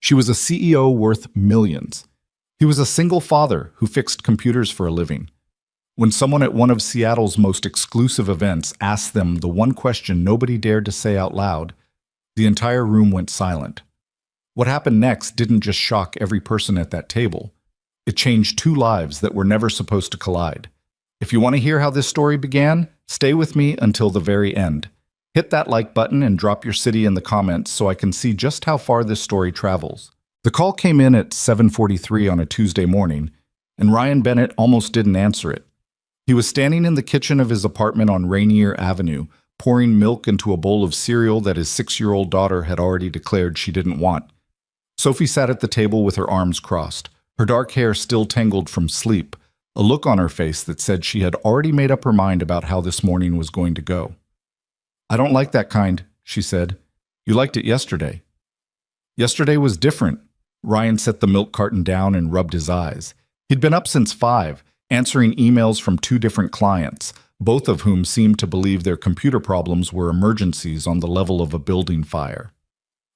She was a CEO worth millions. He was a single father who fixed computers for a living. When someone at one of Seattle's most exclusive events asked them the one question nobody dared to say out loud, the entire room went silent. What happened next didn't just shock every person at that table. It changed two lives that were never supposed to collide. If you want to hear how this story began, stay with me until the very end. Hit that like button and drop your city in the comments so I can see just how far this story travels. The call came in at 7:43 on a Tuesday morning, and Ryan Bennett almost didn't answer it. He was standing in the kitchen of his apartment on Rainier Avenue, pouring milk into a bowl of cereal that his 6-year-old daughter had already declared she didn't want. Sophie sat at the table with her arms crossed, her dark hair still tangled from sleep, a look on her face that said she had already made up her mind about how this morning was going to go. "I don't like that kind," she said. "You liked it yesterday." "Yesterday was different." Ryan set the milk carton down and rubbed his eyes. He'd been up since 5, answering emails from 2 different clients, both of whom seemed to believe their computer problems were emergencies on the level of a building fire.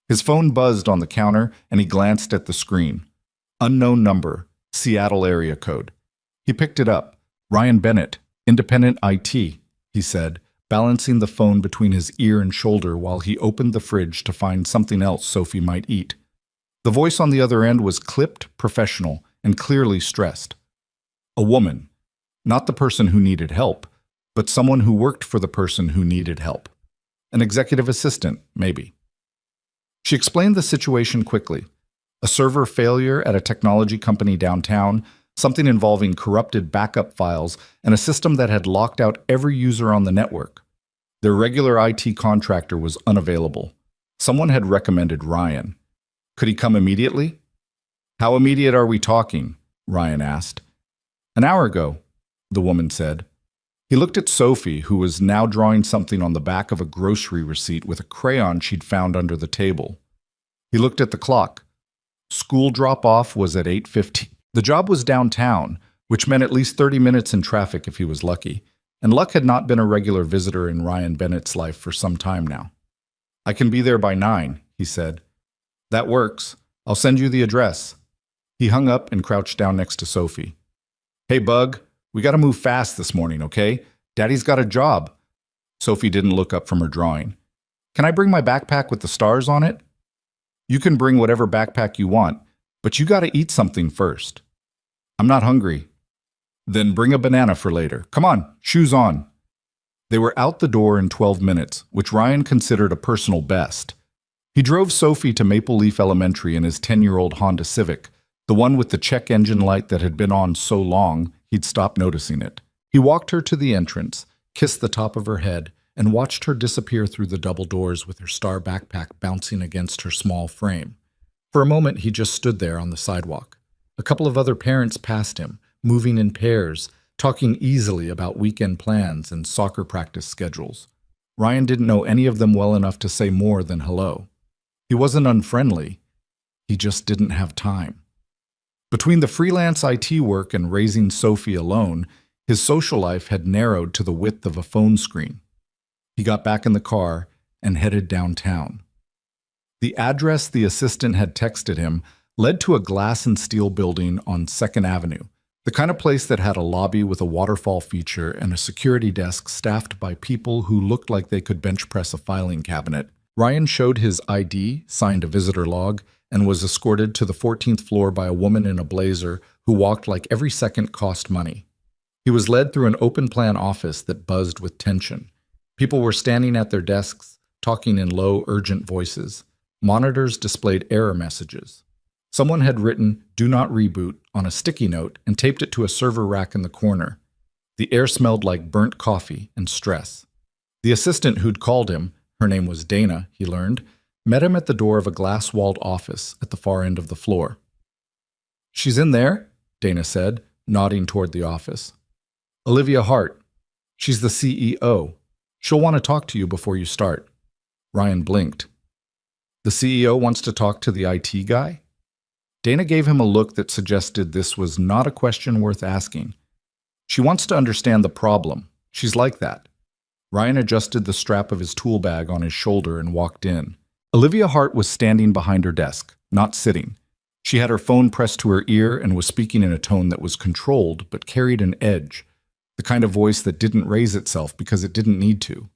His phone buzzed on the counter, and he glanced at the screen. Unknown number, Seattle area code. He picked it up. "Ryan Bennett, Independent IT," he said, balancing the phone between his ear and shoulder while he opened the fridge to find something else Sophie might eat. The voice on the other end was clipped, professional, and clearly stressed. A woman. Not the person who needed help, but someone who worked for the person who needed help. An executive assistant, maybe. She explained the situation quickly. A server failure at a technology company downtown, something involving corrupted backup files, and a system that had locked out every user on the network. Their regular IT contractor was unavailable. Someone had recommended Ryan. Could he come immediately? "How immediate are we talking?" Ryan asked. "An hour ago," the woman said. He looked at Sophie, who was now drawing something on the back of a grocery receipt with a crayon she'd found under the table. He looked at the clock. School drop-off was at 8:15. The job was downtown, which meant at least 30 minutes in traffic if he was lucky, and luck had not been a regular visitor in Ryan Bennett's life for some time now. "I can be there by 9, he said. "That works. I'll send you the address." He hung up and crouched down next to Sophie. "Hey, Bug, we gotta move fast this morning, okay? Daddy's got a job." Sophie didn't look up from her drawing. "Can I bring my backpack with the stars on it?" "You can bring whatever backpack you want, but you gotta eat something first." "I'm not hungry." "Then bring a banana for later. Come on, shoes on." They were out the door in 12 minutes, which Ryan considered a personal best. He drove Sophie to Maple Leaf Elementary in his 10-year-old Honda Civic, the one with the check engine light that had been on so long he'd stopped noticing it. He walked her to the entrance, kissed the top of her head, and watched her disappear through the double doors with her star backpack bouncing against her small frame. For a moment, he just stood there on the sidewalk. A couple of other parents passed him, moving in pairs, talking easily about weekend plans and soccer practice schedules. Ryan didn't know any of them well enough to say more than hello. He wasn't unfriendly. He just didn't have time. Between the freelance IT work and raising Sophie alone, his social life had narrowed to the width of a phone screen. He got back in the car and headed downtown. The address the assistant had texted him led to a glass and steel building on 2nd Avenue, the kind of place that had a lobby with a waterfall feature and a security desk staffed by people who looked like they could bench press a filing cabinet. Ryan showed his ID, signed a visitor log, and was escorted to the 14th floor by a woman in a blazer who walked like every second cost money. He was led through an open-plan office that buzzed with tension. People were standing at their desks, talking in low, urgent voices. Monitors displayed error messages. Someone had written, "Do not reboot," on a sticky note and taped it to a server rack in the corner. The air smelled like burnt coffee and stress. The assistant who'd called him, her name was Dana, he learned, met him at the door of a glass-walled office at the far end of the floor. "She's in there," Dana said, nodding toward the office. "Olivia Hart. She's the CEO. She'll want to talk to you before you start." Ryan blinked. "The CEO wants to talk to the IT guy?" Dana gave him a look that suggested this was not a question worth asking. "She wants to understand the problem. She's like that." Ryan adjusted the strap of his tool bag on his shoulder and walked in. Olivia Hart was standing behind her desk, not sitting. She had her phone pressed to her ear and was speaking in a tone that was controlled but carried an edge, the kind of voice that didn't raise itself because it didn't need to.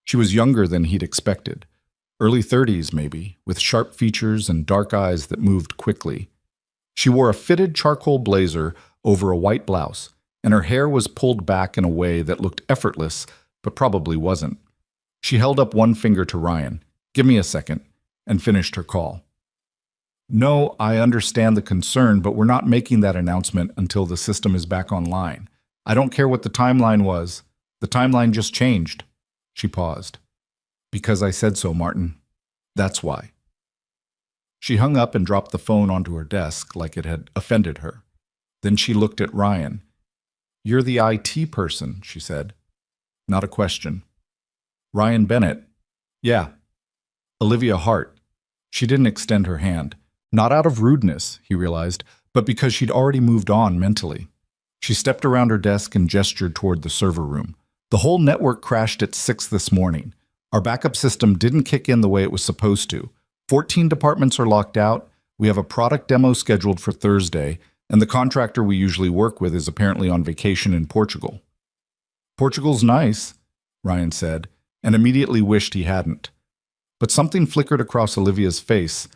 She was younger than he'd expected, early 30s maybe, with sharp features and dark eyes that moved quickly. She wore a fitted charcoal blazer over a white blouse, and her hair was pulled back in a way that looked effortless, but probably wasn't. She held up one finger to Ryan, "Give me a second," and finished her call. "No, I understand the concern, but we're not making that announcement until the system is back online. I don't care what the timeline was. The timeline just changed." She paused. "Because I said so, Martin. That's why." She hung up and dropped the phone onto her desk like it had offended her. Then she looked at Ryan. "You're the IT person," she said. Not a question. "Ryan Bennett." "Yeah." "Olivia Hart." She didn't extend her hand. Not out of rudeness, he realized, but because she'd already moved on mentally. She stepped around her desk and gestured toward the server room. "The whole network crashed at 6 this morning. Our backup system didn't kick in the way it was supposed to. 14 departments are locked out. We have a product demo scheduled for Thursday, and the contractor we usually work with is apparently on vacation in Portugal." "Portugal's nice," Ryan said, and immediately wished he hadn't. But something flickered across Olivia's face.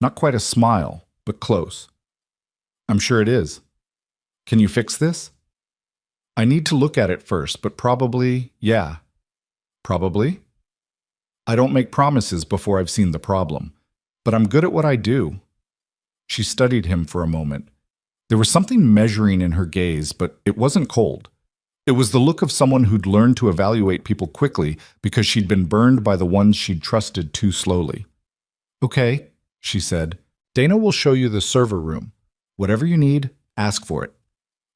Not quite a smile, but close. "I'm sure it is. Can you fix this?" "I need to look at it first, but probably, yeah." "Probably?" "I don't make promises before I've seen the problem, but I'm good at what I do." She studied him for a moment. There was something measuring in her gaze, but it wasn't cold. It was the look of someone who'd learned to evaluate people quickly because she'd been burned by the ones she'd trusted too slowly. "Okay," she said. "Dana will show you the server room. Whatever you need, ask for it."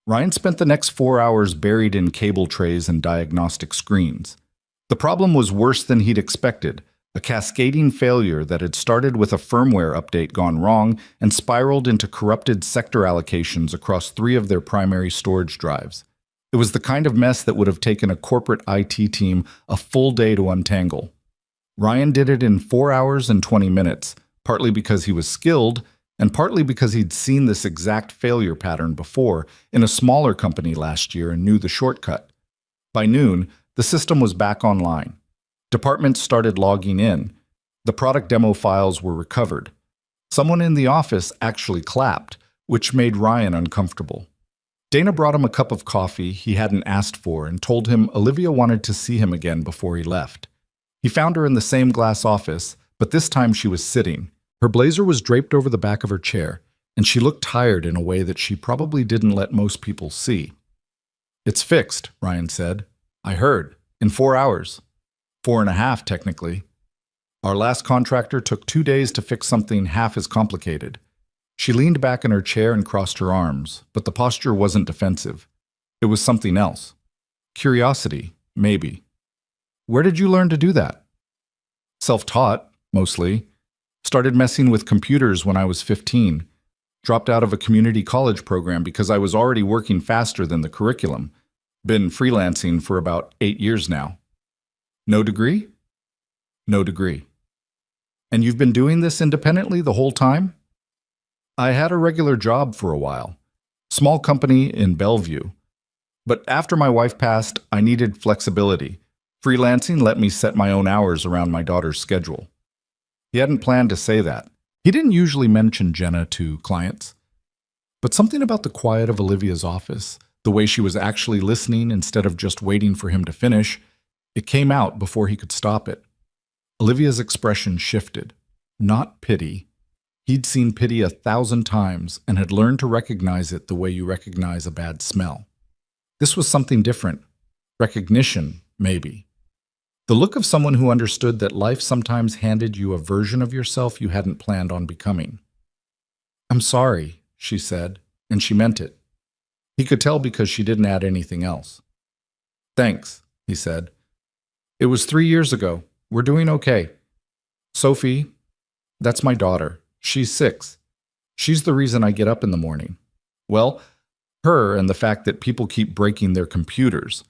Ryan spent the next 4 hours buried in cable trays and diagnostic screens. The problem was worse than he'd expected, a cascading failure that had started with a firmware update gone wrong and spiraled into corrupted sector allocations across 3 of their primary storage drives. It was the kind of mess that would have taken a corporate IT team a full day to untangle. Ryan did it in 4 hours and 20 minutes, partly because he was skilled, and partly because he'd seen this exact failure pattern before in a smaller company last year and knew the shortcut. By noon, the system was back online. Departments started logging in. The product demo files were recovered. Someone in the office actually clapped, which made Ryan uncomfortable. Dana brought him a cup of coffee he hadn't asked for and told him Olivia wanted to see him again before he left. He found her in the same glass office, but this time she was sitting. Her blazer was draped over the back of her chair, and she looked tired in a way that she probably didn't let most people see. "It's fixed," Ryan said. "I heard. In 4 hours. 4.5, technically. Our last contractor took 2 days to fix something half as complicated." She leaned back in her chair and crossed her arms, but the posture wasn't defensive. It was something else. Curiosity, maybe. "Where did you learn to do that?" "Self-taught, mostly. Started messing with computers when I was 15. Dropped out of a community college program because I was already working faster than the curriculum. Been freelancing for about 8 years now." "No degree?" "No degree." "And you've been doing this independently the whole time?" "I had a regular job for a while. Small company in Bellevue. But after my wife passed, I needed flexibility. Freelancing let me set my own hours around my daughter's schedule." He hadn't planned to say that. He didn't usually mention Jenna to clients. But something about the quiet of Olivia's office, the way she was actually listening instead of just waiting for him to finish, it came out before he could stop it. Olivia's expression shifted. Not pity. He'd seen pity 1,000 times and had learned to recognize it the way you recognize a bad smell. This was something different. Recognition, maybe. The look of someone who understood that life sometimes handed you a version of yourself you hadn't planned on becoming. "I'm sorry," she said, and she meant it. He could tell because she didn't add anything else. "Thanks," he said. "It was 3 years ago. We're doing okay. Sophie, that's my daughter. She's 6. She's the reason I get up in the morning. Well, her and the fact that people keep breaking their computers.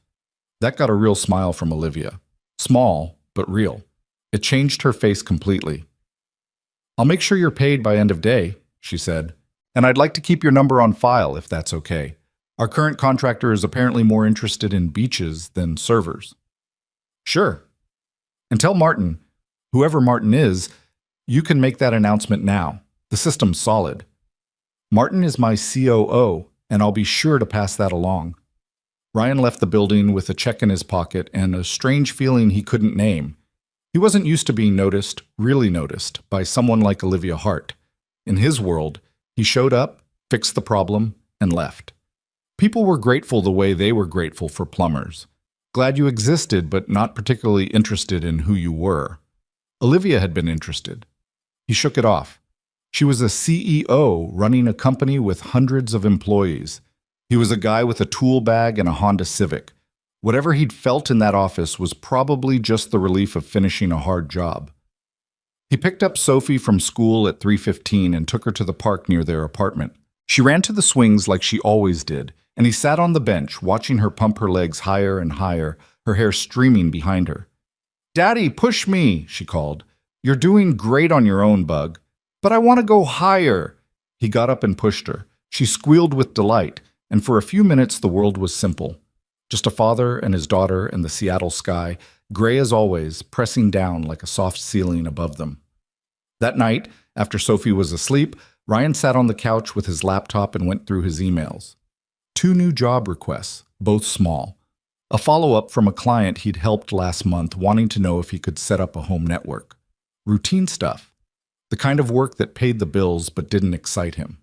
That got a real smile from Olivia. Small, but real. It changed her face completely. I'll make sure you're paid by end of day, she said. And I'd like to keep your number on file if that's okay. Our current contractor is apparently more interested in beaches than servers. Sure. And tell Martin, whoever Martin is, you can make that announcement now. The system's solid. Martin is my COO, and I'll be sure to pass that along. Ryan left the building with a check in his pocket and a strange feeling he couldn't name. He wasn't used to being noticed, really noticed, by someone like Olivia Hart. In his world, he showed up, fixed the problem, and left. People were grateful the way they were grateful for plumbers. Glad you existed, but not particularly interested in who you were. Olivia had been interested. He shook it off. She was a CEO running a company with hundreds of employees. He was a guy with a tool bag and a Honda Civic. Whatever he'd felt in that office was probably just the relief of finishing a hard job. He picked up Sophie from school at 3:15 and took her to the park near their apartment. She ran to the swings like she always did, and he sat on the bench, watching her pump her legs higher and higher, her hair streaming behind her. "Daddy, push me," she called. "You're doing great on your own, Bug. But I want to go higher." He got up and pushed her. She squealed with delight, and for a few minutes the world was simple. Just a father and his daughter and the Seattle sky, gray as always, pressing down like a soft ceiling above them. That night, after Sophie was asleep, Ryan sat on the couch with his laptop and went through his emails. 2 new job requests, both small. A follow-up from a client he'd helped last month wanting to know if he could set up a home network. Routine stuff. The kind of work that paid the bills but didn't excite him.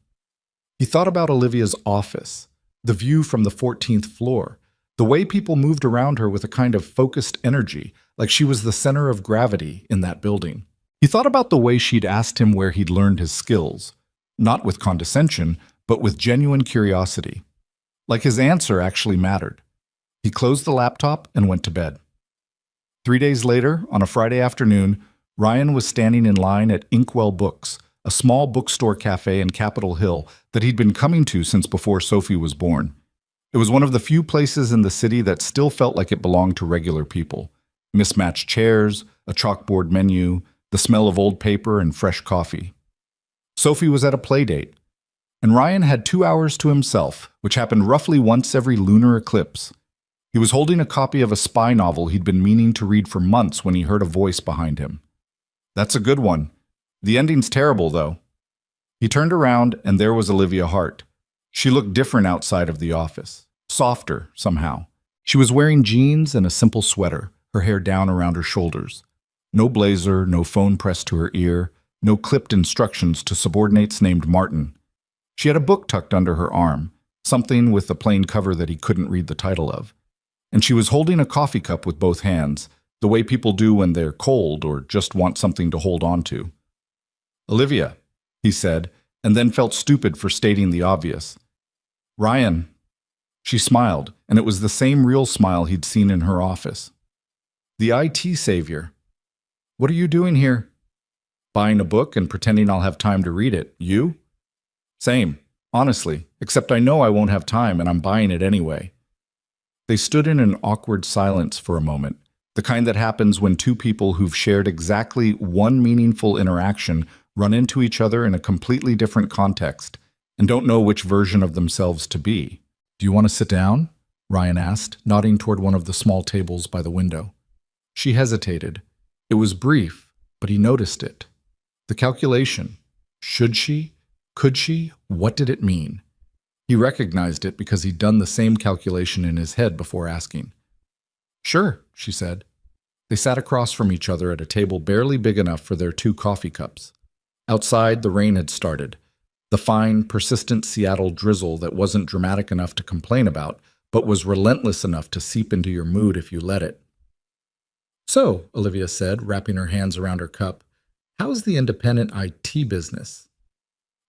He thought about Olivia's office, the view from the 14th floor, the way people moved around her with a kind of focused energy, like she was the center of gravity in that building. He thought about the way she'd asked him where he'd learned his skills, not with condescension, but with genuine curiosity. Like his answer actually mattered. He closed the laptop and went to bed. 3 days later, on a Friday afternoon, Ryan was standing in line at Inkwell Books, a small bookstore cafe in Capitol Hill that he'd been coming to since before Sophie was born. It was one of the few places in the city that still felt like it belonged to regular people. Mismatched chairs, a chalkboard menu, the smell of old paper and fresh coffee. Sophie was at a play date, and Ryan had 2 hours to himself, which happened roughly once every lunar eclipse. He was holding a copy of a spy novel he'd been meaning to read for months when he heard a voice behind him. "That's a good one. The ending's terrible, though." He turned around, and there was Olivia Hart. She looked different outside of the office, softer somehow. She was wearing jeans and a simple sweater, her hair down around her shoulders. No blazer, no phone pressed to her ear, no clipped instructions to subordinates named Martin. She had a book tucked under her arm, something with a plain cover that he couldn't read the title of. And she was holding a coffee cup with both hands, the way people do when they're cold or just want something to hold on to. "Olivia," he said, and then felt stupid for stating the obvious. "Ryan." She smiled, and it was the same real smile he'd seen in her office. "The IT savior. What are you doing here?" "Buying a book and pretending I'll have time to read it. You?" "Same, honestly, except I know I won't have time and I'm buying it anyway." They stood in an awkward silence for a moment, the kind that happens when two people who've shared exactly one meaningful interaction run into each other in a completely different context and don't know which version of themselves to be. "Do you want to sit down?" Ryan asked, nodding toward one of the small tables by the window. She hesitated. It was brief, but he noticed it. The calculation. Should she? Could she? What did it mean? He recognized it because he'd done the same calculation in his head before asking. "Sure," she said. They sat across from each other at a table barely big enough for their 2 coffee cups. Outside, the rain had started. The fine, persistent Seattle drizzle that wasn't dramatic enough to complain about, but was relentless enough to seep into your mood if you let it. "So," Olivia said, wrapping her hands around her cup, "how's the independent IT business?"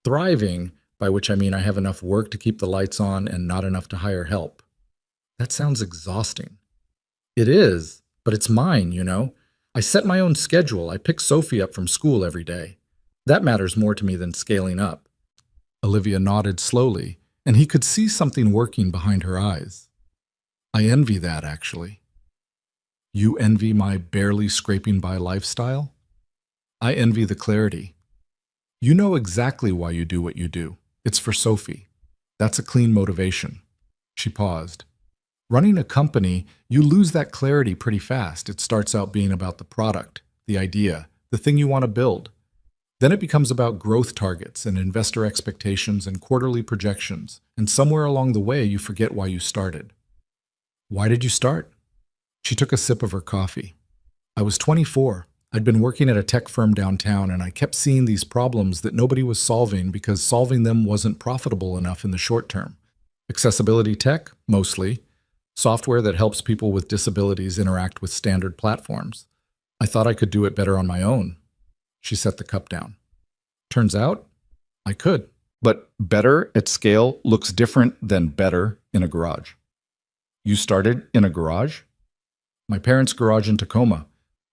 "Thriving, by which I mean I have enough work to keep the lights on and not enough to hire help." "That sounds exhausting." "It is, but it's mine, you know. I set my own schedule. I pick Sophie up from school every day. That matters more to me than scaling up." Olivia nodded slowly, and he could see something working behind her eyes. "I envy that, actually." "You envy my barely scraping by lifestyle?" "I envy the clarity. You know exactly why you do what you do. It's for Sophie. That's a clean motivation. She paused. Running a company, you lose that clarity pretty fast. It starts out being about the product, the idea, the thing you want to build. Then it becomes about growth targets and investor expectations and quarterly projections. And somewhere along the way, you forget why you started. Why did you start? She took a sip of her coffee. I was 24. I'd been working at a tech firm downtown, and I kept seeing these problems that nobody was solving because solving them wasn't profitable enough in the short term. Accessibility tech, mostly. Software that helps people with disabilities interact with standard platforms. I thought I could do it better on my own. She set the cup down. Turns out, I could. But better at scale looks different than better in a garage. You started in a garage? My parents' garage in Tacoma.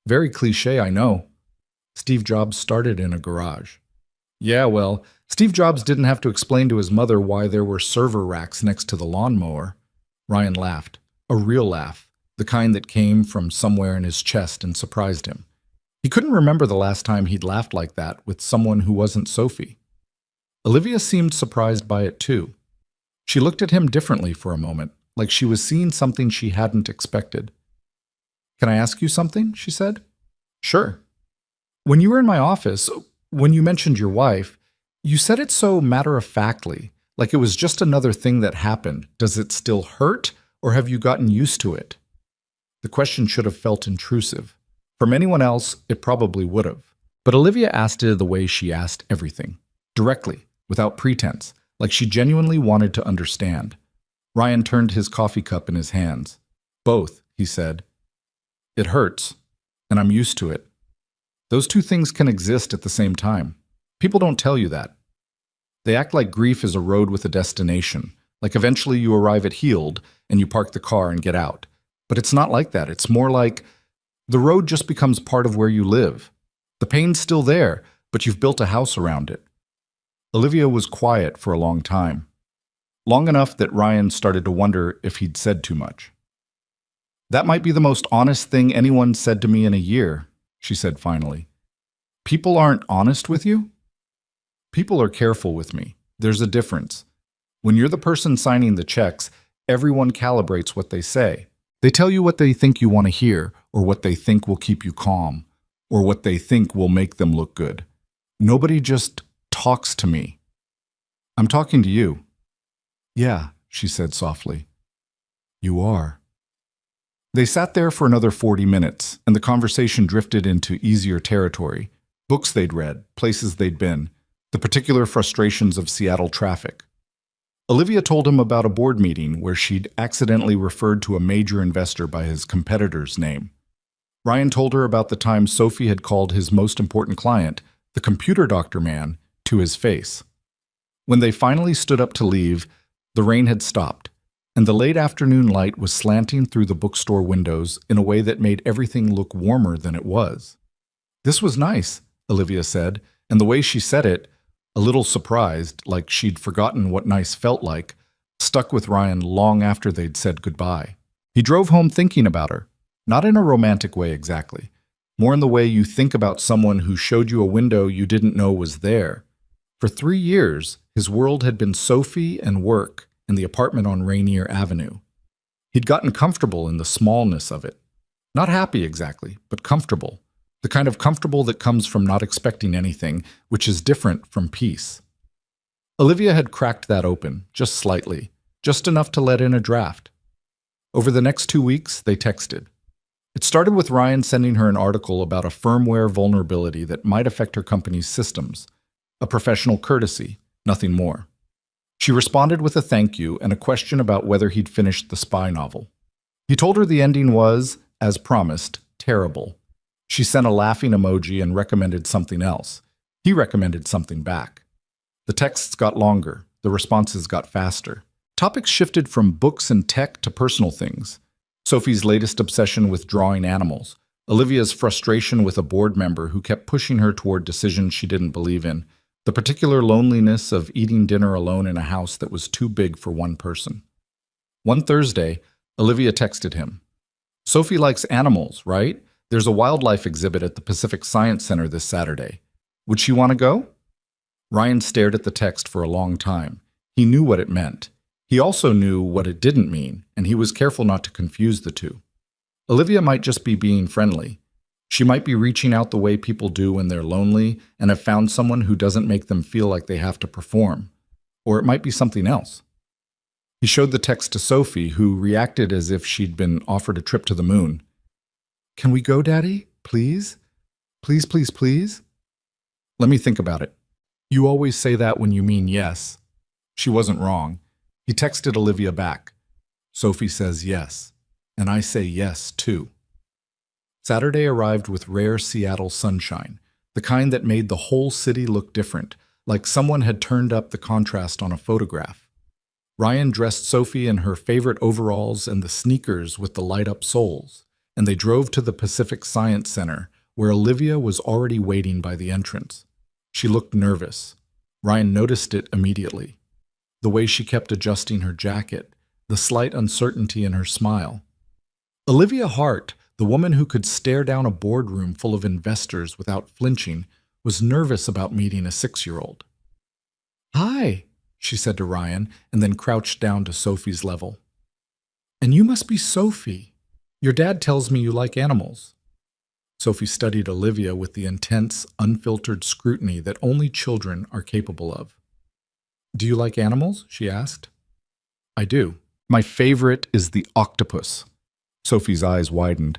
Very cliche, I know. Steve Jobs started in a garage. Yeah, well, Steve Jobs didn't have to explain to his mother why there were server racks next to the lawnmower. Ryan laughed. A real laugh. The kind that came from somewhere in his chest and surprised him. He couldn't remember the last time he'd laughed like that with someone who wasn't Sophie. Olivia seemed surprised by it too. She looked at him differently for a moment, like she was seeing something she hadn't expected. Can I ask you something? She said. Sure. When you were in my office, when you mentioned your wife, you said it so matter-of-factly, like it was just another thing that happened. Does it still hurt, or have you gotten used to it? The question should have felt intrusive. From anyone else, it probably would have. But Olivia asked it the way she asked everything, directly, without pretense, like she genuinely wanted to understand. Ryan turned his coffee cup in his hands. Both, he said. It hurts, and I'm used to it. Those two things can exist at the same time. People don't tell you that. They act like grief is a road with a destination, like eventually you arrive at healed and you park the car and get out. But it's not like that. It's more like the road just becomes part of where you live. The pain's still there, but you've built a house around it. Olivia was quiet for a long time. Long enough that Ryan started to wonder if he'd said too much. That might be the most honest thing anyone said to me in a year, she said finally. People aren't honest with you? People are careful with me. There's a difference. When you're the person signing the checks, everyone calibrates what they say. They tell you what they think you want to hear, or what they think will keep you calm, or what they think will make them look good. Nobody just talks to me. I'm talking to you. Yeah, she said softly. You are. They sat there for another 40 minutes, and the conversation drifted into easier territory. Books they'd read, places they'd been, the particular frustrations of Seattle traffic. Olivia told him about a board meeting where she'd accidentally referred to a major investor by his competitor's name. Ryan told her about the time Sophie had called his most important client, the computer doctor man, to his face. When they finally stood up to leave, the rain had stopped, and the late afternoon light was slanting through the bookstore windows in a way that made everything look warmer than it was. This was nice, Olivia said, and the way she said it, a little surprised, like she'd forgotten what nice felt like, stuck with Ryan long after they'd said goodbye. He drove home thinking about her, not in a romantic way exactly, more in the way you think about someone who showed you a window you didn't know was there. For 3 years, his world had been Sophie and work, in the apartment on Rainier Avenue. He'd gotten comfortable in the smallness of it. Not happy exactly, but comfortable. The kind of comfortable that comes from not expecting anything, which is different from peace. Olivia had cracked that open, just slightly, just enough to let in a draft. Over the next 2 weeks, they texted. It started with Ryan sending her an article about a firmware vulnerability that might affect her company's systems. A professional courtesy, nothing more. She responded with a thank you and a question about whether he'd finished the spy novel. He told her the ending was, as promised, terrible. She sent a laughing emoji and recommended something else. He recommended something back. The texts got longer. The responses got faster. Topics shifted from books and tech to personal things. Sophie's latest obsession with drawing animals. Olivia's frustration with a board member who kept pushing her toward decisions she didn't believe in. The particular loneliness of eating dinner alone in a house that was too big for one person. One Thursday, Olivia texted him. Sophie likes animals, right? There's a wildlife exhibit at the Pacific Science Center this Saturday. Would she want to go? Ryan stared at the text for a long time. He knew what it meant. He also knew what it didn't mean, and he was careful not to confuse the two. Olivia might just be being friendly. She might be reaching out the way people do when they're lonely and have found someone who doesn't make them feel like they have to perform. Or it might be something else. He showed the text to Sophie, who reacted as if she'd been offered a trip to the moon. "Can we go, Daddy? Please? Please, please, please?" "Let me think about it." "You always say that when you mean yes." She wasn't wrong. He texted Olivia back. "Sophie says yes, and I say yes, too." Saturday arrived with rare Seattle sunshine, the kind that made the whole city look different, like someone had turned up the contrast on a photograph. Ryan dressed Sophie in her favorite overalls and the sneakers with the light-up soles, and they drove to the Pacific Science Center, where Olivia was already waiting by the entrance. She looked nervous. Ryan noticed it immediately. The way she kept adjusting her jacket, the slight uncertainty in her smile. Olivia Hart, the woman who could stare down a boardroom full of investors without flinching, was nervous about meeting a 6-year-old. "Hi," she said to Ryan, and then crouched down to Sophie's level. "And you must be Sophie. Your dad tells me you like animals." Sophie studied Olivia with the intense, unfiltered scrutiny that only children are capable of. "Do you like animals?" she asked. "I do. My favorite is the octopus." Sophie's eyes widened.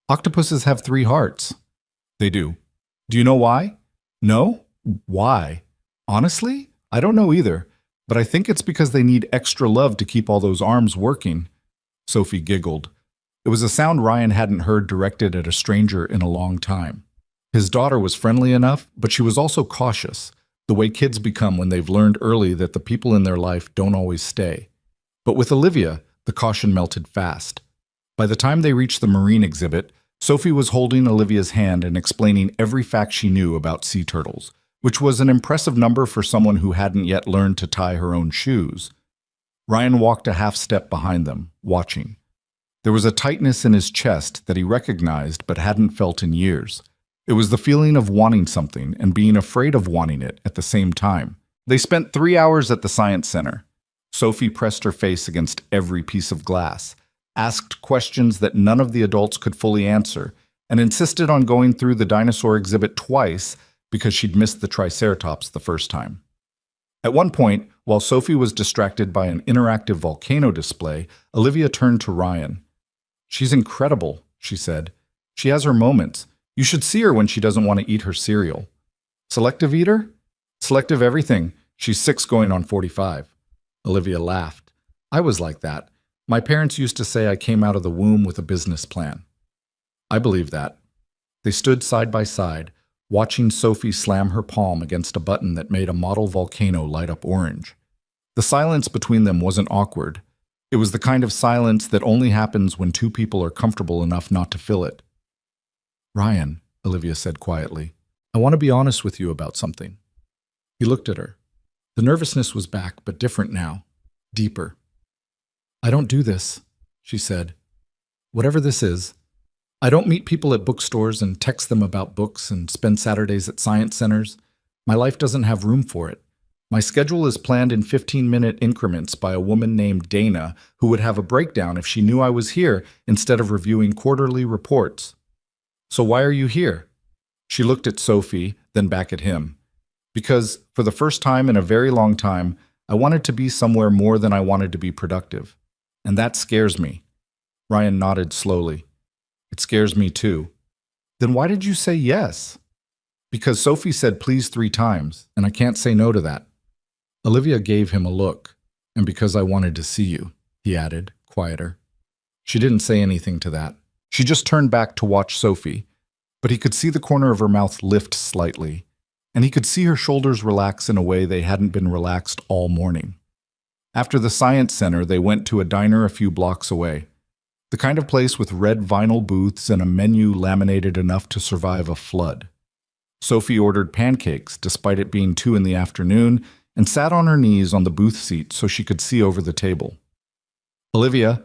"Octopuses have 3 hearts." "They do. Do you know why?" "No? Why? Honestly, I don't know either, but I think it's because they need extra love to keep all those arms working." Sophie giggled. It was a sound Ryan hadn't heard directed at a stranger in a long time. His daughter was friendly enough, but she was also cautious, the way kids become when they've learned early that the people in their life don't always stay. But with Olivia, the caution melted fast. By the time they reached the marine exhibit, Sophie was holding Olivia's hand and explaining every fact she knew about sea turtles, which was an impressive number for someone who hadn't yet learned to tie her own shoes. Ryan walked a half step behind them, watching. There was a tightness in his chest that he recognized but hadn't felt in years. It was the feeling of wanting something and being afraid of wanting it at the same time. They spent 3 hours at the Science Center. Sophie pressed her face against every piece of glass, asked questions that none of the adults could fully answer, and insisted on going through the dinosaur exhibit twice because she'd missed the Triceratops the first time. At one point, while Sophie was distracted by an interactive volcano display, Olivia turned to Ryan. "She's incredible," she said. "She has her moments. You should see her when she doesn't want to eat her cereal." "Selective eater?" "Selective everything. She's 6 going on 45. Olivia laughed. "I was like that. My parents used to say I came out of the womb with a business plan." "I believe that." They stood side by side, watching Sophie slam her palm against a button that made a model volcano light up orange. The silence between them wasn't awkward. It was the kind of silence that only happens when 2 people are comfortable enough not to fill it. "Ryan," Olivia said quietly, "I want to be honest with you about something." He looked at her. The nervousness was back, but different now, deeper. "I don't do this," she said. "Whatever this is. I don't meet people at bookstores and text them about books and spend Saturdays at science centers. My life doesn't have room for it. My schedule is planned in 15-minute increments by a woman named Dana who would have a breakdown if she knew I was here instead of reviewing quarterly reports. So why are you here?" She looked at Sophie, then back at him. "Because, for the first time in a very long time, I wanted to be somewhere more than I wanted to be productive. And that scares me." Ryan nodded slowly. "It scares me too." "Then why did you say yes?" "Because Sophie said please 3 times, and I can't say no to that." Olivia gave him a look. "And because I wanted to see you," he added, quieter. She didn't say anything to that. She just turned back to watch Sophie, but he could see the corner of her mouth lift slightly, and he could see her shoulders relax in a way they hadn't been relaxed all morning. After the Science Center, they went to a diner a few blocks away. The kind of place with red vinyl booths and a menu laminated enough to survive a flood. Sophie ordered pancakes, despite it being 2 in the afternoon, and sat on her knees on the booth seat so she could see over the table. "Olivia,"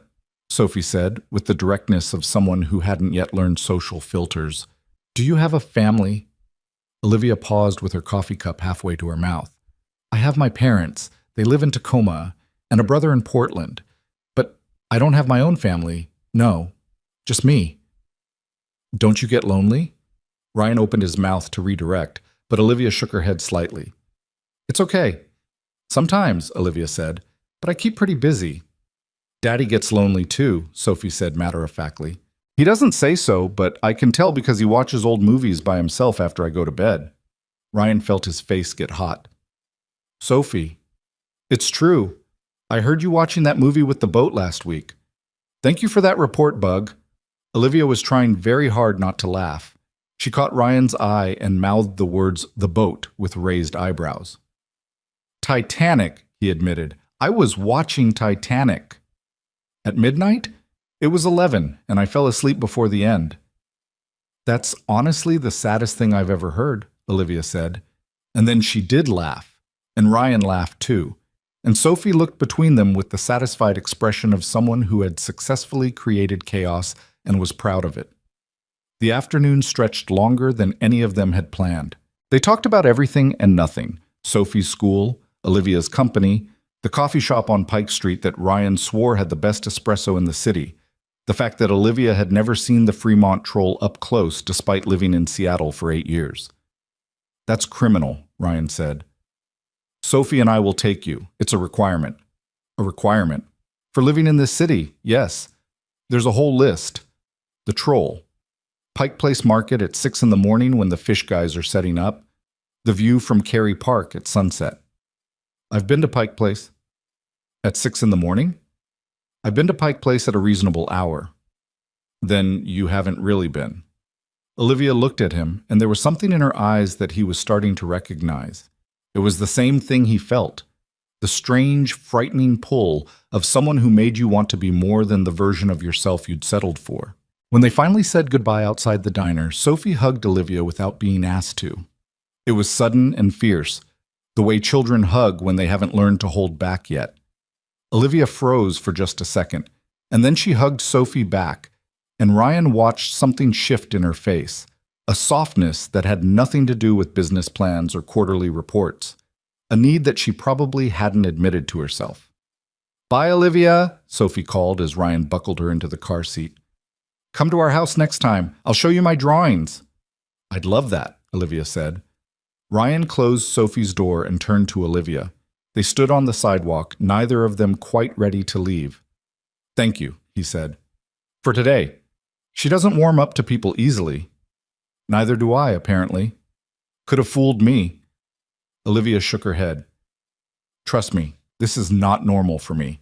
Sophie said, with the directness of someone who hadn't yet learned social filters, "do you have a family?" Olivia paused with her coffee cup halfway to her mouth. I have my parents. They live in Tacoma, and a brother in Portland. But I don't have my own family. No, just me. Don't you get lonely? Ryan opened his mouth to redirect, but Olivia shook her head slightly. It's okay. Sometimes, Olivia said, but I keep pretty busy. Daddy gets lonely too, Sophie said matter-of-factly. He doesn't say so, but I can tell because he watches old movies by himself after I go to bed. Ryan felt his face get hot. Sophie, it's true. I heard you watching that movie with the boat last week. Thank you for that report, Bug. Olivia was trying very hard not to laugh. She caught Ryan's eye and mouthed the words, the boat, with raised eyebrows. Titanic, he admitted. I was watching Titanic. At midnight? It was 11, and I fell asleep before the end. That's honestly the saddest thing I've ever heard, Olivia said. And then she did laugh, and Ryan laughed too. And Sophie looked between them with the satisfied expression of someone who had successfully created chaos and was proud of it. The afternoon stretched longer than any of them had planned. They talked about everything and nothing. Sophie's school, Olivia's company, the coffee shop on Pike Street that Ryan swore had the best espresso in the city, the fact that Olivia had never seen the Fremont Troll up close despite living in Seattle for 8 years. That's criminal, Ryan said. Sophie and I will take you. It's a requirement. A requirement. For living in this city, yes. There's a whole list. The Troll. Pike Place Market at 6 in the morning when the fish guys are setting up. The view from Cary Park at sunset. I've been to Pike Place. At 6 in the morning? I've been to Pike Place at a reasonable hour. Then you haven't really been. Olivia looked at him, and there was something in her eyes that he was starting to recognize. It was the same thing he felt. The strange, frightening pull of someone who made you want to be more than the version of yourself you'd settled for. When they finally said goodbye outside the diner, Sophie hugged Olivia without being asked to. It was sudden and fierce, the way children hug when they haven't learned to hold back yet. Olivia froze for just a second, and then she hugged Sophie back, and Ryan watched something shift in her face, a softness that had nothing to do with business plans or quarterly reports, a need that she probably hadn't admitted to herself. Bye, Olivia, Sophie called as Ryan buckled her into the car seat. Come to our house next time. I'll show you my drawings. I'd love that, Olivia said. Ryan closed Sophie's door and turned to Olivia. They stood on the sidewalk, neither of them quite ready to leave. Thank you, he said. For today. She doesn't warm up to people easily. Neither do I, apparently. Could have fooled me. Olivia shook her head. Trust me, this is not normal for me.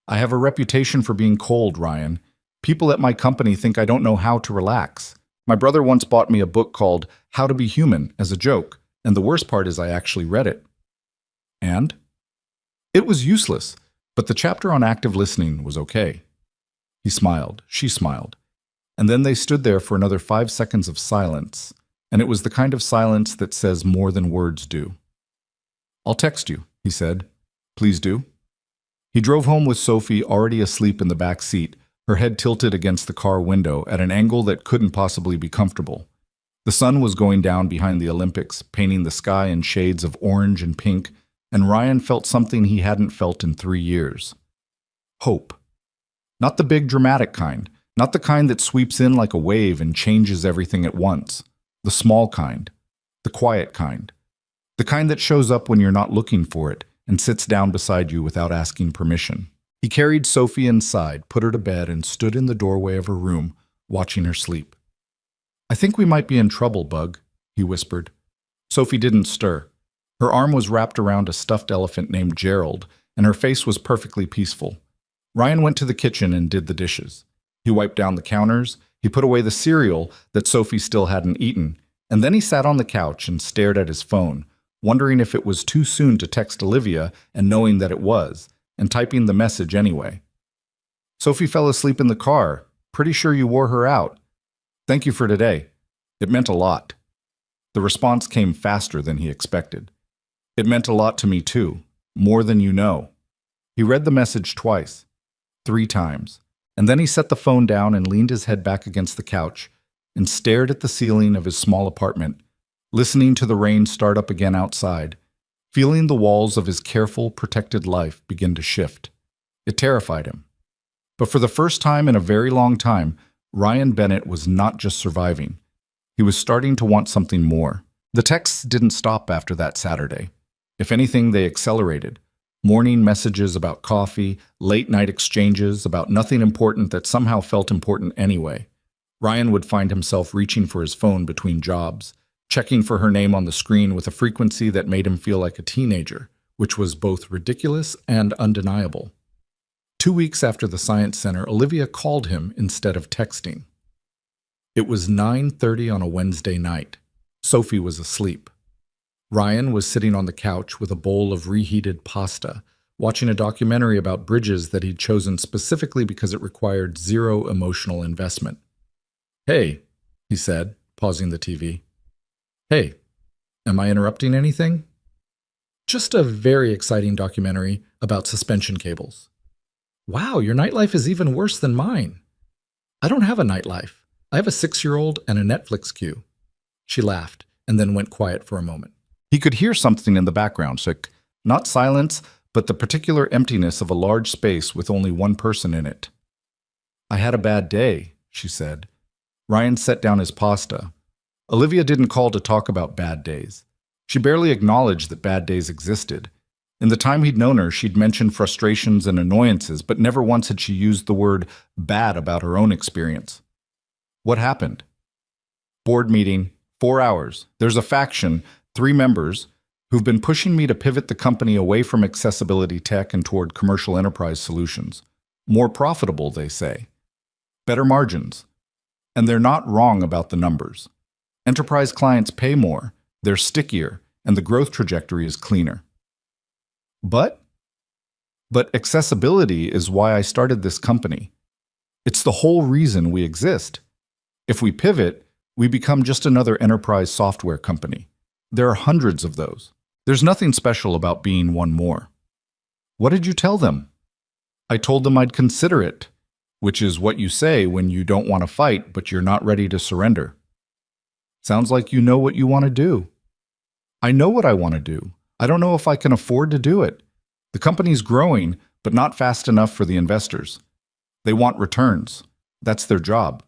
I have a reputation for being cold, Ryan. People at my company think I don't know how to relax. My brother once bought me a book called How to Be Human as a joke, and the worst part is I actually read it. And? It was useless, but the chapter on active listening was okay. He smiled, she smiled, and then they stood there for another 5 seconds of silence, and it was the kind of silence that says more than words do. I'll text you, he said. Please do. He drove home with Sophie already asleep in the back seat, her head tilted against the car window at an angle that couldn't possibly be comfortable. The sun was going down behind the Olympics, painting the sky in shades of orange and pink, and Ryan felt something he hadn't felt in 3 years. Hope. Not the big dramatic kind, not the kind that sweeps in like a wave and changes everything at once. The small kind. The quiet kind. The kind that shows up when you're not looking for it and sits down beside you without asking permission. He carried Sophie inside, put her to bed, and stood in the doorway of her room, watching her sleep. I think we might be in trouble, Bug, he whispered. Sophie didn't stir. Her arm was wrapped around a stuffed elephant named Gerald, and her face was perfectly peaceful. Ryan went to the kitchen and did the dishes. He wiped down the counters, he put away the cereal that Sophie still hadn't eaten, and then he sat on the couch and stared at his phone, wondering if it was too soon to text Olivia and knowing that it was, and typing the message anyway. Sophie fell asleep in the car. Pretty sure you wore her out. Thank you for today. It meant a lot. The response came faster than he expected. It meant a lot to me too, more than you know. He read the message twice, 3 times, and then he set the phone down and leaned his head back against the couch and stared at the ceiling of his small apartment, listening to the rain start up again outside, feeling the walls of his careful, protected life begin to shift. It terrified him. But for the first time in a very long time, Ryan Bennett was not just surviving. He was starting to want something more. The texts didn't stop after that Saturday. If anything, they accelerated. Morning messages about coffee, late-night exchanges about nothing important that somehow felt important anyway. Ryan would find himself reaching for his phone between jobs, checking for her name on the screen with a frequency that made him feel like a teenager, which was both ridiculous and undeniable. 2 weeks after the Science Center, Olivia called him instead of texting. It was 9:30 on a Wednesday night. Sophie was asleep. Ryan was sitting on the couch with a bowl of reheated pasta, watching a documentary about bridges that he'd chosen specifically because it required zero emotional investment. "Hey," he said, pausing the TV. "Hey, am I interrupting anything?" "Just a very exciting documentary about suspension cables." "Wow, your nightlife is even worse than mine." "I don't have a nightlife. I have a 6-year-old and a Netflix queue." She laughed and then went quiet for a moment. He could hear something in the background, not silence, but the particular emptiness of a large space with only one person in it. "I had a bad day," she said. Ryan set down his pasta. Olivia didn't call to talk about bad days. She barely acknowledged that bad days existed. In the time he'd known her, she'd mentioned frustrations and annoyances, but never once had she used the word bad about her own experience. "What happened?" "Board meeting, 4 hours. There's a faction, 3 members, who've been pushing me to pivot the company away from accessibility tech and toward commercial enterprise solutions. More profitable, they say. Better margins. And they're not wrong about the numbers. Enterprise clients pay more, they're stickier, and the growth trajectory is cleaner. But accessibility is why I started this company. It's the whole reason we exist. If we pivot, we become just another enterprise software company. There are hundreds of those. There's nothing special about being one more." "What did you tell them?" "I told them I'd consider it, which is what you say when you don't want to fight, but you're not ready to surrender." "Sounds like you know what you want to do." "I know what I want to do. I don't know if I can afford to do it. The company's growing, but not fast enough for the investors. They want returns. That's their job.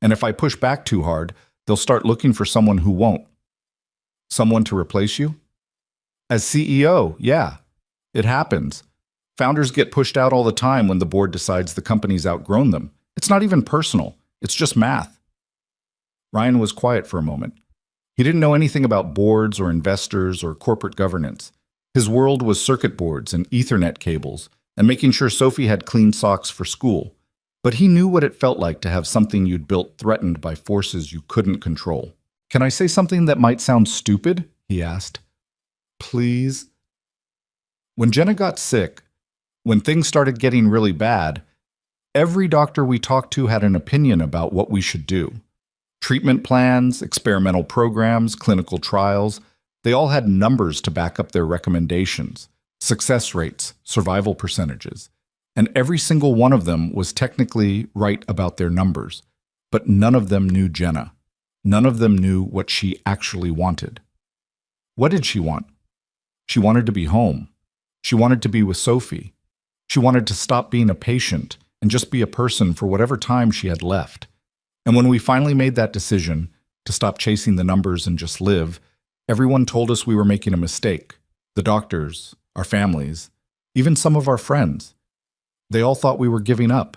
And if I push back too hard, they'll start looking for someone who won't." "Someone to replace you?" "As CEO, yeah. It happens. Founders get pushed out all the time when the board decides the company's outgrown them. It's not even personal. It's just math." Ryan was quiet for a moment. He didn't know anything about boards or investors or corporate governance. His world was circuit boards and Ethernet cables and making sure Sophie had clean socks for school. But he knew what it felt like to have something you'd built threatened by forces you couldn't control. "Can I say something that might sound stupid?" he asked. "Please?" When Jenna got sick, when things started getting really bad, every doctor we talked to had an opinion about what we should do. Treatment plans, experimental programs, clinical trials, they all had numbers to back up their recommendations, success rates, survival percentages. And every single one of them was technically right about their numbers. But none of them knew Jenna. None of them knew what she actually wanted. What did she want? She wanted to be home. She wanted to be with Sophie. She wanted to stop being a patient and just be a person for whatever time she had left. And when we finally made that decision to stop chasing the numbers and just live, everyone told us we were making a mistake. The doctors, our families, even some of our friends. They all thought we were giving up.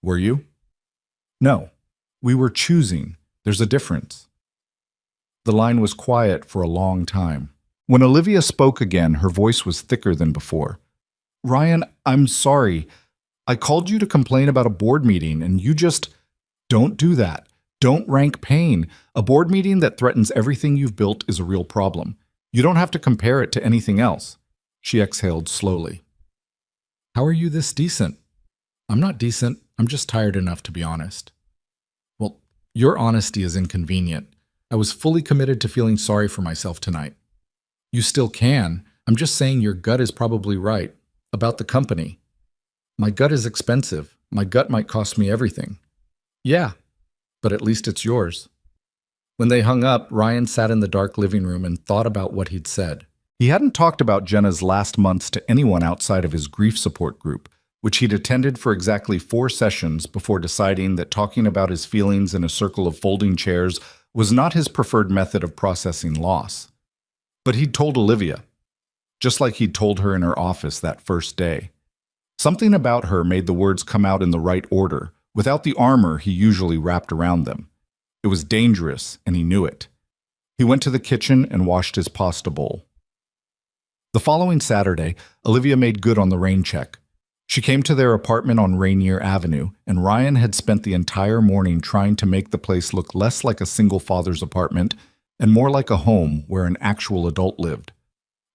Were you? No. We were choosing. There's a difference. The line was quiet for a long time. When Olivia spoke again, her voice was thicker than before. "Ryan, I'm sorry. I called you to complain about a board meeting, and you just... Don't do that. Don't rank pain. A board meeting that threatens everything you've built is a real problem. You don't have to compare it to anything else." She exhaled slowly. "How are you this decent?" "I'm not decent. I'm just tired enough to be honest." "Well, your honesty is inconvenient. I was fully committed to feeling sorry for myself tonight." "You still can. I'm just saying your gut is probably right. About the company." "My gut is expensive. My gut might cost me everything." "Yeah, but at least it's yours." When they hung up, Ryan sat in the dark living room and thought about what he'd said. He hadn't talked about Jenna's last months to anyone outside of his grief support group, which he'd attended for exactly 4 sessions before deciding that talking about his feelings in a circle of folding chairs was not his preferred method of processing loss. But he'd told Olivia, just like he'd told her in her office that first day. Something about her made the words come out in the right order, without the armor he usually wrapped around them. It was dangerous, and he knew it. He went to the kitchen and washed his pasta bowl. The following Saturday, Olivia made good on the rain check. She came to their apartment on Rainier Avenue, and Ryan had spent the entire morning trying to make the place look less like a single father's apartment and more like a home where an actual adult lived.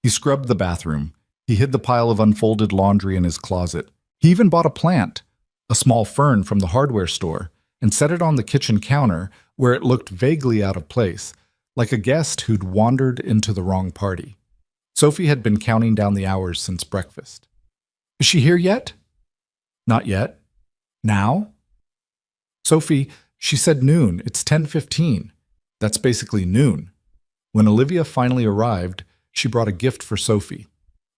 He scrubbed the bathroom. He hid the pile of unfolded laundry in his closet. He even bought a plant, a small fern from the hardware store, and set it on the kitchen counter where it looked vaguely out of place, like a guest who'd wandered into the wrong party. Sophie had been counting down the hours since breakfast. Is she here yet? Not yet. Now? Sophie, she said noon. It's 10:15. That's basically noon. When Olivia finally arrived, she brought a gift for Sophie.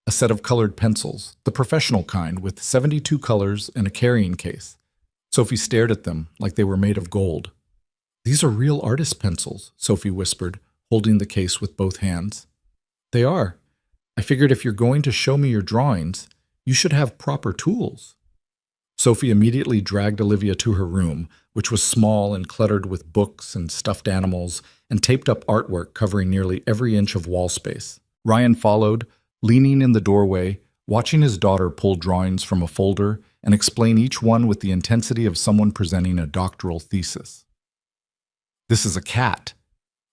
A set of colored pencils, the professional kind with 72 colors and a carrying case. Sophie stared at them like they were made of gold. These are real artist pencils, Sophie whispered, holding the case with both hands. They are. I figured if you're going to show me your drawings, you should have proper tools. Sophie immediately dragged Olivia to her room, which was small and cluttered with books and stuffed animals and taped up artwork covering nearly every inch of wall space. Ryan followed, leaning in the doorway, watching his daughter pull drawings from a folder and explain each one with the intensity of someone presenting a doctoral thesis. This is a cat,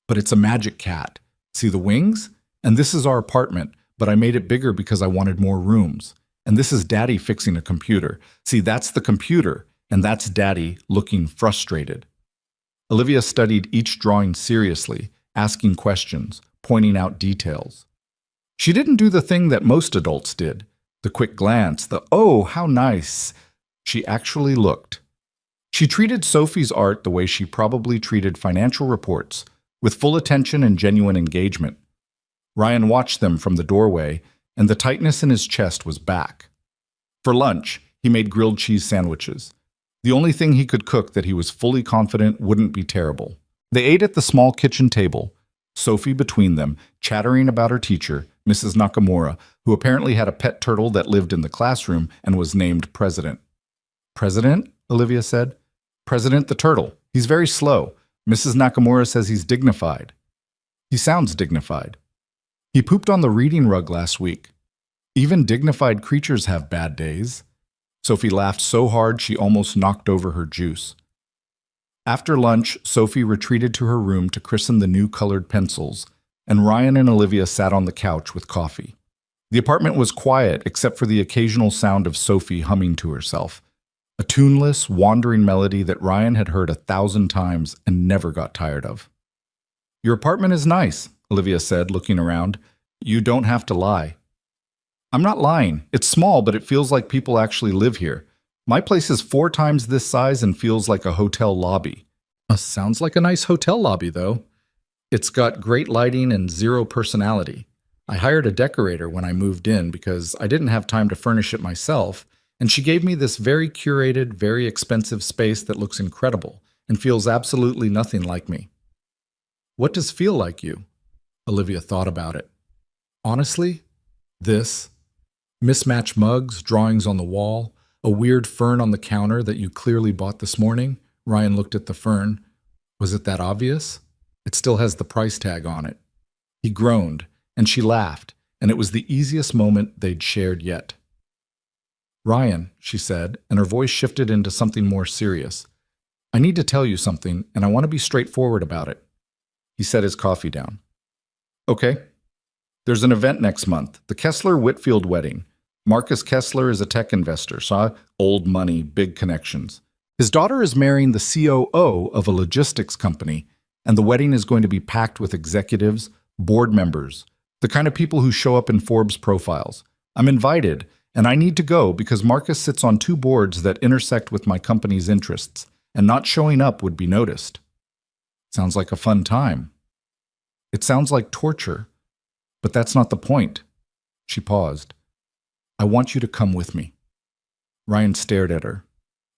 but it's a magic cat. See the wings? And this is our apartment, but I made it bigger because I wanted more rooms. And this is Daddy fixing a computer. See, that's the computer, and that's Daddy looking frustrated. Olivia studied each drawing seriously, asking questions, pointing out details. She didn't do the thing that most adults did, the quick glance, the, oh, how nice. She actually looked. She treated Sophie's art the way she probably treated financial reports, with full attention and genuine engagement. Ryan watched them from the doorway, and the tightness in his chest was back. For lunch, he made grilled cheese sandwiches, the only thing he could cook that he was fully confident wouldn't be terrible. They ate at the small kitchen table, Sophie between them, chattering about her teacher, Mrs. Nakamura, who apparently had a pet turtle that lived in the classroom and was named President. President? Olivia said. President the turtle. He's very slow. Mrs. Nakamura says he's dignified. He sounds dignified. He pooped on the reading rug last week. Even dignified creatures have bad days. Sophie laughed so hard she almost knocked over her juice. After lunch, Sophie retreated to her room to christen the new colored pencils, and Ryan and Olivia sat on the couch with coffee. The apartment was quiet except for the occasional sound of Sophie humming to herself, a tuneless, wandering melody that Ryan had heard 1,000 times and never got tired of. Your apartment is nice, Olivia said, looking around. You don't have to lie. I'm not lying. It's small, but it feels like people actually live here. My place is 4 times this size and feels like a hotel lobby. Sounds like a nice hotel lobby, though. It's got great lighting and 0 personality. I hired a decorator when I moved in because I didn't have time to furnish it myself, and she gave me this very curated, very expensive space that looks incredible and feels absolutely nothing like me. What does feel like you? Olivia thought about it. Honestly, this. Mismatched mugs, drawings on the wall, a weird fern on the counter that you clearly bought this morning. Ryan looked at the fern. Was it that obvious? It still has the price tag on it. He groaned, and she laughed, and it was the easiest moment they'd shared yet. Ryan, she said, and her voice shifted into something more serious. I need to tell you something, and I want to be straightforward about it. He set his coffee down. Okay. There's an event next month, the Kessler-Whitfield wedding. Marcus Kessler is a tech investor, saw old money, big connections. His daughter is marrying the COO of a logistics company, and the wedding is going to be packed with executives, board members, the kind of people who show up in Forbes profiles. I'm invited, and I need to go because Marcus sits on 2 boards that intersect with my company's interests, and not showing up would be noticed. Sounds like a fun time. It sounds like torture, but that's not the point. She paused. I want you to come with me. Ryan stared at her.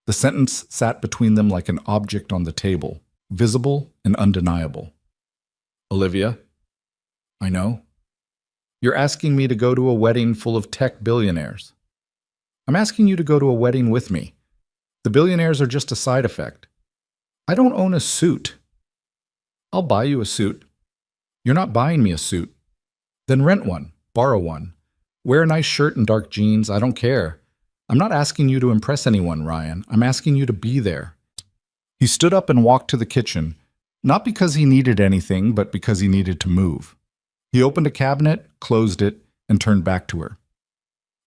The sentence sat between them like an object on the table, visible and undeniable. Olivia, I know. You're asking me to go to a wedding full of tech billionaires. I'm asking you to go to a wedding with me. The billionaires are just a side effect. I don't own a suit. I'll buy you a suit. You're not buying me a suit. Then rent one, borrow one. Wear a nice shirt and dark jeans, I don't care. I'm not asking you to impress anyone, Ryan. I'm asking you to be there. He stood up and walked to the kitchen, not because he needed anything, but because he needed to move. He opened a cabinet, closed it, and turned back to her.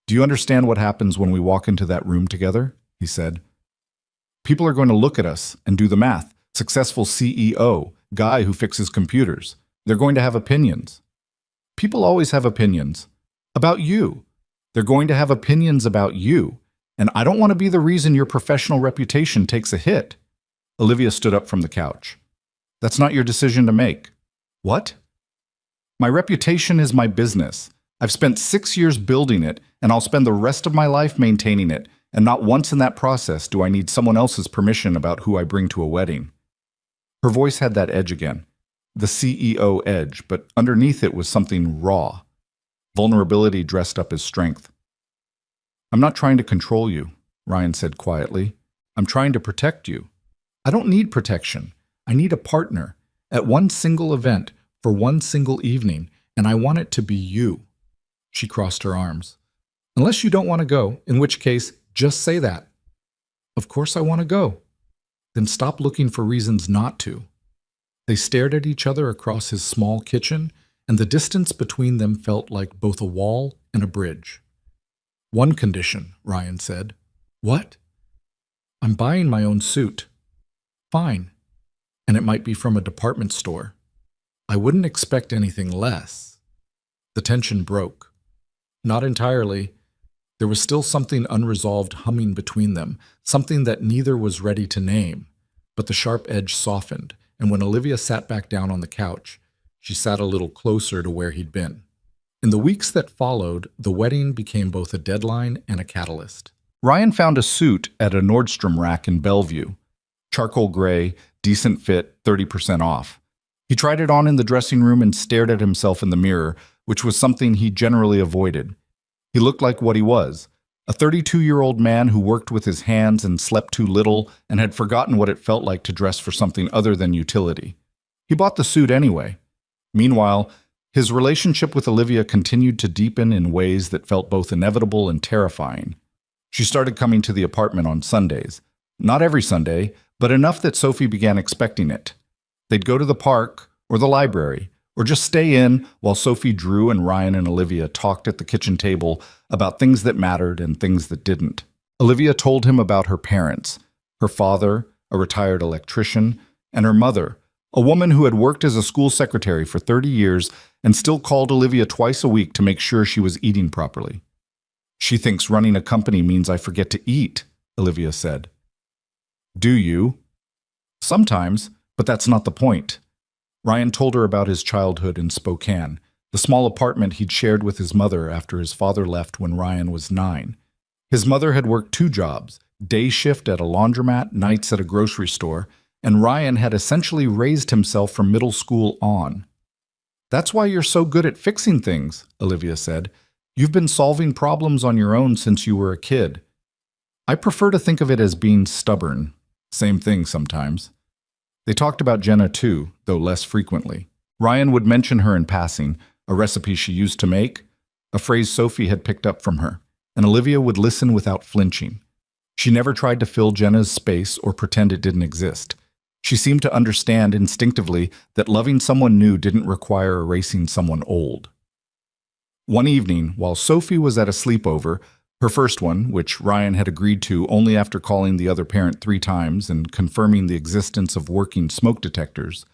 Do you understand what happens when we walk into that room together? He said. People are going to look at us and do the math. Successful CEO, guy who fixes computers. They're going to have opinions. People always have opinions. About you. They're going to have opinions about you. And I don't want to be the reason your professional reputation takes a hit. Olivia stood up from the couch. That's not your decision to make. What? My reputation is my business. I've spent 6 years building it, and I'll spend the rest of my life maintaining it, and not once in that process do I need someone else's permission about who I bring to a wedding. Her voice had that edge again, the CEO edge, but underneath it was something raw. Vulnerability dressed up as strength. I'm not trying to control you, Ryan said quietly. I'm trying to protect you. I don't need protection. I need a partner at one single event for one single evening, and I want it to be you. She crossed her arms. Unless you don't want to go, in which case, just say that. Of course I want to go. Then stop looking for reasons not to. They stared at each other across his small kitchen, and the distance between them felt like both a wall and a bridge. One condition, Ryan said. What? I'm buying my own suit. Fine. And it might be from a department store. I wouldn't expect anything less. The tension broke. Not entirely. There was still something unresolved humming between them, something that neither was ready to name. But the sharp edge softened, and when Olivia sat back down on the couch, she sat a little closer to where he'd been. In the weeks that followed, the wedding became both a deadline and a catalyst. Ryan found a suit at a Nordstrom rack in Bellevue. Charcoal gray, decent fit, 30% off. He tried it on in the dressing room and stared at himself in the mirror, which was something he generally avoided. He looked like what he was, a 32-year-old man who worked with his hands and slept too little and had forgotten what it felt like to dress for something other than utility. He bought the suit anyway. Meanwhile, his relationship with Olivia continued to deepen in ways that felt both inevitable and terrifying. She started coming to the apartment on Sundays. Not every Sunday, but enough that Sophie began expecting it. They'd go to the park or the library, or just stay in while Sophie, Drew, and Ryan and Olivia talked at the kitchen table about things that mattered and things that didn't. Olivia told him about her parents, her father, a retired electrician, and her mother, a woman who had worked as a school secretary for 30 years and still called Olivia twice a week to make sure she was eating properly. She thinks running a company means I forget to eat, Olivia said. Do you? Sometimes, but that's not the point. Ryan told her about his childhood in Spokane, the small apartment he'd shared with his mother after his father left when Ryan was 9. His mother had worked 2 jobs, day shift at a laundromat, nights at a grocery store, and Ryan had essentially raised himself from middle school on. That's why you're so good at fixing things, Olivia said. You've been solving problems on your own since you were a kid. I prefer to think of it as being stubborn. Same thing sometimes. They talked about Jenna too, though less frequently. Ryan would mention her in passing, a recipe she used to make, a phrase Sophie had picked up from her, and Olivia would listen without flinching. She never tried to fill Jenna's space or pretend it didn't exist. She seemed to understand instinctively that loving someone new didn't require erasing someone old. One evening, while Sophie was at a sleepover, her first one, which Ryan had agreed to only after calling the other parent 3 times and confirming the existence of working smoke detectors,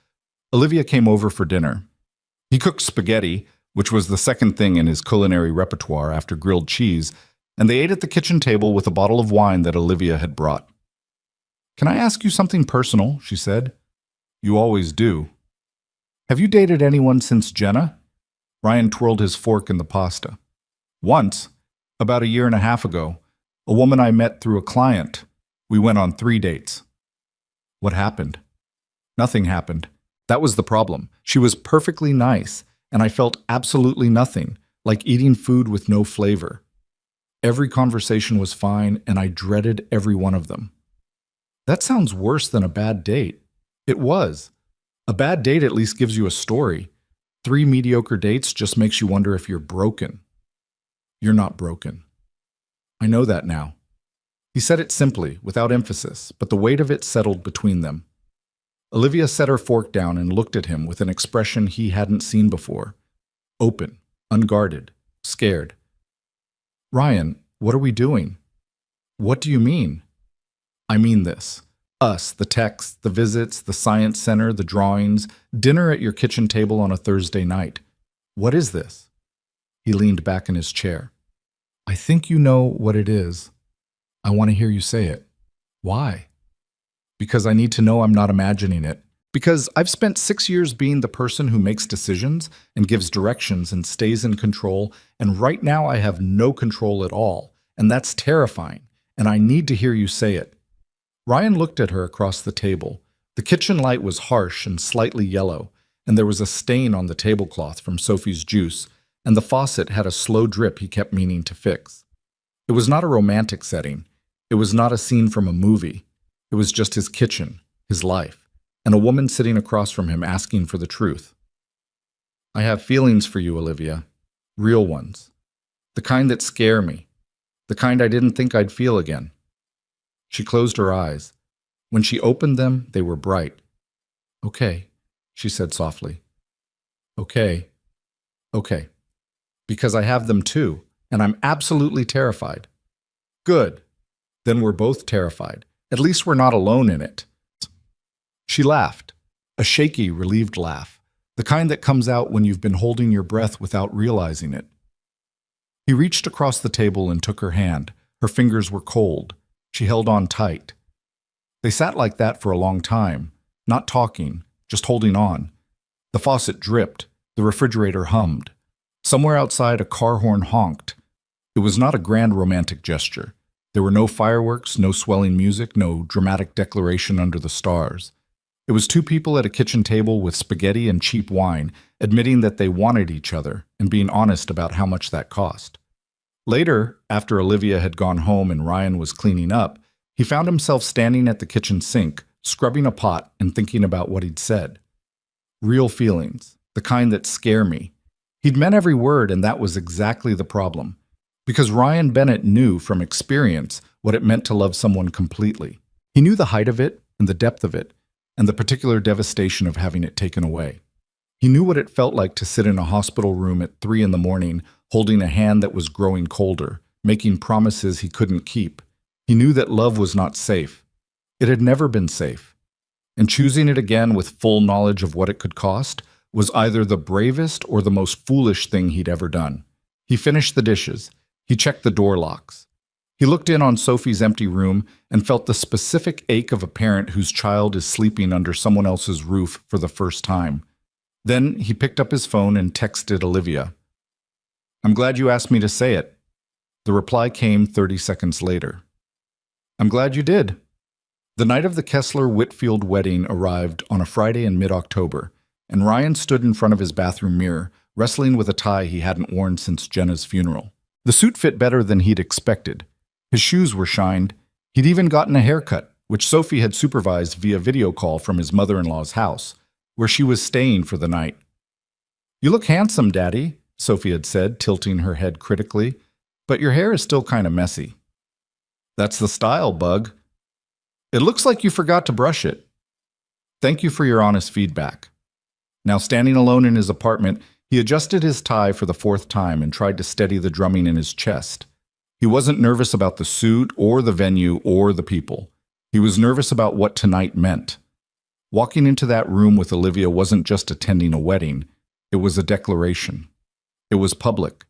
Olivia came over for dinner. He cooked spaghetti, which was the second thing in his culinary repertoire after grilled cheese, and they ate at the kitchen table with a bottle of wine that Olivia had brought. Can I ask you something personal? She said. You always do. Have you dated anyone since Jenna? Ryan twirled his fork in the pasta. Once, about a year and a half ago, a woman I met through a client. We went on 3 dates. What happened? Nothing happened. That was the problem. She was perfectly nice, and I felt absolutely nothing, like eating food with no flavor. Every conversation was fine, and I dreaded every one of them. That sounds worse than a bad date. It was. A bad date at least gives you a story. 3 mediocre dates just makes you wonder if you're broken. You're not broken. I know that now. He said it simply, without emphasis, but the weight of it settled between them. Olivia set her fork down and looked at him with an expression he hadn't seen before. Open, unguarded, scared. Ryan, what are we doing? What do you mean? I mean this. Us, the texts, the visits, the science center, the drawings, dinner at your kitchen table on a Thursday night. What is this? He leaned back in his chair. I think you know what it is. I want to hear you say it. Why? Because I need to know I'm not imagining it. Because I've spent 6 years being the person who makes decisions and gives directions and stays in control, and right now I have no control at all, and that's terrifying, and I need to hear you say it. Ryan looked at her across the table. The kitchen light was harsh and slightly yellow, and there was a stain on the tablecloth from Sophie's juice, and the faucet had a slow drip he kept meaning to fix. It was not a romantic setting. It was not a scene from a movie. It was just his kitchen, his life, and a woman sitting across from him asking for the truth. I have feelings for you, Olivia. Real ones. The kind that scare me. The kind I didn't think I'd feel again. She closed her eyes. When she opened them, they were bright. Okay, she said softly. Okay. Okay. Because I have them too, and I'm absolutely terrified. Good. Then we're both terrified. At least we're not alone in it. She laughed, a shaky, relieved laugh, the kind that comes out when you've been holding your breath without realizing it. He reached across the table and took her hand. Her fingers were cold. She held on tight. They sat like that for a long time, not talking, just holding on. The faucet dripped. The refrigerator hummed. Somewhere outside, a car horn honked. It was not a grand romantic gesture. There were no fireworks, no swelling music, no dramatic declaration under the stars. It was 2 people at a kitchen table with spaghetti and cheap wine, admitting that they wanted each other and being honest about how much that cost. Later, after Olivia had gone home and Ryan was cleaning up, he found himself standing at the kitchen sink, scrubbing a pot and thinking about what he'd said. Real feelings, the kind that scare me. He'd meant every word, and that was exactly the problem. Because Ryan Bennett knew from experience what it meant to love someone completely. He knew the height of it and the depth of it, and the particular devastation of having it taken away. He knew what it felt like to sit in a hospital room at 3 a.m, holding a hand that was growing colder, making promises he couldn't keep. He knew that love was not safe. It had never been safe. And choosing it again with full knowledge of what it could cost was either the bravest or the most foolish thing he'd ever done. He finished the dishes. He checked the door locks. He looked in on Sophie's empty room and felt the specific ache of a parent whose child is sleeping under someone else's roof for the first time. Then he picked up his phone and texted Olivia. I'm glad you asked me to say it. The reply came 30 seconds later. I'm glad you did. The night of the Kessler-Whitfield wedding arrived on a Friday in mid-October, and Ryan stood in front of his bathroom mirror, wrestling with a tie he hadn't worn since Jenna's funeral. The suit fit better than he'd expected. His shoes were shined. He'd even gotten a haircut, which Sophie had supervised via video call from his mother-in-law's house, where she was staying for the night. You look handsome, Daddy, Sophie had said, tilting her head critically, but your hair is still kind of messy. That's the style, Bug. It looks like you forgot to brush it. Thank you for your honest feedback. Now standing alone in his apartment, he adjusted his tie for the 4th time and tried to steady the drumming in his chest. He wasn't nervous about the suit or the venue or the people. He was nervous about what tonight meant. Walking into that room with Olivia wasn't just attending a wedding. It was a declaration. It was public.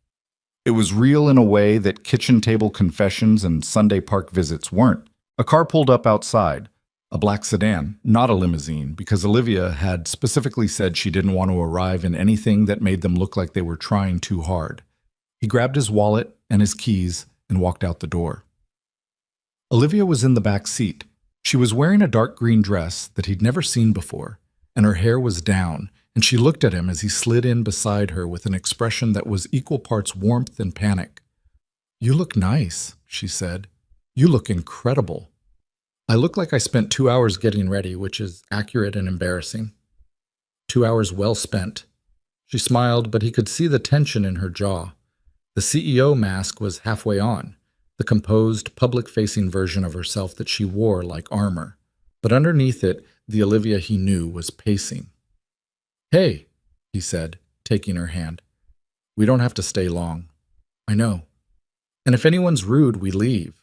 It was real in a way that kitchen table confessions and Sunday park visits weren't. A car pulled up outside. A black sedan, not a limousine, because Olivia had specifically said she didn't want to arrive in anything that made them look like they were trying too hard. He grabbed his wallet and his keys and walked out the door. Olivia was in the back seat. She was wearing a dark green dress that he'd never seen before, and her hair was down, and she looked at him as he slid in beside her with an expression that was equal parts warmth and panic. "You look nice," she said. "You look incredible." "I look like I spent 2 hours getting ready, which is accurate and embarrassing." 2 hours well spent. She smiled, but he could see the tension in her jaw. The CEO mask was halfway on, the composed, public-facing version of herself that she wore like armor. But underneath it, the Olivia he knew was pacing. "Hey," he said, taking her hand. "We don't have to stay long." "I know. And if anyone's rude, we leave."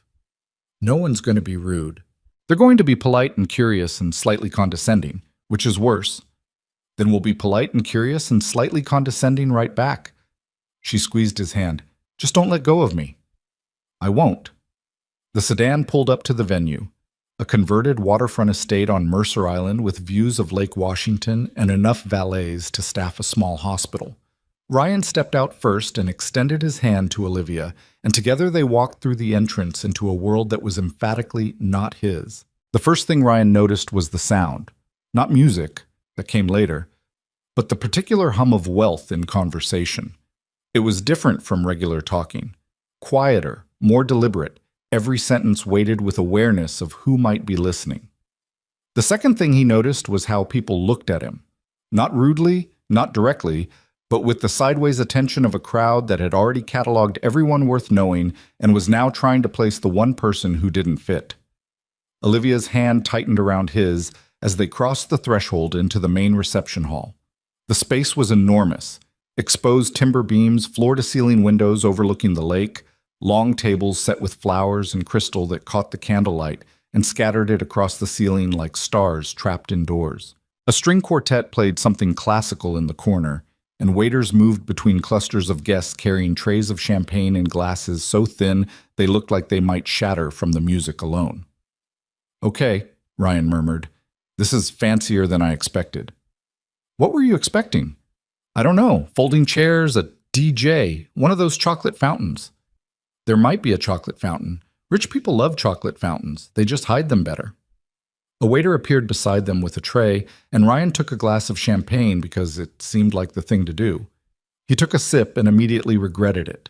"No one's going to be rude. They're going to be polite and curious and slightly condescending, which is worse. Then we'll be polite and curious and slightly condescending right back." She squeezed his hand. "Just don't let go of me." "I won't." The sedan pulled up to the venue, a converted waterfront estate on Mercer Island with views of Lake Washington and enough valets to staff a small hospital. Ryan stepped out first and extended his hand to Olivia, and together they walked through the entrance into a world that was emphatically not his. The first thing Ryan noticed was the sound. Not music, that came later, but the particular hum of wealth in conversation. It was different from regular talking. Quieter, more deliberate, every sentence weighted with awareness of who might be listening. The second thing he noticed was how people looked at him. Not rudely, not directly, but with the sideways attention of a crowd that had already cataloged everyone worth knowing and was now trying to place the one person who didn't fit. Olivia's hand tightened around his as they crossed the threshold into the main reception hall. The space was enormous. Exposed timber beams, floor-to-ceiling windows overlooking the lake, long tables set with flowers and crystal that caught the candlelight and scattered it across the ceiling like stars trapped indoors. A string quartet played something classical in the corner, and waiters moved between clusters of guests carrying trays of champagne in glasses so thin they looked like they might shatter from the music alone. "Okay," Ryan murmured. "This is fancier than I expected." "What were you expecting?" "I don't know. Folding chairs, a DJ, one of those chocolate fountains." "There might be a chocolate fountain. Rich people love chocolate fountains. They just hide them better." A waiter appeared beside them with a tray, and Ryan took a glass of champagne because it seemed like the thing to do. He took a sip and immediately regretted it.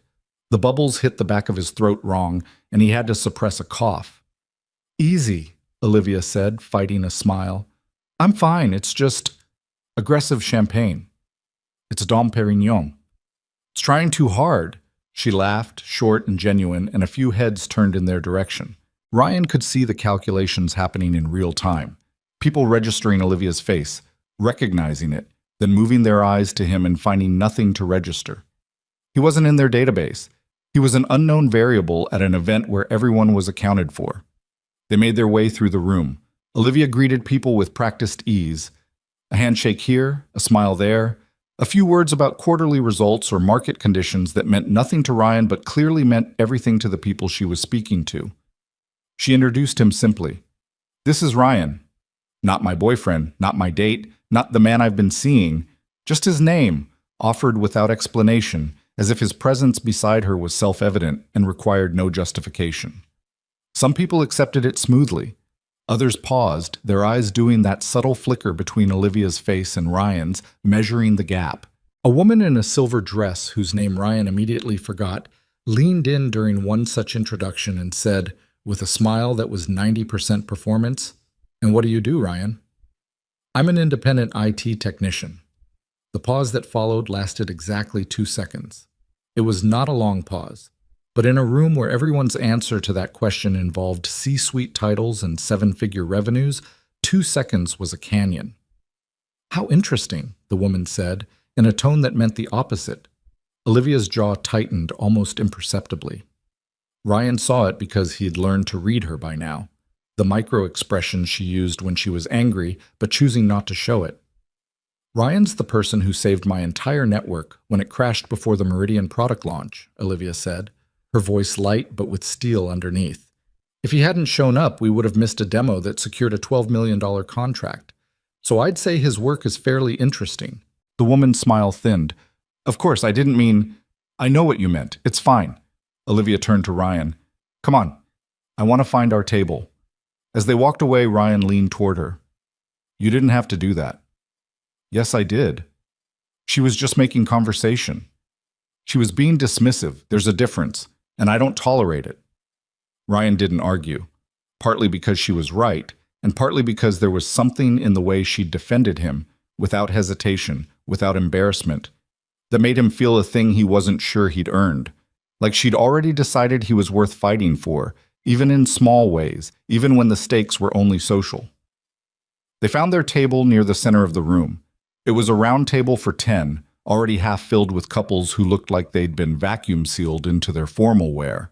The bubbles hit the back of his throat wrong, and he had to suppress a cough. "Easy," Olivia said, fighting a smile. "I'm fine. It's just aggressive champagne. It's Dom Perignon." "It's trying too hard." She laughed, short and genuine, and a few heads turned in their direction. Ryan could see the calculations happening in real time. People registering Olivia's face, recognizing it, then moving their eyes to him and finding nothing to register. He wasn't in their database. He was an unknown variable at an event where everyone was accounted for. They made their way through the room. Olivia greeted people with practiced ease. A handshake here, a smile there, a few words about quarterly results or market conditions that meant nothing to Ryan but clearly meant everything to the people she was speaking to. She introduced him simply. "This is Ryan. Not my boyfriend, not my date, not the man I've been seeing. Just his name, offered without explanation, as if his presence beside her was self-evident and required no justification. Some people accepted it smoothly. Others paused, their eyes doing that subtle flicker between Olivia's face and Ryan's, measuring the gap. A woman in a silver dress, whose name Ryan immediately forgot, leaned in during one such introduction and said, with a smile that was 90% performance, "And what do you do, Ryan?" "I'm an independent IT technician." The pause that followed lasted exactly 2 seconds. It was not a long pause, but in a room where everyone's answer to that question involved C-suite titles and 7-figure revenues, 2 seconds was a canyon. "How interesting," the woman said, in a tone that meant the opposite. Olivia's jaw tightened almost imperceptibly. Ryan saw it because he had learned to read her by now, the micro-expressions she used when she was angry, but choosing not to show it. "Ryan's the person who saved my entire network when it crashed before the Meridian product launch," Olivia said, her voice light but with steel underneath. If he hadn't shown up, we would have missed a demo that secured a $12 million contract. So I'd say his work is fairly interesting. The woman's smile thinned. Of course, I didn't mean... I know what you meant. It's fine. Olivia turned to Ryan. Come on. I want to find our table. As they walked away, Ryan leaned toward her. You didn't have to do that. Yes, I did. She was just making conversation. She was being dismissive. There's a difference, and I don't tolerate it. Ryan didn't argue, partly because she was right, and partly because there was something in the way she defended him, without hesitation, without embarrassment, that made him feel a thing he wasn't sure he'd earned, like she'd already decided he was worth fighting for, even in small ways, even when the stakes were only social. They found their table near the center of the room. It was a round table for 10, already half filled with couples who looked like they'd been vacuum sealed into their formal wear.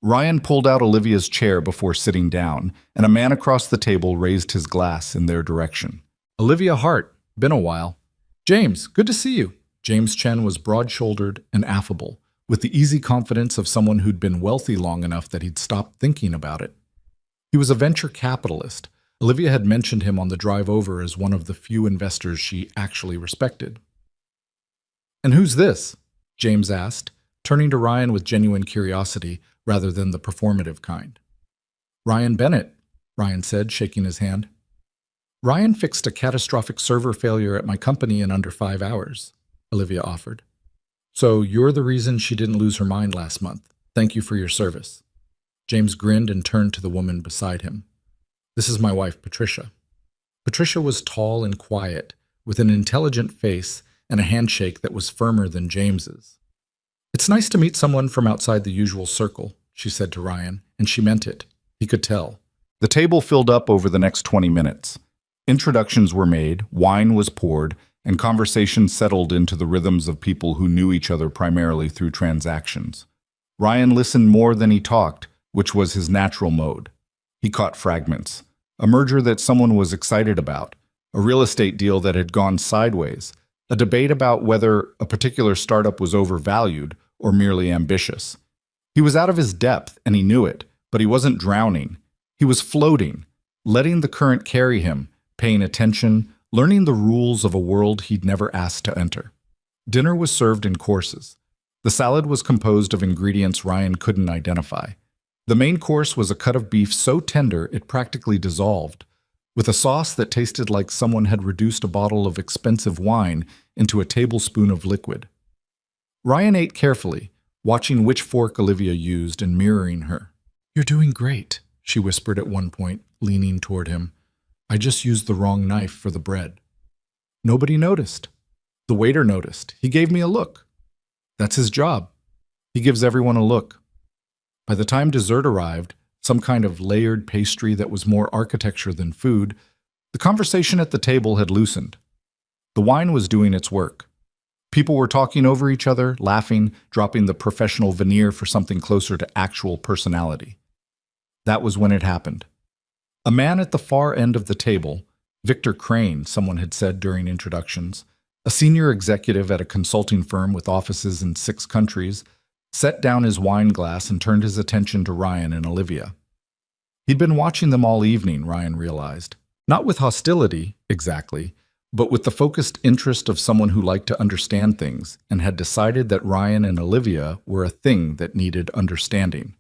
Ryan pulled out Olivia's chair before sitting down, and a man across the table raised his glass in their direction. Olivia Hart, been a while. James, good to see you. James Chen was broad-shouldered and affable, with the easy confidence of someone who'd been wealthy long enough that he'd stopped thinking about it. He was a venture capitalist. Olivia had mentioned him on the drive over as one of the few investors she actually respected. And who's this? James asked, turning to Ryan with genuine curiosity rather than the performative kind. Ryan Bennett, Ryan said, shaking his hand. Ryan fixed a catastrophic server failure at my company in under 5 hours, Olivia offered. So you're the reason she didn't lose her mind last month. Thank you for your service. James grinned and turned to the woman beside him. This is my wife, Patricia. Patricia was tall and quiet, with an intelligent face and a handshake that was firmer than James's. It's nice to meet someone from outside the usual circle, she said to Ryan, and she meant it. He could tell. The table filled up over the next 20 minutes. Introductions were made, wine was poured, and conversation settled into the rhythms of people who knew each other primarily through transactions. Ryan listened more than he talked, which was his natural mode. He caught fragments. A merger that someone was excited about, a real estate deal that had gone sideways, a debate about whether a particular startup was overvalued or merely ambitious. He was out of his depth, and he knew it, but he wasn't drowning. He was floating, letting the current carry him, paying attention, learning the rules of a world he'd never asked to enter. Dinner was served in courses. The salad was composed of ingredients Ryan couldn't identify. The main course was a cut of beef so tender it practically dissolved, with a sauce that tasted like someone had reduced a bottle of expensive wine into a tablespoon of liquid. Ryan ate carefully, watching which fork Olivia used and mirroring her. You're doing great, she whispered at one point, leaning toward him. I just used the wrong knife for the bread. Nobody noticed. The waiter noticed. He gave me a look. That's his job. He gives everyone a look. By the time dessert arrived, some kind of layered pastry that was more architecture than food, the conversation at the table had loosened. The wine was doing its work. People were talking over each other, laughing, dropping the professional veneer for something closer to actual personality. That was when it happened. A man at the far end of the table, Victor Crane, someone had said during introductions, a senior executive at a consulting firm with offices in 6 countries, set down his wine glass and turned his attention to Ryan and Olivia. He'd been watching them all evening, Ryan realized. Not with hostility, exactly, but with the focused interest of someone who liked to understand things and had decided that Ryan and Olivia were a thing that needed understanding.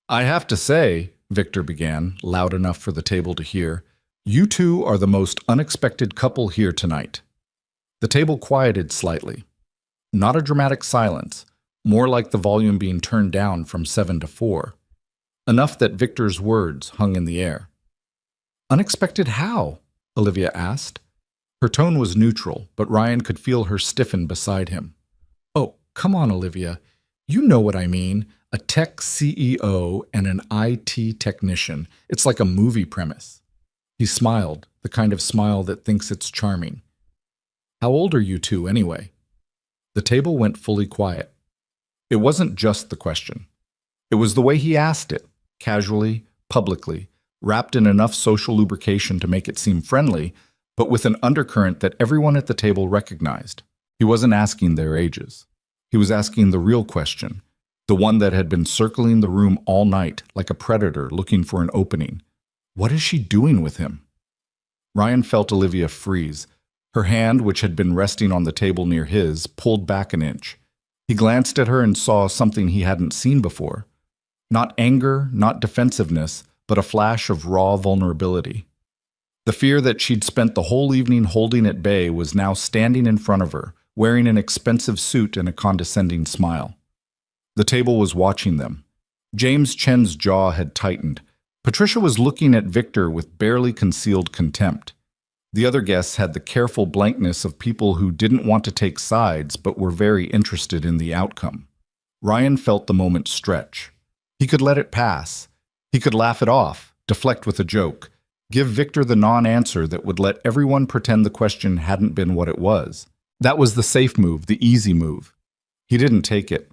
I have to say, Victor began, loud enough for the table to hear, you two are the most unexpected couple here tonight. The table quieted slightly. Not a dramatic silence, more like the volume being turned down from 7 to 4. Enough that Victor's words hung in the air. Unexpected how? Olivia asked. Her tone was neutral, but Ryan could feel her stiffen beside him. Oh, come on, Olivia. You know what I mean. A tech CEO and an IT technician. It's like a movie premise. He smiled, the kind of smile that thinks it's charming. How old are you two, anyway? The table went fully quiet. It wasn't just the question. It was the way he asked it, casually, publicly, wrapped in enough social lubrication to make it seem friendly, but with an undercurrent that everyone at the table recognized. He wasn't asking their ages. He was asking the real question. the one that had been circling the room all night like a predator looking for an opening. What is she doing with him? Ryan felt Olivia freeze. Her hand, which had been resting on the table near his, pulled back an inch. He glanced at her and saw something he hadn't seen before. Not anger, not defensiveness, but a flash of raw vulnerability. The fear that she'd spent the whole evening holding at bay was now standing in front of her, wearing an expensive suit and a condescending smile. The table was watching them. James Chen's jaw had tightened. Patricia was looking at Victor with barely concealed contempt. The other guests had the careful blankness of people who didn't want to take sides but were very interested in the outcome. Ryan felt the moment stretch. He could let it pass. He could laugh it off, deflect with a joke, give Victor the non-answer that would let everyone pretend the question hadn't been what it was. That was the safe move, the easy move. He didn't take it.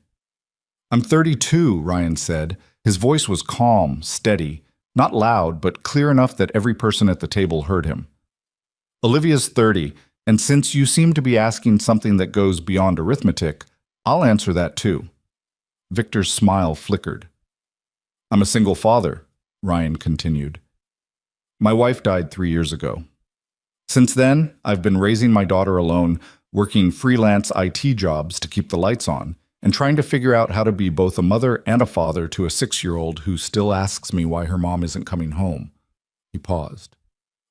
"I'm 32, Ryan said. His voice was calm, steady, not loud, but clear enough that every person at the table heard him. "Olivia's 30, and since you seem to be asking something that goes beyond arithmetic, I'll answer that too." Victor's smile flickered. "I'm a single father," Ryan continued. "My wife died 3 years ago. Since then, I've been raising my daughter alone, working freelance IT jobs to keep the lights on, and trying to figure out how to be both a mother and a father to a 6-year-old who still asks me why her mom isn't coming home." He paused.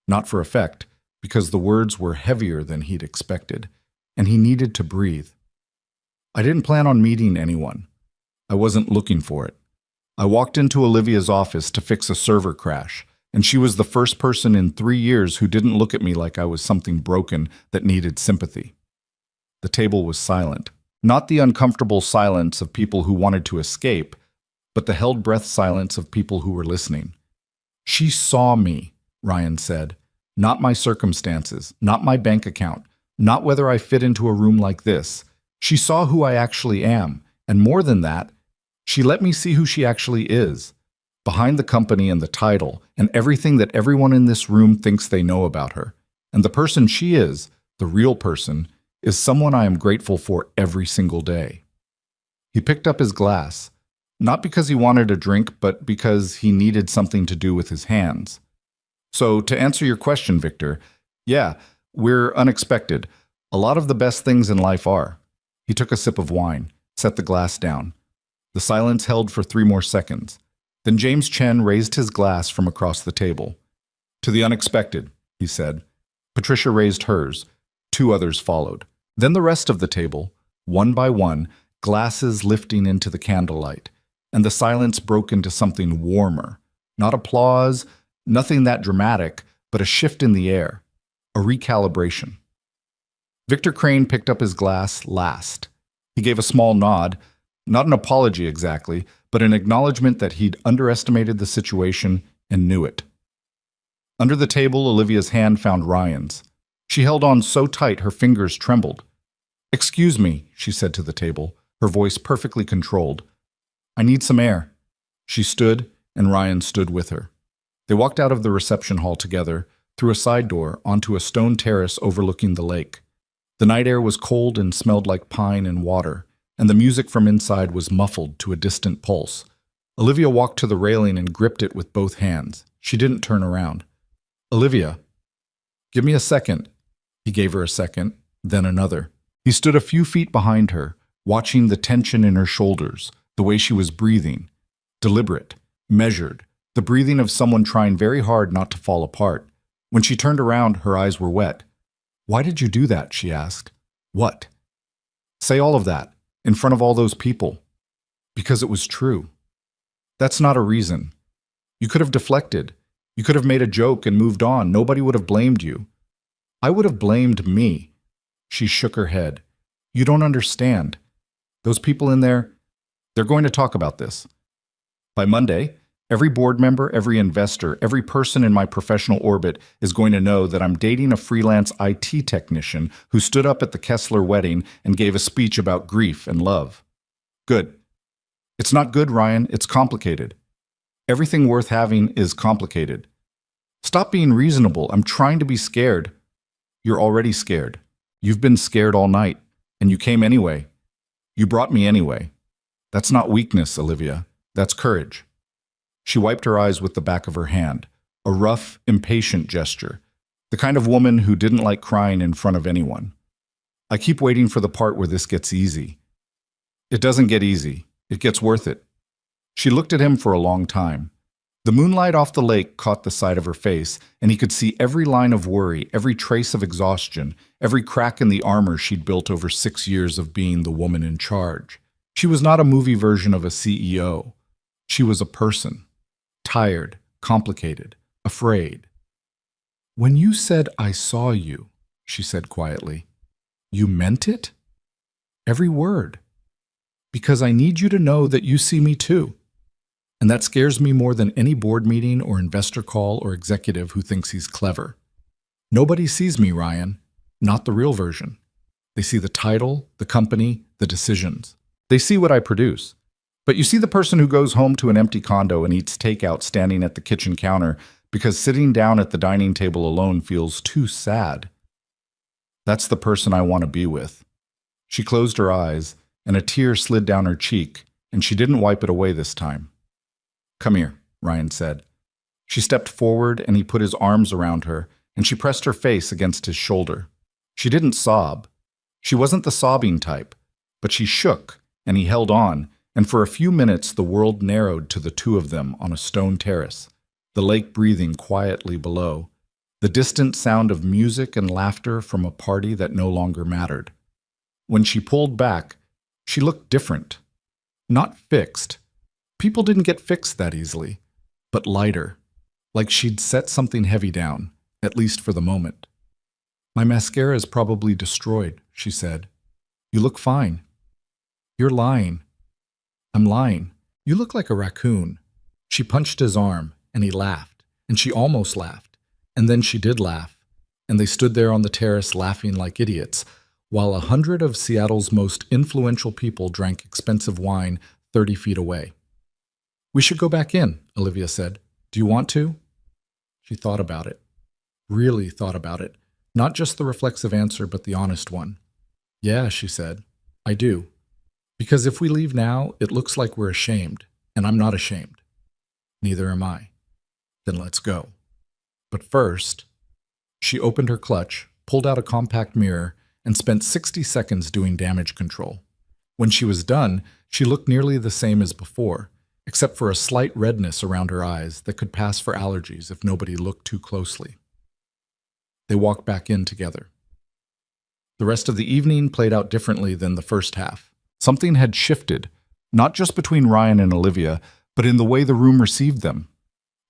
Not for effect, because the words were heavier than he'd expected, and he needed to breathe. "I didn't plan on meeting anyone. I wasn't looking for it. I walked into Olivia's office to fix a server crash, and she was the first person in 3 years who didn't look at me like I was something broken that needed sympathy." The table was silent. Not the uncomfortable silence of people who wanted to escape, but the held breath silence of people who were listening. "She saw me," Ryan said. "Not my circumstances, not my bank account, not whether I fit into a room like this. She saw who I actually am, and more than that, she let me see who she actually is, behind the company and the title, and everything that everyone in this room thinks they know about her. And the person she is, the real person, is someone I am grateful for every single day." He picked up his glass, not because he wanted a drink, but because he needed something to do with his hands. "So, to answer your question, Victor, yeah, we're unexpected. A lot of the best things in life are." He took a sip of wine, set the glass down. The silence held for 3 more seconds. Then James Chen raised his glass from across the table. "To the unexpected," he said. Patricia raised hers. 2 others followed. Then the rest of the table, one by one, glasses lifting into the candlelight, and the silence broke into something warmer. Not applause, nothing that dramatic, but a shift in the air, a recalibration. Victor Crane picked up his glass last. He gave a small nod, not an apology exactly, but an acknowledgement that he'd underestimated the situation and knew it. Under the table, Olivia's hand found Ryan's. She held on so tight her fingers trembled. "Excuse me," she said to the table, her voice perfectly controlled. "I need some air." She stood, and Ryan stood with her. They walked out of the reception hall together, through a side door, onto a stone terrace overlooking the lake. The night air was cold and smelled like pine and water, and the music from inside was muffled to a distant pulse. Olivia walked to the railing and gripped it with both hands. She didn't turn around. "Olivia, give me a second." He gave her a second, then another. He stood a few feet behind her, watching the tension in her shoulders, the way she was breathing. Deliberate, measured, the breathing of someone trying very hard not to fall apart. When she turned around, her eyes were wet. "Why did you do that?" she asked. "What?" "Say all of that, in front of all those people." "Because it was true." "That's not a reason. You could have deflected. You could have made a joke and moved on. Nobody would have blamed you." "I would have blamed me." She shook her head. "You don't understand. Those people in there, they're going to talk about this. By Monday, every board member, every investor, every person in my professional orbit is going to know that I'm dating a freelance IT technician who stood up at the Kessler wedding and gave a speech about grief and love." "Good." "It's not good, Ryan. It's complicated. Everything worth having is complicated. Stop being reasonable. I'm trying to be scared." "You're already scared. You've been scared all night, and you came anyway. You brought me anyway." That's not weakness, Olivia. That's courage. She wiped her eyes with the back of her hand, a rough, impatient gesture, the kind of woman who didn't like crying in front of anyone. I keep waiting for the part where this gets easy. It doesn't get easy. It gets worth it. She looked at him for a long time. The moonlight off the lake caught the side of her face, and he could see every line of worry, every trace of exhaustion, every crack in the armor she'd built over 6 years of being the woman in charge. She was not a movie version of a CEO. She was a person. Tired, complicated, afraid. "When you said I saw you," she said quietly, "you meant it? Every word. Because I need you to know that you see me too. And that scares me more than any board meeting or investor call or executive who thinks he's clever. Nobody sees me, Ryan. Not the real version. They see the title, the company, the decisions. They see what I produce. But you see the person who goes home to an empty condo and eats takeout standing at the kitchen counter because sitting down at the dining table alone feels too sad. That's the person I want to be with." She closed her eyes, and a tear slid down her cheek, and she didn't wipe it away this time. "Come here," Ryan said. She stepped forward, and he put his arms around her, and she pressed her face against his shoulder. She didn't sob. She wasn't the sobbing type, but she shook, and he held on, and for a few minutes the world narrowed to the two of them on a stone terrace, the lake breathing quietly below, the distant sound of music and laughter from a party that no longer mattered. When she pulled back, she looked different. Not fixed. People didn't get fixed that easily, but lighter, like she'd set something heavy down, at least for the moment. "My mascara is probably destroyed," she said. "You look fine." "You're lying." "I'm lying. You look like a raccoon." She punched his arm, and he laughed, and she almost laughed, and then she did laugh, and they stood there on the terrace laughing like idiots, while 100 of Seattle's most influential people drank expensive wine 30 feet away. "We should go back in," Olivia said. "Do you want to?" She thought about it. Really thought about it. Not just the reflexive answer, but the honest one. "Yeah," she said. "I do. Because if we leave now, it looks like we're ashamed, and I'm not ashamed. Neither am I. Then let's go. But first," she opened her clutch, pulled out a compact mirror, and spent 60 seconds doing damage control. When she was done, she looked nearly the same as before, except for a slight redness around her eyes that could pass for allergies if nobody looked too closely. They walked back in together. The rest of the evening played out differently than the first half. Something had shifted, not just between Ryan and Olivia, but in the way the room received them.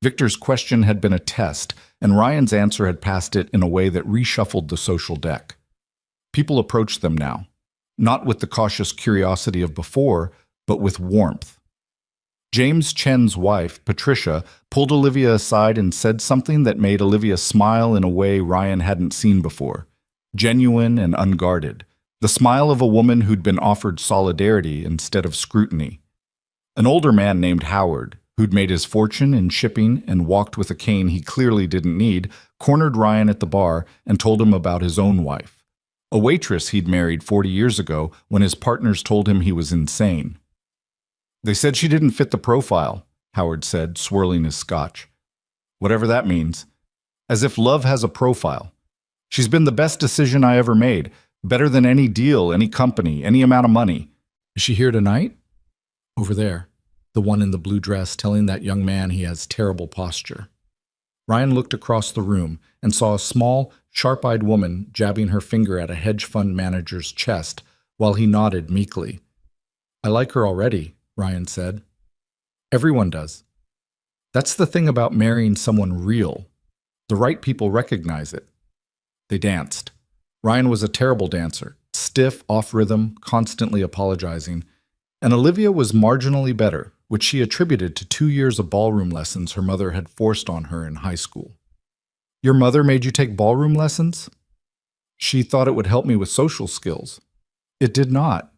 Victor's question had been a test, and Ryan's answer had passed it in a way that reshuffled the social deck. People approached them now, not with the cautious curiosity of before, but with warmth. James Chen's wife, Patricia, pulled Olivia aside and said something that made Olivia smile in a way Ryan hadn't seen before, genuine and unguarded, the smile of a woman who'd been offered solidarity instead of scrutiny. An older man named Howard, who'd made his fortune in shipping and walked with a cane he clearly didn't need, cornered Ryan at the bar and told him about his own wife, a waitress he'd married 40 years ago when his partners told him he was insane. "They said she didn't fit the profile," Howard said, swirling his scotch. "Whatever that means. As if love has a profile. She's been the best decision I ever made, better than any deal, any company, any amount of money." "Is she here tonight?" "Over there, the one in the blue dress telling that young man he has terrible posture." Ryan looked across the room and saw a small, sharp-eyed woman jabbing her finger at a hedge fund manager's chest while he nodded meekly. "I like her already," Ryan said. "Everyone does. That's the thing about marrying someone real. The right people recognize it." They danced. Ryan was a terrible dancer, stiff, off-rhythm, constantly apologizing, and Olivia was marginally better, which she attributed to 2 years of ballroom lessons her mother had forced on her in high school. "Your mother made you take ballroom lessons?" "She thought it would help me with social skills." "It did not."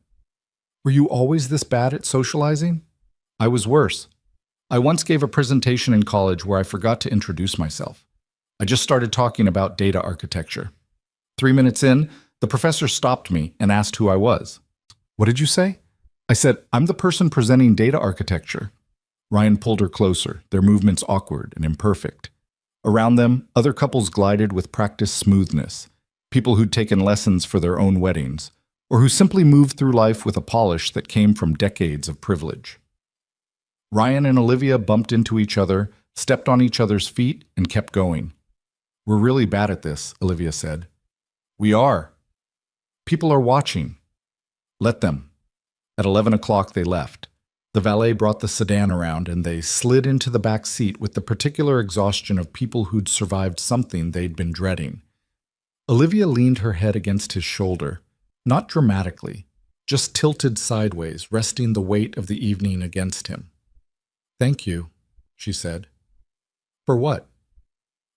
"Were you always this bad at socializing?" "I was worse. I once gave a presentation in college where I forgot to introduce myself. I just started talking about data architecture. 3 minutes in, the professor stopped me and asked who I was. "What did you say?" I said, I'm the person presenting data architecture. Ryan pulled her closer, their movements awkward and imperfect. Around them, other couples glided with practiced smoothness, people who'd taken lessons for their own weddings, or who simply moved through life with a polish that came from decades of privilege. Ryan and Olivia bumped into each other, stepped on each other's feet, and kept going. We're really bad at this, Olivia said. We are. People are watching. Let them. At 11 o'clock, they left. The valet brought the sedan around, and they slid into the back seat with the particular exhaustion of people who'd survived something they'd been dreading. Olivia leaned her head against his shoulder, not dramatically, just tilted sideways, resting the weight of the evening against him. Thank you, she said. For what?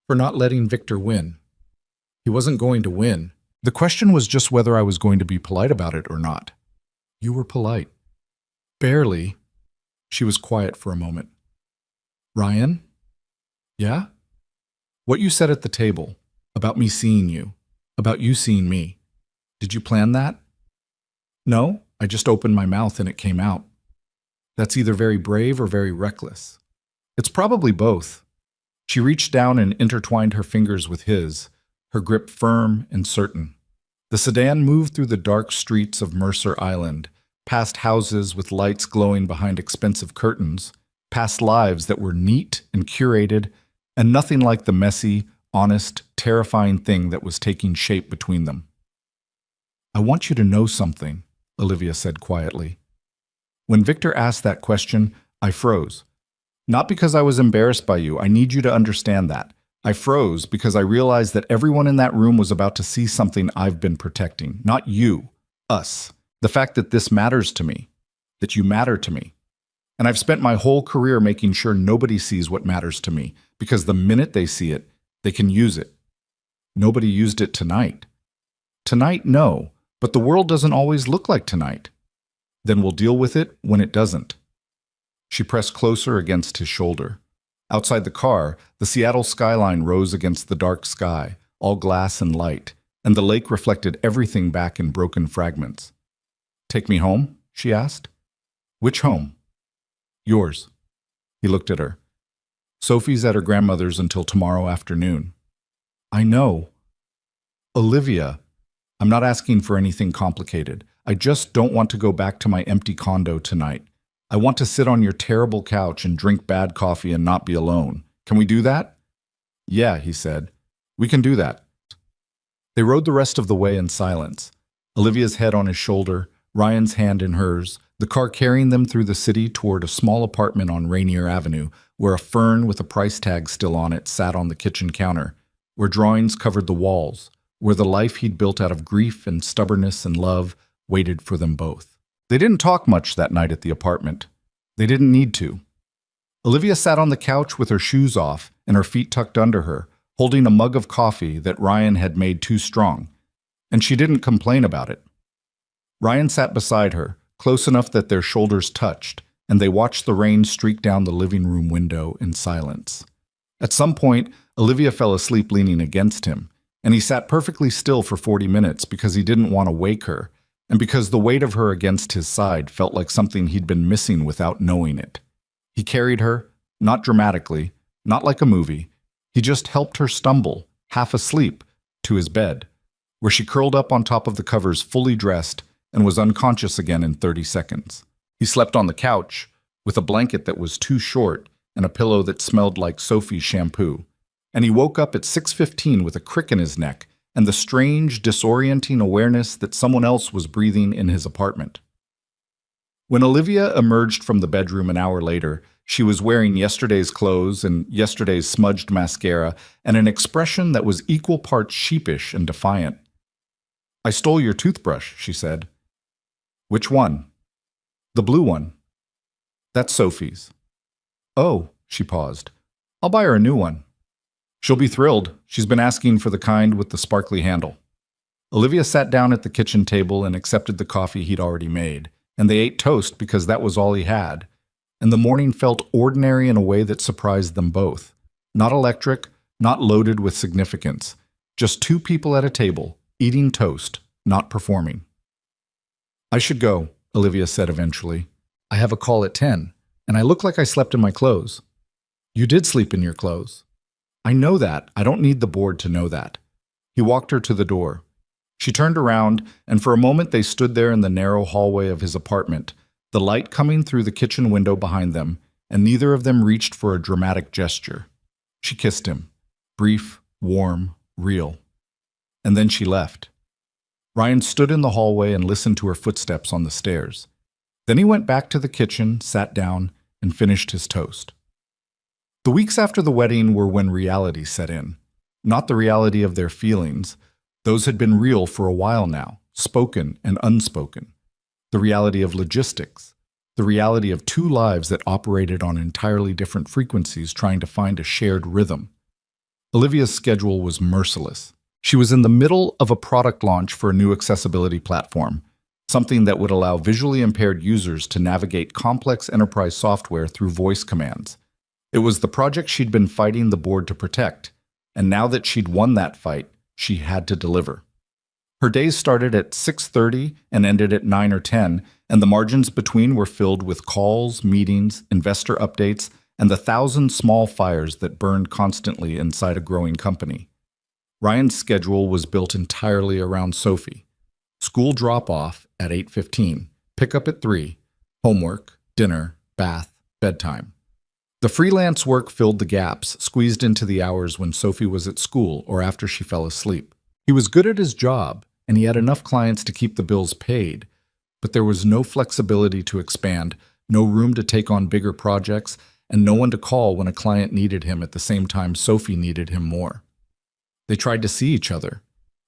For not letting Victor win. He wasn't going to win. The question was just whether I was going to be polite about it or not. You were polite. Barely. She was quiet for a moment. Ryan? Yeah? What you said at the table, about me seeing you, about you seeing me. Did you plan that? No, I just opened my mouth and it came out. That's either very brave or very reckless. It's probably both. She reached down and intertwined her fingers with his, her grip firm and certain. The sedan moved through the dark streets of Mercer Island, past houses with lights glowing behind expensive curtains, past lives that were neat and curated, and nothing like the messy, honest, terrifying thing that was taking shape between them. I want you to know something, Olivia said quietly. When Victor asked that question, I froze. Not because I was embarrassed by you, I need you to understand that. I froze because I realized that everyone in that room was about to see something I've been protecting. Not you, us. The fact that this matters to me, that you matter to me. And I've spent my whole career making sure nobody sees what matters to me, because the minute they see it, they can use it. Nobody used it tonight. Tonight, no, but the world doesn't always look like tonight. Then we'll deal with it when it doesn't. She pressed closer against his shoulder. Outside the car, the Seattle skyline rose against the dark sky, all glass and light, and the lake reflected everything back in broken fragments. Take me home? She asked. Which home? Yours. He looked at her. Sophie's at her grandmother's until tomorrow afternoon. I know. Olivia, I'm not asking for anything complicated. I just don't want to go back to my empty condo tonight. I want to sit on your terrible couch and drink bad coffee and not be alone. Can we do that? Yeah, he said. We can do that. They rode the rest of the way in silence, Olivia's head on his shoulder, Ryan's hand in hers, the car carrying them through the city toward a small apartment on Rainier Avenue, where a fern with a price tag still on it sat on the kitchen counter, where drawings covered the walls, where the life he'd built out of grief and stubbornness and love waited for them both. They didn't talk much that night at the apartment. They didn't need to. Olivia sat on the couch with her shoes off and her feet tucked under her, holding a mug of coffee that Ryan had made too strong, and she didn't complain about it. Ryan sat beside her, close enough that their shoulders touched, and they watched the rain streak down the living room window in silence. At some point, Olivia fell asleep leaning against him, and he sat perfectly still for 40 minutes because he didn't want to wake her, and because the weight of her against his side felt like something he'd been missing without knowing it. He carried her, not dramatically, not like a movie. He just helped her stumble, half asleep, to his bed, where she curled up on top of the covers fully dressed and was unconscious again in 30 seconds. He slept on the couch, with a blanket that was too short and a pillow that smelled like Sophie's shampoo, and he woke up at 6:15 with a crick in his neck and the strange, disorienting awareness that someone else was breathing in his apartment. When Olivia emerged from the bedroom an hour later, she was wearing yesterday's clothes and yesterday's smudged mascara and an expression that was equal parts sheepish and defiant. I stole your toothbrush, she said. Which one? The blue one. That's Sophie's. Oh, she paused. I'll buy her a new one. She'll be thrilled. She's been asking for the kind with the sparkly handle. Olivia sat down at the kitchen table and accepted the coffee he'd already made, and they ate toast because that was all he had. And the morning felt ordinary in a way that surprised them both. Not electric, not loaded with significance. Just two people at a table, eating toast, not performing. I should go, Olivia said eventually. "I have a call at 10, and I look like I slept in my clothes." "You did sleep in your clothes." "I know that. I don't need the board to know that." He walked her to the door. She turned around, and for a moment they stood there in the narrow hallway of his apartment, the light coming through the kitchen window behind them, and neither of them reached for a dramatic gesture. She kissed him. Brief, warm, real. And then she left. Ryan stood in the hallway and listened to her footsteps on the stairs. Then he went back to the kitchen, sat down, and finished his toast. The weeks after the wedding were when reality set in. Not the reality of their feelings. Those had been real for a while now, spoken and unspoken. The reality of logistics. The reality of two lives that operated on entirely different frequencies trying to find a shared rhythm. Olivia's schedule was merciless. She was in the middle of a product launch for a new accessibility platform, something that would allow visually impaired users to navigate complex enterprise software through voice commands. It was the project she'd been fighting the board to protect, and now that she'd won that fight, she had to deliver. Her days started at 6:30 and ended at 9 or 10, and the margins between were filled with calls, meetings, investor updates, and the 1,000 small fires that burned constantly inside a growing company. Ryan's schedule was built entirely around Sophie. School drop-off at 8:15, pickup at 3, homework, dinner, bath, bedtime. The freelance work filled the gaps, squeezed into the hours when Sophie was at school or after she fell asleep. He was good at his job, and he had enough clients to keep the bills paid, but there was no flexibility to expand, no room to take on bigger projects, and no one to call when a client needed him at the same time Sophie needed him more. They tried to see each other.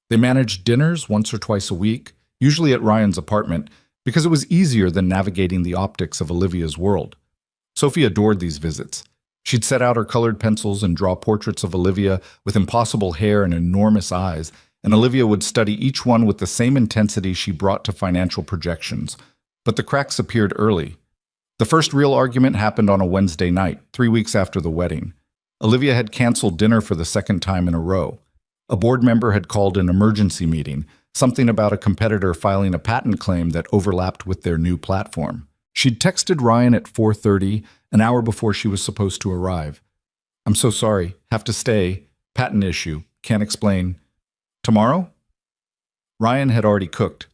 They managed dinners once or twice a week, usually at Ryan's apartment, because it was easier than navigating the optics of Olivia's world. Sophie adored these visits. She'd set out her colored pencils and draw portraits of Olivia with impossible hair and enormous eyes, and Olivia would study each one with the same intensity she brought to financial projections. But the cracks appeared early. The first real argument happened on a Wednesday night, 3 weeks after the wedding. Olivia had canceled dinner for the second time in a row. A board member had called an emergency meeting, something about a competitor filing a patent claim that overlapped with their new platform. She'd texted Ryan at 4:30, an hour before she was supposed to arrive. "I'm so sorry. Have to stay. Patent issue. Can't explain. Tomorrow?" Ryan had already cooked.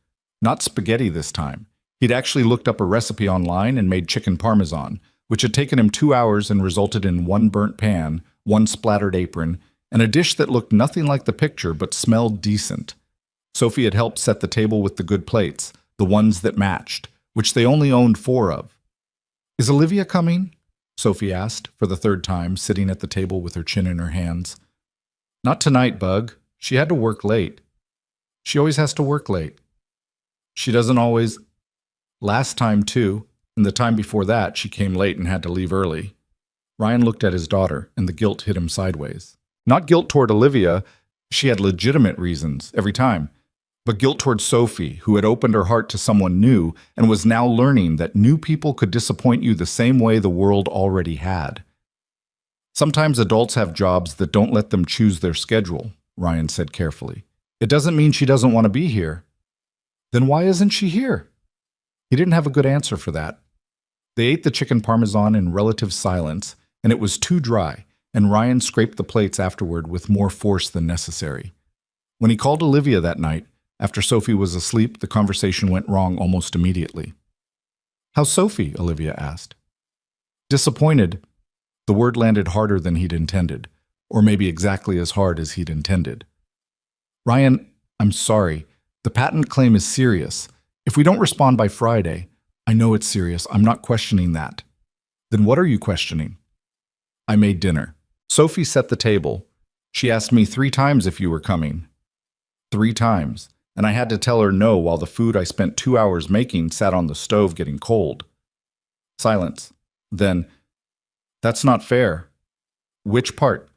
Not spaghetti this time. He'd actually looked up a recipe online and made chicken parmesan, which had taken him 2 hours and resulted in one burnt pan, one splattered apron, and a dish that looked nothing like the picture but smelled decent. Sophie had helped set the table with the good plates, the ones that matched, which they only owned 4 of. "Is Olivia coming?" Sophie asked, for the 3rd time, sitting at the table with her chin in her hands. "Not tonight, Bug. She had to work late." "She always has to work late." "She doesn't always." "Last time, too, and the time before that, she came late and had to leave early." Ryan looked at his daughter, and the guilt hit him sideways. Not guilt toward Olivia. She had legitimate reasons, every time. But guilt toward Sophie, who had opened her heart to someone new and was now learning that new people could disappoint you the same way the world already had. "Sometimes adults have jobs that don't let them choose their schedule," Ryan said carefully. "It doesn't mean she doesn't want to be here." "Then why isn't she here?" He didn't have a good answer for that. They ate the chicken parmesan in relative silence, and it was too dry, and Ryan scraped the plates afterward with more force than necessary. When he called Olivia that night, after Sophie was asleep, the conversation went wrong almost immediately. "How's Sophie?" Olivia asked. "Disappointed." The word landed harder than he'd intended, or maybe exactly as hard as he'd intended. "Ryan, I'm sorry. The patent claim is serious. If we don't respond by Friday—" "I know it's serious. I'm not questioning that." "Then what are you questioning?" "I made dinner. Sophie set the table. She asked me 3 times if you were coming. 3 times. And I had to tell her no while the food I spent 2 hours making sat on the stove getting cold." Silence. Then, "That's not fair." "Which part?"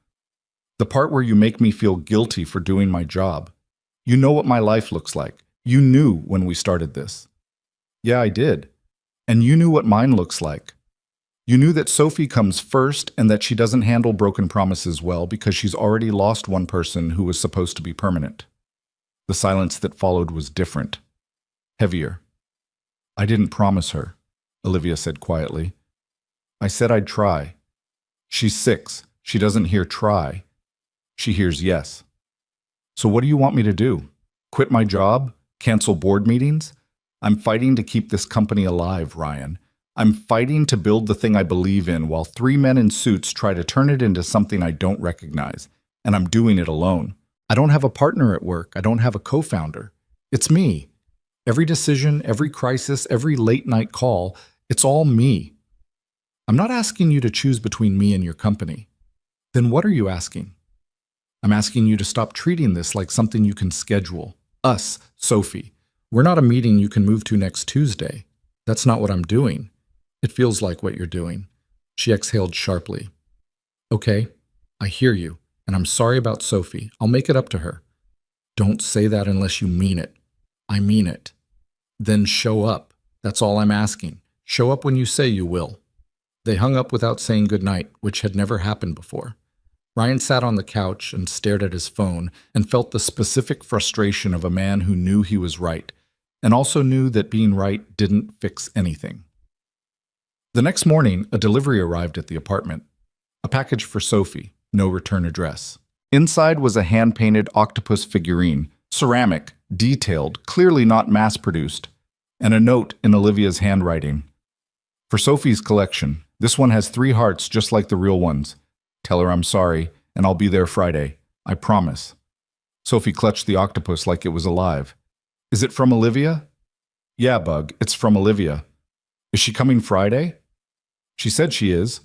"The part where you make me feel guilty for doing my job. You know what my life looks like. You knew when we started this." "Yeah, I did. And you knew what mine looks like. You knew that Sophie comes first and that she doesn't handle broken promises well because she's already lost one person who was supposed to be permanent." The silence that followed was different, heavier. I didn't promise her, Olivia said quietly. I said I'd try. She's 6. She doesn't hear try. She hears yes. So what do you want me to do? Quit my job? Cancel board meetings? I'm fighting to keep this company alive, Ryan. I'm fighting to build the thing I believe in while 3 men in suits try to turn it into something I don't recognize. And I'm doing it alone. I don't have a partner at work. I don't have a co-founder. It's me. Every decision, every crisis, every late-night call, it's all me. I'm not asking you to choose between me and your company. Then what are you asking? I'm asking you to stop treating this like something you can schedule. Us, Sophie. We're not a meeting you can move to next Tuesday. That's not what I'm doing. It feels like what you're doing. She exhaled sharply. Okay, I hear you, and I'm sorry about Sophie. I'll make it up to her. Don't say that unless you mean it. I mean it. Then show up. That's all I'm asking. Show up when you say you will. They hung up without saying goodnight, which had never happened before. Ryan sat on the couch and stared at his phone and felt the specific frustration of a man who knew he was right, and also knew that being right didn't fix anything. The next morning, a delivery arrived at the apartment. A package for Sophie, no return address. Inside was a hand-painted octopus figurine, ceramic, detailed, clearly not mass-produced, and a note in Olivia's handwriting. For Sophie's collection, this one has 3 hearts just like the real ones. Tell her I'm sorry, and I'll be there Friday. I promise. Sophie clutched the octopus like it was alive. Is it from Olivia? Yeah, Bug, it's from Olivia. Is she coming Friday? She said she is.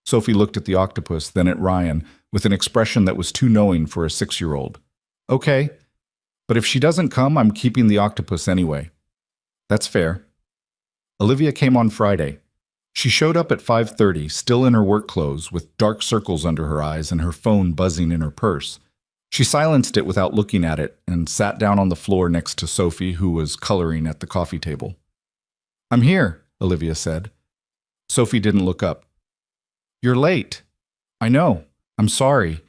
Sophie looked at the octopus, then at Ryan, with an expression that was too knowing for a 6-year-old. Okay, but if she doesn't come, I'm keeping the octopus anyway. That's fair. Olivia came on Friday. She showed up at 5:30, still in her work clothes, with dark circles under her eyes and her phone buzzing in her purse. She silenced it without looking at it and sat down on the floor next to Sophie, who was coloring at the coffee table. I'm here, Olivia said. Sophie didn't look up. You're late. I know. I'm sorry.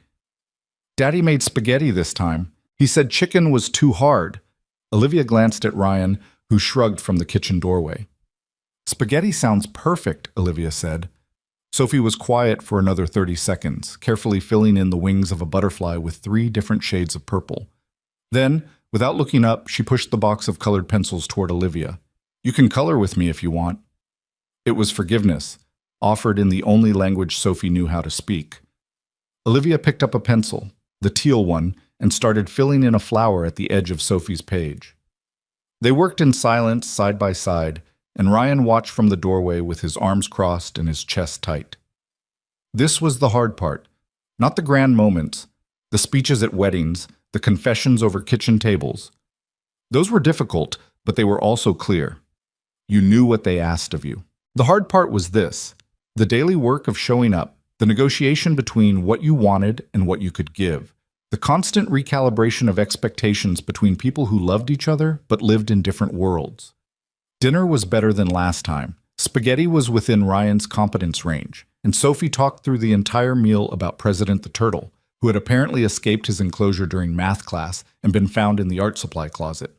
Daddy made spaghetti this time. He said chicken was too hard. Olivia glanced at Ryan, who shrugged from the kitchen doorway. Spaghetti sounds perfect, Olivia said. Sophie was quiet for another 30 seconds, carefully filling in the wings of a butterfly with 3 different shades of purple. Then, without looking up, she pushed the box of colored pencils toward Olivia. You can color with me if you want. It was forgiveness, offered in the only language Sophie knew how to speak. Olivia picked up a pencil, the teal one, and started filling in a flower at the edge of Sophie's page. They worked in silence, side by side, and Ryan watched from the doorway with his arms crossed and his chest tight. This was the hard part, not the grand moments, the speeches at weddings, the confessions over kitchen tables. Those were difficult, but they were also clear. You knew what they asked of you. The hard part was this, the daily work of showing up, the negotiation between what you wanted and what you could give, the constant recalibration of expectations between people who loved each other but lived in different worlds. Dinner was better than last time. Spaghetti was within Ryan's competence range, and Sophie talked through the entire meal about President the Turtle, who had apparently escaped his enclosure during math class and been found in the art supply closet.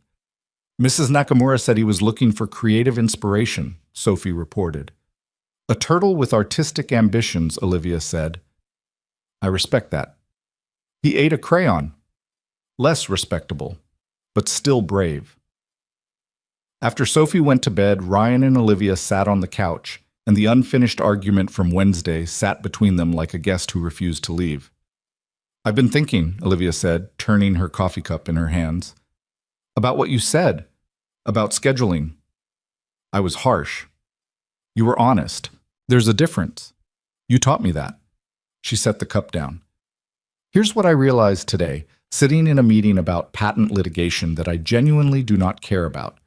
Mrs. Nakamura said he was looking for creative inspiration, Sophie reported. A turtle with artistic ambitions, Olivia said. I respect that. He ate a crayon. Less respectable, but still brave. After Sophie went to bed, Ryan and Olivia sat on the couch, and the unfinished argument from Wednesday sat between them like a guest who refused to leave. I've been thinking, Olivia said, turning her coffee cup in her hands, about what you said, about scheduling. I was harsh. You were honest. There's a difference. You taught me that. She set the cup down. Here's what I realized today, sitting in a meeting about patent litigation that I genuinely do not care about.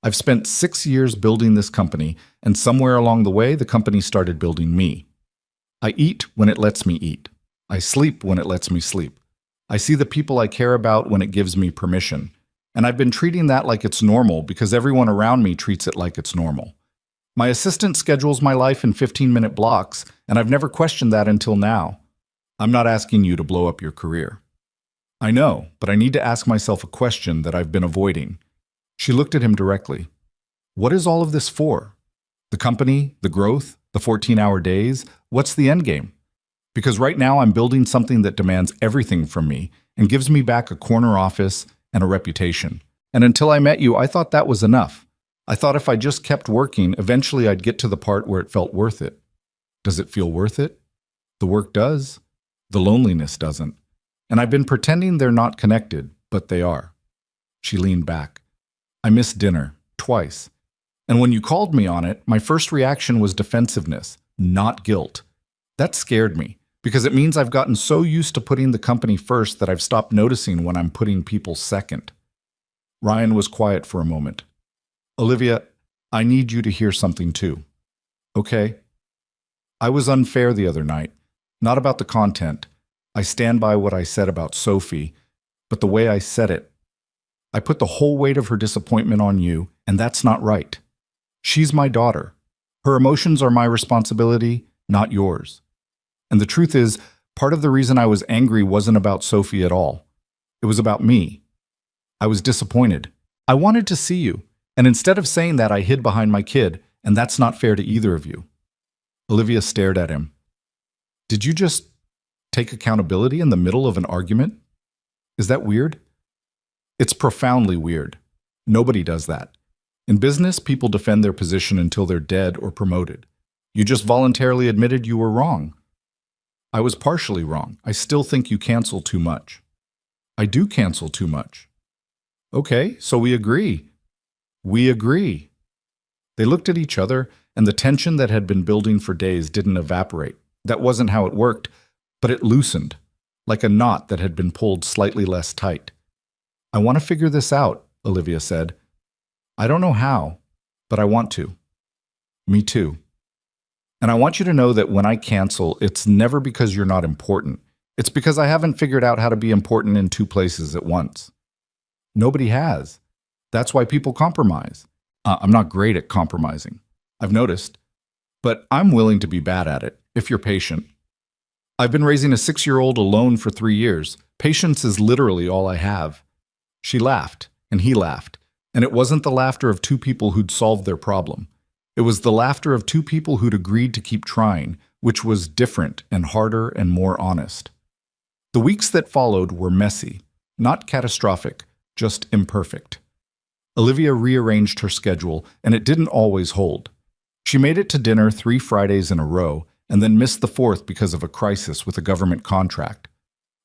I've spent 6 years building this company, and somewhere along the way, the company started building me. I eat when it lets me eat. I sleep when it lets me sleep. I see the people I care about when it gives me permission. And I've been treating that like it's normal because everyone around me treats it like it's normal. My assistant schedules my life in 15-minute blocks, and I've never questioned that until now. I'm not asking you to blow up your career. I know, but I need to ask myself a question that I've been avoiding. She looked at him directly. What is all of this for? The company, the growth, the 14-hour days? What's the end game? Because right now I'm building something that demands everything from me and gives me back a corner office and a reputation. And until I met you, I thought that was enough. I thought if I just kept working, eventually I'd get to the part where it felt worth it. Does it feel worth it? The work does. The loneliness doesn't. And I've been pretending they're not connected, but they are. She leaned back. I missed dinner, twice. And when you called me on it, my first reaction was defensiveness, not guilt. That scared me, because it means I've gotten so used to putting the company first that I've stopped noticing when I'm putting people second. Ryan was quiet for a moment. Olivia, I need you to hear something too. Okay? I was unfair the other night. Not about the content. I stand by what I said about Sophie, but the way I said it. I put the whole weight of her disappointment on you, and that's not right. She's my daughter. Her emotions are my responsibility, not yours. And the truth is, part of the reason I was angry wasn't about Sophie at all. It was about me. I was disappointed. I wanted to see you, and instead of saying that, I hid behind my kid, and that's not fair to either of you. Olivia stared at him. Did you just take accountability in the middle of an argument? Is that weird? It's profoundly weird. Nobody does that. In business, people defend their position until they're dead or promoted. You just voluntarily admitted you were wrong. I was partially wrong. I still think you cancel too much. I do cancel too much. Okay, so we agree. We agree. They looked at each other, and the tension that had been building for days didn't evaporate. That wasn't how it worked, but it loosened, like a knot that had been pulled slightly less tight. I want to figure this out, Olivia said. I don't know how, but I want to. Me too. And I want you to know that when I cancel, it's never because you're not important. It's because I haven't figured out how to be important in two places at once. Nobody has. That's why people compromise. I'm not great at compromising. I've noticed. But I'm willing to be bad at it, if you're patient. I've been raising a 6-year-old alone for 3 years. Patience is literally all I have. She laughed, and he laughed. And it wasn't the laughter of two people who'd solved their problem. It was the laughter of two people who'd agreed to keep trying, which was different and harder and more honest. The weeks that followed were messy, not catastrophic, just imperfect. Olivia rearranged her schedule, and it didn't always hold. She made it to dinner 3 Fridays in a row, and then missed the 4th because of a crisis with a government contract.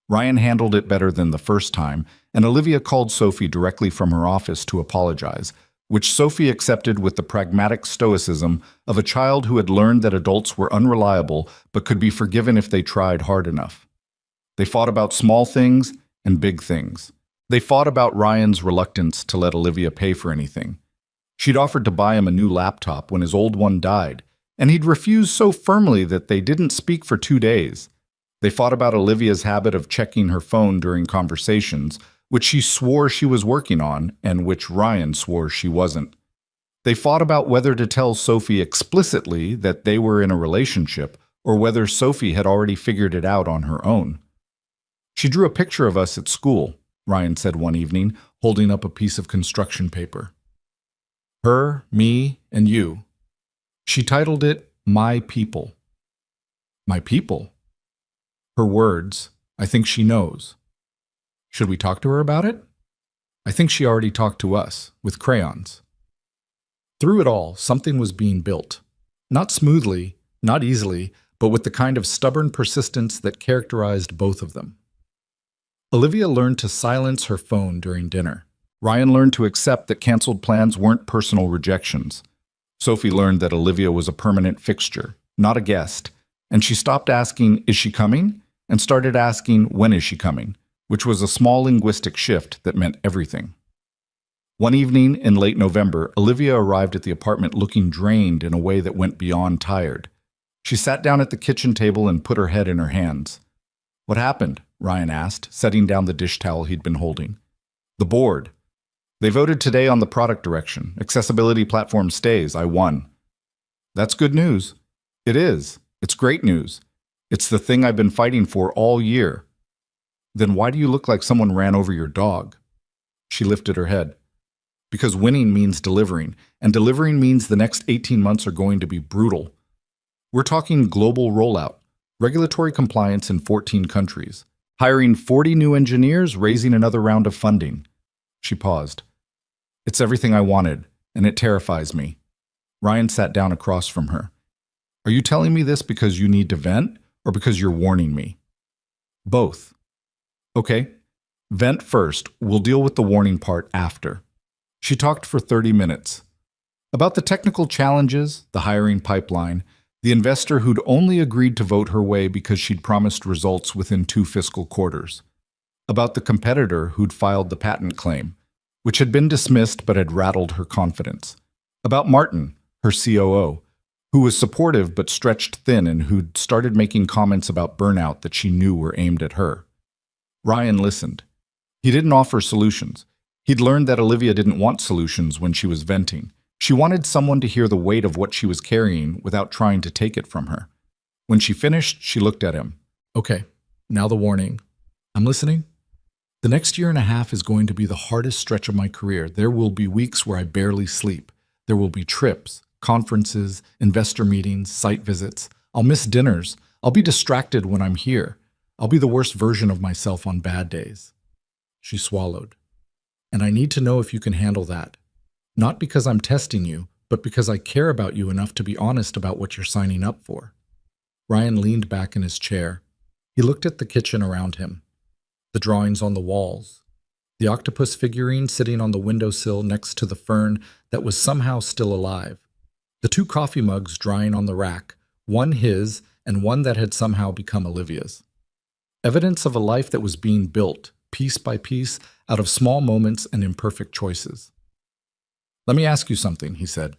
Ryan handled it better than the first time, and Olivia called Sophie directly from her office to apologize, which Sophie accepted with the pragmatic stoicism of a child who had learned that adults were unreliable but could be forgiven if they tried hard enough. They fought about small things and big things. They fought about Ryan's reluctance to let Olivia pay for anything. She'd offered to buy him a new laptop when his old one died, and he'd refused so firmly that they didn't speak for 2 days. They fought about Olivia's habit of checking her phone during conversations, which she swore she was working on and which Ryan swore she wasn't. They fought about whether to tell Sophie explicitly that they were in a relationship or whether Sophie had already figured it out on her own. She drew a picture of us at school, Ryan said one evening, holding up a piece of construction paper. Her, me, and you. She titled it, My People. My people? Her words, I think she knows. Should we talk to her about it? I think she already talked to us, with crayons. Through it all, something was being built. Not smoothly, not easily, but with the kind of stubborn persistence that characterized both of them. Olivia learned to silence her phone during dinner. Ryan learned to accept that canceled plans weren't personal rejections. Sophie learned that Olivia was a permanent fixture, not a guest, and she stopped asking, "Is she coming?" and started asking, "When is she coming?" which was a small linguistic shift that meant everything. One evening in late November, Olivia arrived at the apartment looking drained in a way that went beyond tired. She sat down at the kitchen table and put her head in her hands. "What happened?" Ryan asked, setting down the dish towel he'd been holding. "The board. They voted today on the product direction. Accessibility platform stays. I won." "That's good news." "It is. It's great news. It's the thing I've been fighting for all year." "Then why do you look like someone ran over your dog?" She lifted her head. Because winning means delivering, and delivering means the next 18 months are going to be brutal. We're talking global rollout, regulatory compliance in 14 countries, hiring 40 new engineers, raising another round of funding. She paused. It's everything I wanted, and it terrifies me. Ryan sat down across from her. Are you telling me this because you need to vent, or because you're warning me? Both. Okay, vent first. We'll deal with the warning part after. She talked for 30 minutes. About the technical challenges, the hiring pipeline, the investor who'd only agreed to vote her way because she'd promised results within 2 fiscal quarters. About the competitor who'd filed the patent claim, which had been dismissed but had rattled her confidence. About Martin, her COO, who was supportive but stretched thin and who'd started making comments about burnout that she knew were aimed at her. Ryan listened. He didn't offer solutions. He'd learned that Olivia didn't want solutions when she was venting. She wanted someone to hear the weight of what she was carrying without trying to take it from her. When she finished, she looked at him. Okay, now the warning. I'm listening. The next year and a half is going to be the hardest stretch of my career. There will be weeks where I barely sleep. There will be trips, conferences, investor meetings, site visits. I'll miss dinners. I'll be distracted when I'm here. I'll be the worst version of myself on bad days. She swallowed. And I need to know if you can handle that. Not because I'm testing you, but because I care about you enough to be honest about what you're signing up for. Ryan leaned back in his chair. He looked at the kitchen around him, the drawings on the walls, the octopus figurine sitting on the windowsill next to the fern that was somehow still alive, the 2 coffee mugs drying on the rack, one his and one that had somehow become Olivia's. Evidence of a life that was being built, piece by piece, out of small moments and imperfect choices. Let me ask you something, he said.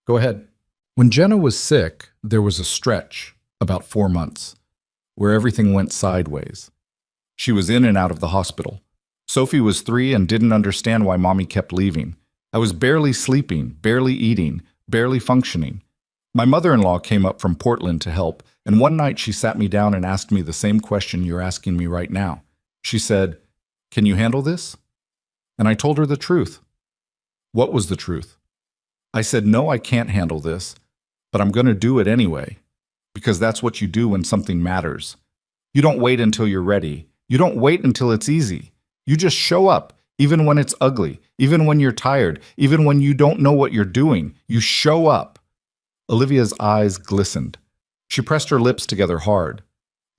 Go ahead. When Jenna was sick, there was a stretch, about 4 months, where everything went sideways. She was in and out of the hospital. Sophie was 3 and didn't understand why Mommy kept leaving. I was barely sleeping, barely eating, barely functioning. My mother-in-law came up from Portland to help, and one night she sat me down and asked me the same question you're asking me right now. She said, "Can you handle this?" And I told her the truth. What was the truth? I said, no, I can't handle this, but I'm going to do it anyway, because that's what you do when something matters. You don't wait until you're ready. You don't wait until it's easy. You just show up, even when it's ugly, even when you're tired, even when you don't know what you're doing. You show up. Olivia's eyes glistened. She pressed her lips together hard.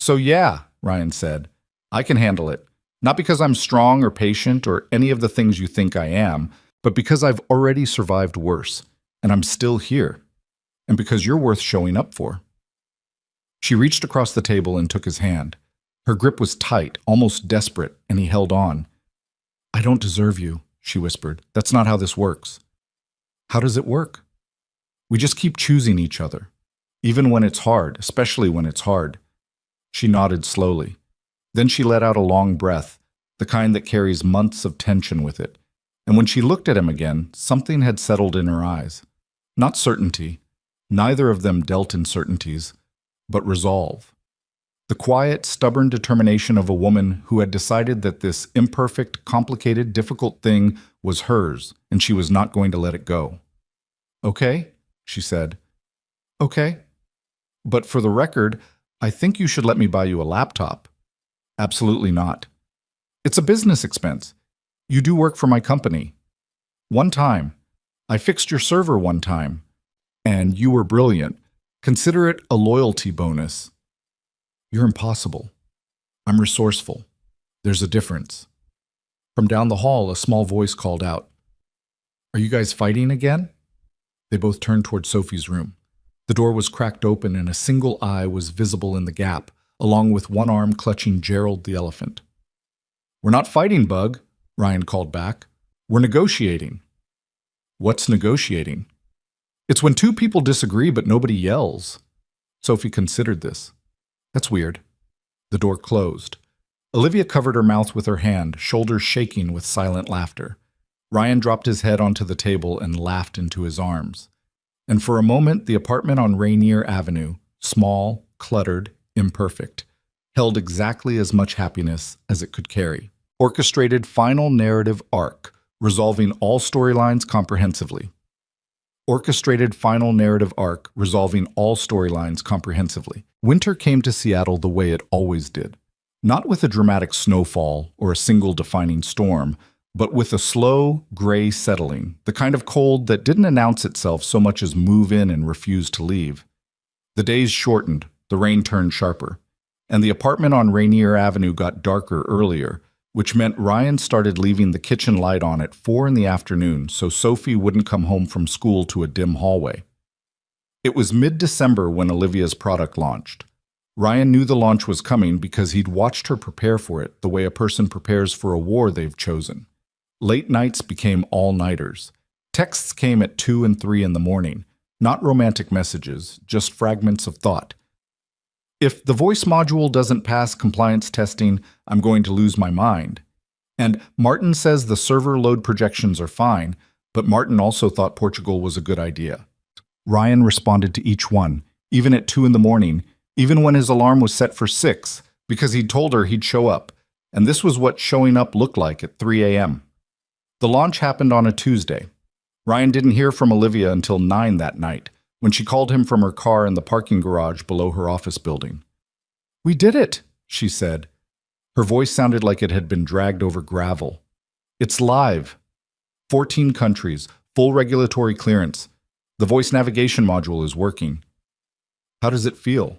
So yeah, Ryan said, I can handle it. Not because I'm strong or patient or any of the things you think I am, but because I've already survived worse, and I'm still here, and because you're worth showing up for. She reached across the table and took his hand. Her grip was tight, almost desperate, and he held on. I don't deserve you, she whispered. That's not how this works. How does it work? We just keep choosing each other, even when it's hard, especially when it's hard. She nodded slowly. Then she let out a long breath, the kind that carries months of tension with it. And when she looked at him again, something had settled in her eyes. Not certainty. Neither of them dealt in certainties, but resolve. The quiet, stubborn determination of a woman who had decided that this imperfect, complicated, difficult thing was hers, and she was not going to let it go. Okay, she said. Okay. But for the record, I think you should let me buy you a laptop. Absolutely not. It's a business expense. You do work for my company. One time. I fixed your server one time. And you were brilliant. Consider it a loyalty bonus. You're impossible. I'm resourceful. There's a difference. From down the hall, a small voice called out, Are you guys fighting again? They both turned toward Sophie's room. The door was cracked open and a single eye was visible in the gap, along with one arm clutching Gerald the elephant. We're not fighting, Bug, Ryan called back. We're negotiating. What's negotiating? It's when 2 people disagree but nobody yells. Sophie considered this. That's weird. The door closed. Olivia covered her mouth with her hand, shoulders shaking with silent laughter. Ryan dropped his head onto the table and laughed into his arms. And for a moment, the apartment on Rainier Avenue, small, cluttered, imperfect, held exactly as much happiness as it could carry. Orchestrated final narrative arc, resolving all storylines comprehensively. Orchestrated final narrative arc, resolving all storylines comprehensively. Winter came to Seattle the way it always did. Not with a dramatic snowfall or a single defining storm, but with a slow, gray settling, the kind of cold that didn't announce itself so much as move in and refuse to leave. The days shortened, the rain turned sharper, and the apartment on Rainier Avenue got darker earlier, which meant Ryan started leaving the kitchen light on at 4 in the afternoon so Sophie wouldn't come home from school to a dim hallway. It was mid-December when Olivia's product launched. Ryan knew the launch was coming because he'd watched her prepare for it the way a person prepares for a war they've chosen. Late nights became all-nighters. Texts came at 2 and 3 in the morning, not romantic messages, just fragments of thought. If the voice module doesn't pass compliance testing, I'm going to lose my mind. And Martin says the server load projections are fine, but Martin also thought Portugal was a good idea. Ryan responded to each one, even at 2 in the morning, even when his alarm was set for 6, because he'd told her he'd show up. And this was what showing up looked like at 3 a.m. The launch happened on a Tuesday. Ryan didn't hear from Olivia until 9 that night, when she called him from her car in the parking garage below her office building. "We did it," she said. Her voice sounded like it had been dragged over gravel. "It's live. 14 countries, full regulatory clearance. The voice navigation module is working." "How does it feel?"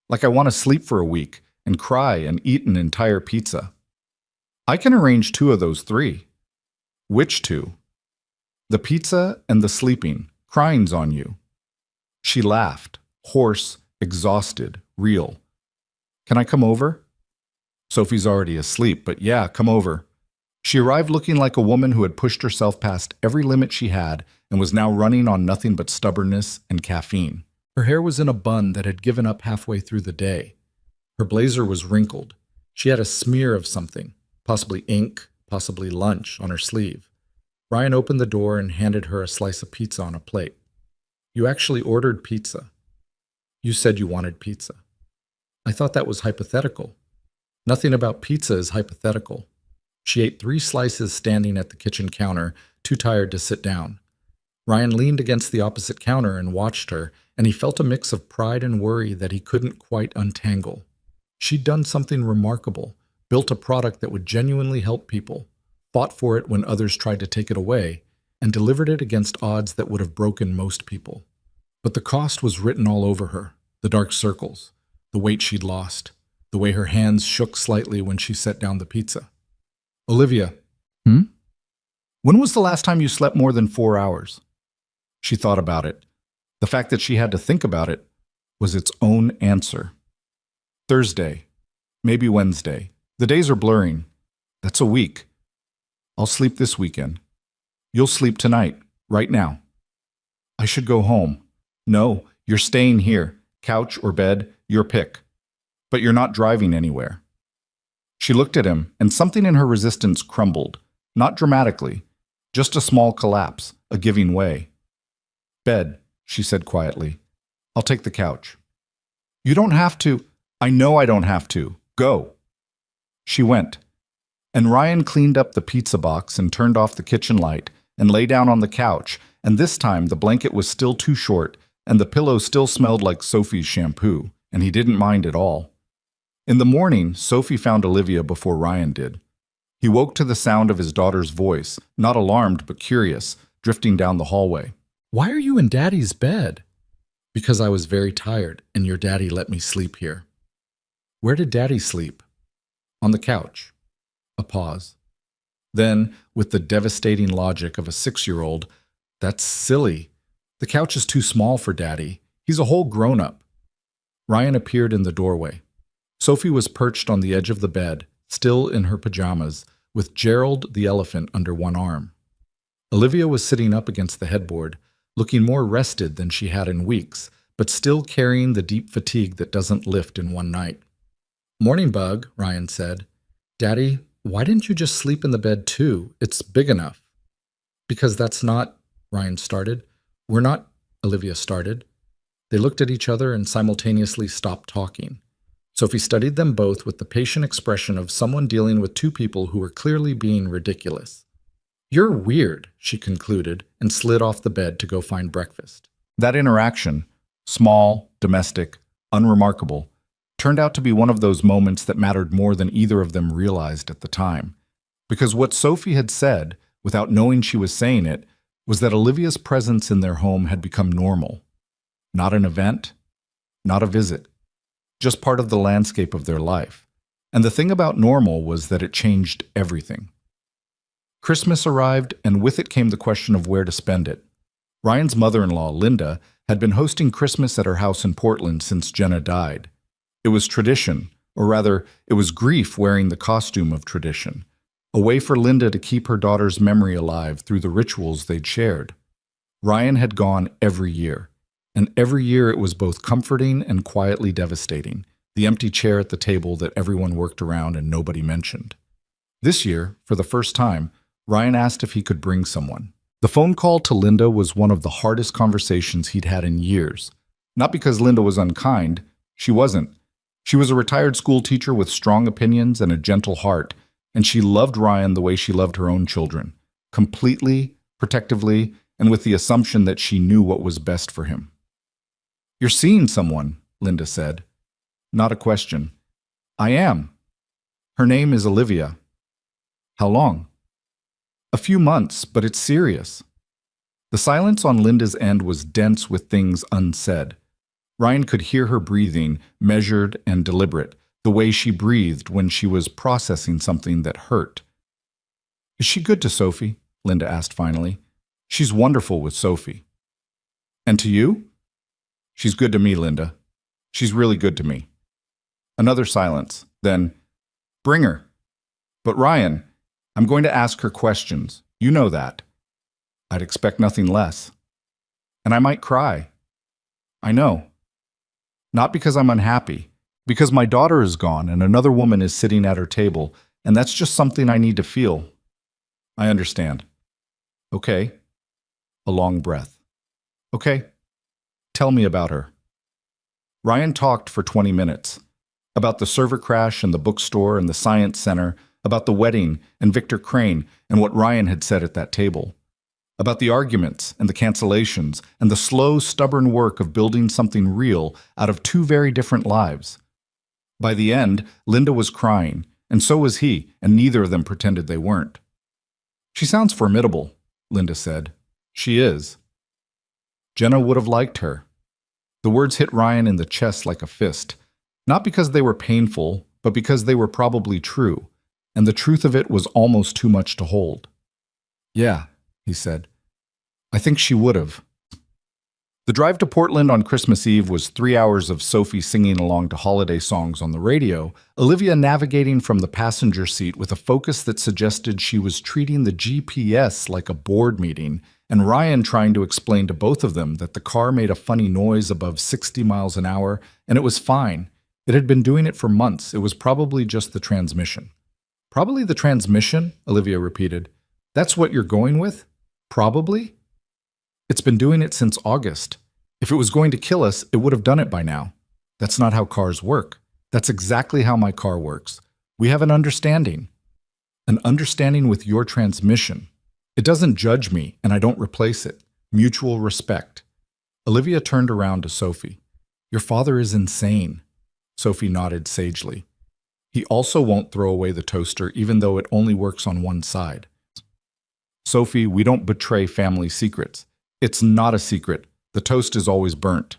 "Like I want to sleep for a week and cry and eat an entire pizza." "I can arrange 2 of those 3. "Which 2? "The pizza and the sleeping. Crying's on you." She laughed, hoarse, exhausted, real. "Can I come over?" Sophie's already asleep, but yeah, come over. She arrived looking like a woman who had pushed herself past every limit she had and was now running on nothing but stubbornness and caffeine. Her hair was in a bun that had given up halfway through the day. Her blazer was wrinkled. She had a smear of something, possibly ink, possibly lunch, on her sleeve. Ryan opened the door and handed her a slice of pizza on a plate. "You actually ordered pizza. You said you wanted pizza." "I thought that was hypothetical." "Nothing about pizza is hypothetical." She ate 3 slices standing at the kitchen counter, too tired to sit down. Ryan leaned against the opposite counter and watched her, and he felt a mix of pride and worry that he couldn't quite untangle. She'd done something remarkable, built a product that would genuinely help people, fought for it when others tried to take it away, and delivered it against odds that would have broken most people. But the cost was written all over her, the dark circles, the weight she'd lost, the way her hands shook slightly when she set down the pizza. "Olivia." "When was the last time you slept more than 4 hours?" She thought about it. The fact that she had to think about it was its own answer. "Thursday. Maybe Wednesday. The days are blurring. That's a week. I'll sleep this weekend. You'll sleep tonight, right now." "I should go home." "No, you're staying here. Couch or bed, your pick. But you're not driving anywhere." She looked at him, and something in her resistance crumbled. Not dramatically, just a small collapse, a giving way. "Bed," she said quietly. "I'll take the couch." "You don't have to." "I know I don't have to. Go." She went, and Ryan cleaned up the pizza box and turned off the kitchen light and lay down on the couch, and this time the blanket was still too short and the pillow still smelled like Sophie's shampoo, and he didn't mind at all. In the morning, Sophie found Olivia before Ryan did. He woke to the sound of his daughter's voice, not alarmed but curious, drifting down the hallway. "Why are you in Daddy's bed?" "Because I was very tired, and your daddy let me sleep here." "Where did Daddy sleep?" "On the couch." A pause. Then, with the devastating logic of a 6-year-old, "That's silly. The couch is too small for Daddy. He's a whole grown-up." Ryan appeared in the doorway. Sophie was perched on the edge of the bed, still in her pajamas, with Gerald the elephant under one arm. Olivia was sitting up against the headboard, looking more rested than she had in weeks, but still carrying the deep fatigue that doesn't lift in one night. "Morning, Bug," Ryan said. "Daddy, why didn't you just sleep in the bed too? It's big enough." "Because that's not," Ryan started. "We're not," Olivia started. They looked at each other and simultaneously stopped talking. Sophie studied them both with the patient expression of someone dealing with 2 people who were clearly being ridiculous. "You're weird," she concluded, and slid off the bed to go find breakfast. That interaction, small, domestic, unremarkable, turned out to be one of those moments that mattered more than either of them realized at the time. Because what Sophie had said, without knowing she was saying it, was that Olivia's presence in their home had become normal. Not an event, not a visit, just part of the landscape of their life. And the thing about normal was that it changed everything. Christmas arrived, and with it came the question of where to spend it. Ryan's mother-in-law, Linda, had been hosting Christmas at her house in Portland since Jenna died. It was tradition, or rather, it was grief wearing the costume of tradition, a way for Linda to keep her daughter's memory alive through the rituals they'd shared. Ryan had gone every year, and every year it was both comforting and quietly devastating, the empty chair at the table that everyone worked around and nobody mentioned. This year, for the first time, Ryan asked if he could bring someone. The phone call to Linda was one of the hardest conversations he'd had in years. Not because Linda was unkind, she wasn't. She was a retired school teacher with strong opinions and a gentle heart, and she loved Ryan the way she loved her own children, completely, protectively, and with the assumption that she knew what was best for him. "You're seeing someone," Linda said. Not a question. "I am. Her name is Olivia." "How long?" "A few months, but it's serious." The silence on Linda's end was dense with things unsaid. Ryan could hear her breathing, measured and deliberate, the way she breathed when she was processing something that hurt. "Is she good to Sophie?" Linda asked finally. "She's wonderful with Sophie." "And to you?" "She's good to me, Linda. She's really good to me." Another silence. Then, "Bring her." "But Ryan, I'm going to ask her questions. You know that." "I'd expect nothing less." "And I might cry." "I know. Not because I'm unhappy, because my daughter is gone and another woman is sitting at her table, and that's just something I need to feel." "I understand." "Okay." A long breath. "Okay. Tell me about her." Ryan talked for 20 minutes. About the server crash and the bookstore and the science center, about the wedding and Victor Crane and what Ryan had said at that table. About the arguments and the cancellations and the slow, stubborn work of building something real out of two very different lives. By the end, Linda was crying, and so was he, and neither of them pretended they weren't. "She sounds formidable," Linda said. "She is." Jenna would have liked her. The words hit Ryan in the chest like a fist, not because they were painful, but because they were probably true, and the truth of it was almost too much to hold. "Yeah," he said. "I think she would have." The drive to Portland on Christmas Eve was 3 hours of Sophie singing along to holiday songs on the radio, Olivia navigating from the passenger seat with a focus that suggested she was treating the GPS like a board meeting, and Ryan trying to explain to both of them that the car made a funny noise above 60 miles an hour, and it was fine. It had been doing it for months. It was probably just the transmission. "Probably the transmission?" Olivia repeated. "That's what you're going with? Probably?" "It's been doing it since August. If it was going to kill us, it would have done it by now. That's not how cars work. That's exactly how my car works. We have an understanding. An understanding with your transmission. It doesn't judge me, and I don't replace it. Mutual respect." Olivia turned around to Sophie. "Your father is insane." Sophie nodded sagely. "He also won't throw away the toaster, even though it only works on one side." "Sophie, we don't betray family secrets. It's not a secret. The toast is always burnt."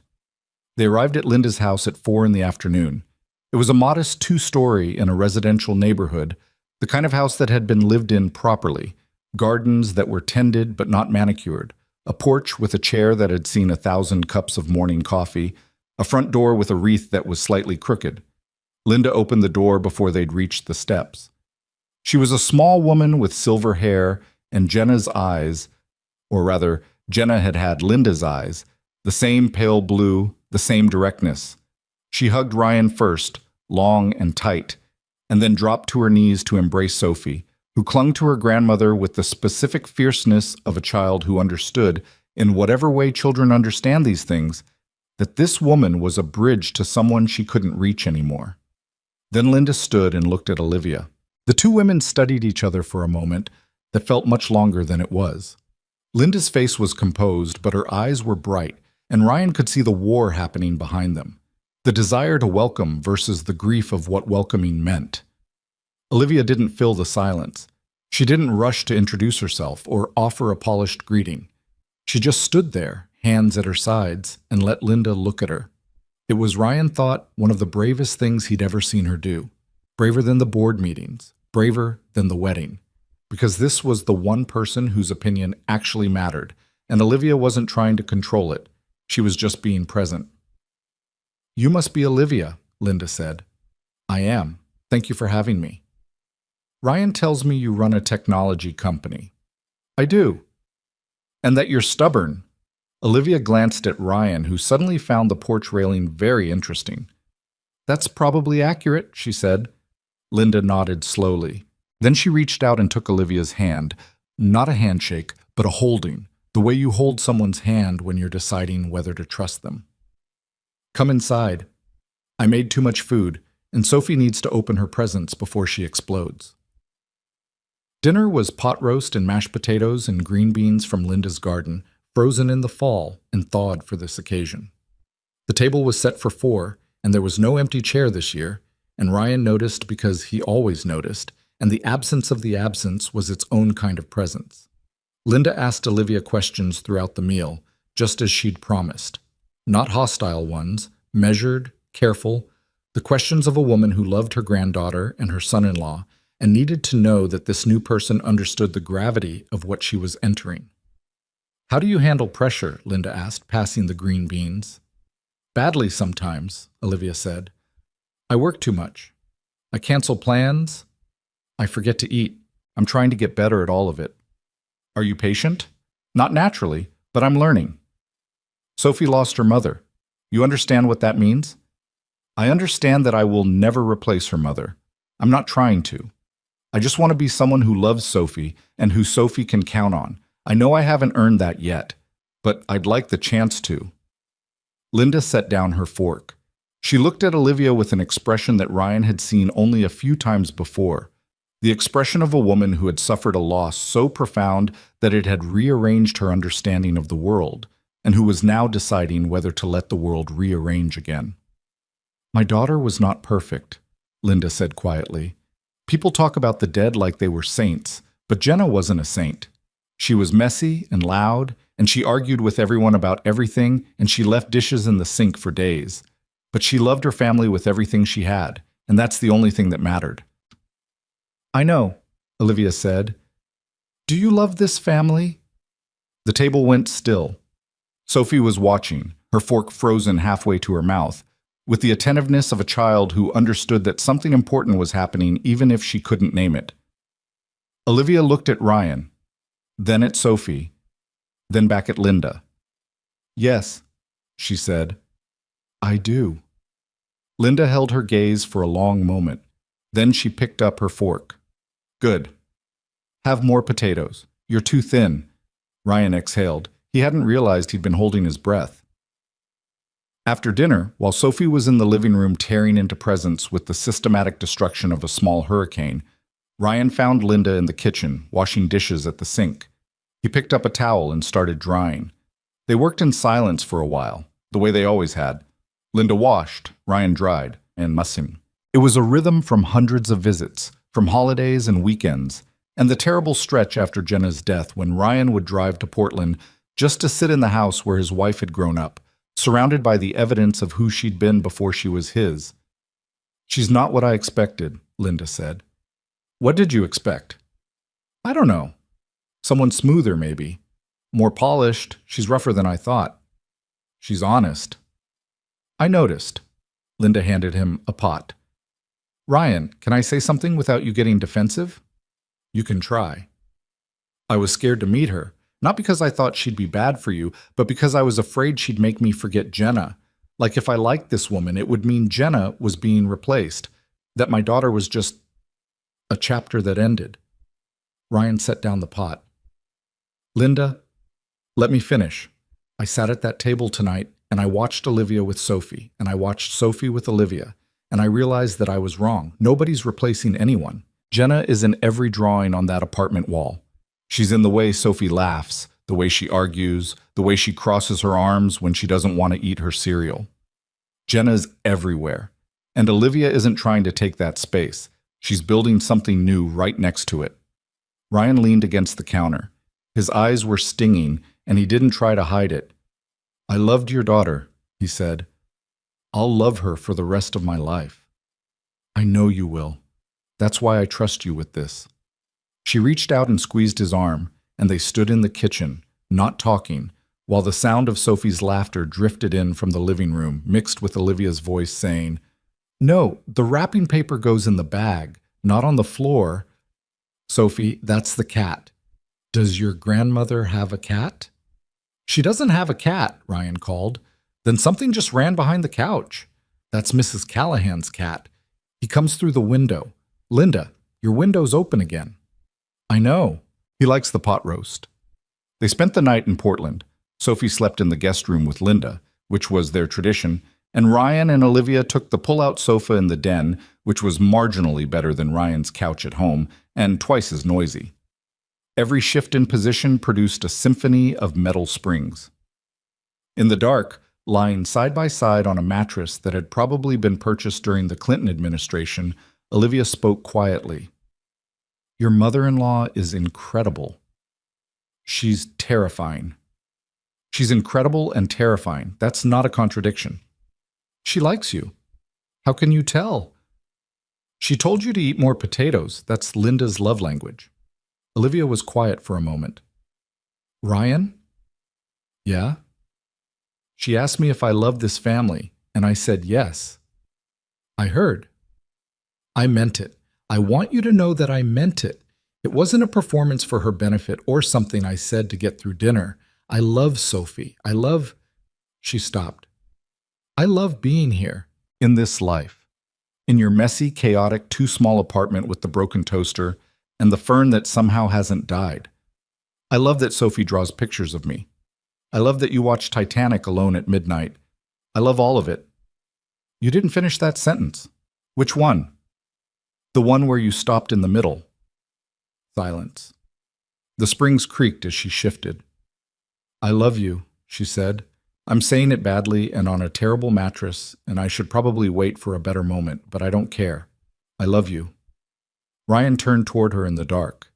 They arrived at Linda's house at 4 in the afternoon. It was a modest 2-story in a residential neighborhood, the kind of house that had been lived in properly, gardens that were tended but not manicured, a porch with a chair that had seen 1,000 cups of morning coffee, a front door with a wreath that was slightly crooked. Linda opened the door before they'd reached the steps. She was a small woman with silver hair and Jenna's eyes, or rather, Jenna had had Linda's eyes, the same pale blue, the same directness. She hugged Ryan first, long and tight, and then dropped to her knees to embrace Sophie, who clung to her grandmother with the specific fierceness of a child who understood, in whatever way children understand these things, that this woman was a bridge to someone she couldn't reach anymore. Then Linda stood and looked at Olivia. The two women studied each other for a moment, that felt much longer than it was. Linda's face was composed, but her eyes were bright, and Ryan could see the war happening behind them. The desire to welcome versus the grief of what welcoming meant. Olivia didn't fill the silence. She didn't rush to introduce herself or offer a polished greeting. She just stood there, hands at her sides, and let Linda look at her. It was, Ryan thought, one of the bravest things he'd ever seen her do. Braver than the board meetings, braver than the wedding. Because this was the one person whose opinion actually mattered, and Olivia wasn't trying to control it. She was just being present. "You must be Olivia," Linda said. "I am. Thank you for having me." "Ryan tells me you run a technology company." "I do." "And that you're stubborn." Olivia glanced at Ryan, who suddenly found the porch railing very interesting. "That's probably accurate," she said. Linda nodded slowly. Then she reached out and took Olivia's hand. Not a handshake, but a holding, the way you hold someone's hand when you're deciding whether to trust them. "Come inside. I made too much food, and Sophie needs to open her presents before she explodes." Dinner was pot roast and mashed potatoes and green beans from Linda's garden, frozen in the fall and thawed for this occasion. The table was set for 4, and there was no empty chair this year, and Ryan noticed because he always noticed, and the absence of the absence was its own kind of presence. Linda asked Olivia questions throughout the meal, just as she'd promised. Not hostile ones, measured, careful, the questions of a woman who loved her granddaughter and her son-in-law and needed to know that this new person understood the gravity of what she was entering. "How do you handle pressure?" Linda asked, passing the green beans. "Badly sometimes," Olivia said. "I work too much. I cancel plans. I forget to eat. I'm trying to get better at all of it." "Are you patient?" "Not naturally, but I'm learning." "Sophie lost her mother. You understand what that means?" "I understand that I will never replace her mother. I'm not trying to. I just want to be someone who loves Sophie and who Sophie can count on. I know I haven't earned that yet, but I'd like the chance to." Linda set down her fork. She looked at Olivia with an expression that Ryan had seen only a few times before, the expression of a woman who had suffered a loss so profound that it had rearranged her understanding of the world, and who was now deciding whether to let the world rearrange again. "My daughter was not perfect," Linda said quietly. "People talk about the dead like they were saints, but Jenna wasn't a saint. She was messy and loud, and she argued with everyone about everything, and she left dishes in the sink for days. But she loved her family with everything she had, and that's the only thing that mattered." "I know," Olivia said. "Do you love this family?" The table went still. Sophie was watching, her fork frozen halfway to her mouth, with the attentiveness of a child who understood that something important was happening even if she couldn't name it. Olivia looked at Ryan, then at Sophie, then back at Linda. "Yes," she said. "I do." Linda held her gaze for a long moment. Then she picked up her fork. "Good. Have more potatoes. You're too thin." Ryan exhaled. He hadn't realized he'd been holding his breath. After dinner, while Sophie was in the living room tearing into presents with the systematic destruction of a small hurricane, Ryan found Linda in the kitchen, washing dishes at the sink. He picked up a towel and started drying. They worked in silence for a while, the way they always had. Linda washed, Ryan dried, and mussing. It was a rhythm from hundreds of visits, from holidays and weekends, and the terrible stretch after Jenna's death when Ryan would drive to Portland just to sit in the house where his wife had grown up, surrounded by the evidence of who she'd been before she was his. "She's not what I expected," Linda said. "What did you expect?" "I don't know. Someone smoother, maybe. More polished. She's rougher than I thought. She's honest." "I noticed." Linda handed him a pot. "Ryan, can I say something without you getting defensive?" "You can try." "I was scared to meet her. Not because I thought she'd be bad for you, but because I was afraid she'd make me forget Jenna. Like if I liked this woman, it would mean Jenna was being replaced, that my daughter was just a chapter that ended." Ryan set down the pot. "Linda, let me finish. I sat at that table tonight, and I watched Olivia with Sophie, and I watched Sophie with Olivia, and I realized that I was wrong. Nobody's replacing anyone. Jenna is in every drawing on that apartment wall. She's in the way Sophie laughs, the way she argues, the way she crosses her arms when she doesn't want to eat her cereal. Jenna's everywhere, and Olivia isn't trying to take that space. She's building something new right next to it. Ryan leaned against the counter. His eyes were stinging, and he didn't try to hide it. "I loved your daughter," he said. "I'll love her for the rest of my life." "I know you will. That's why I trust you with this." She reached out and squeezed his arm, and they stood in the kitchen, not talking, while the sound of Sophie's laughter drifted in from the living room, mixed with Olivia's voice saying, "No, the wrapping paper goes in the bag, not on the floor." "Sophie, that's the cat. Does your grandmother have a cat?" "She doesn't have a cat," Ryan called. "Then something just ran behind the couch. That's Mrs. Callahan's cat. He comes through the window. Linda, your window's open again." "I know. He likes the pot roast." They spent the night in Portland. Sophie slept in the guest room with Linda, which was their tradition, and Ryan and Olivia took the pull-out sofa in the den, which was marginally better than Ryan's couch at home and twice as noisy. Every shift in position produced a symphony of metal springs. In the dark, lying side by side on a mattress that had probably been purchased during the Clinton administration, Olivia spoke quietly. "Your mother-in-law is incredible. She's terrifying." "She's incredible and terrifying. That's not a contradiction." "She likes you." "How can you tell?" "She told you to eat more potatoes. That's Linda's love language." Olivia was quiet for a moment. "Ryan?" "Yeah?" "She asked me if I loved this family, and I said yes." "I heard." "I meant it. I want you to know that I meant it. It wasn't a performance for her benefit or something I said to get through dinner. I love Sophie. I love—" She stopped. "I love being here, in this life. In your messy, chaotic, too small apartment with the broken toaster and the fern that somehow hasn't died. I love that Sophie draws pictures of me. I love that you watch Titanic alone at midnight. I love all of it." "You didn't finish that sentence." "Which one?" "The one where you stopped in the middle." Silence. The springs creaked as she shifted. "I love you," she said. "I'm saying it badly and on a terrible mattress, and I should probably wait for a better moment, but I don't care. I love you." Ryan turned toward her in the dark.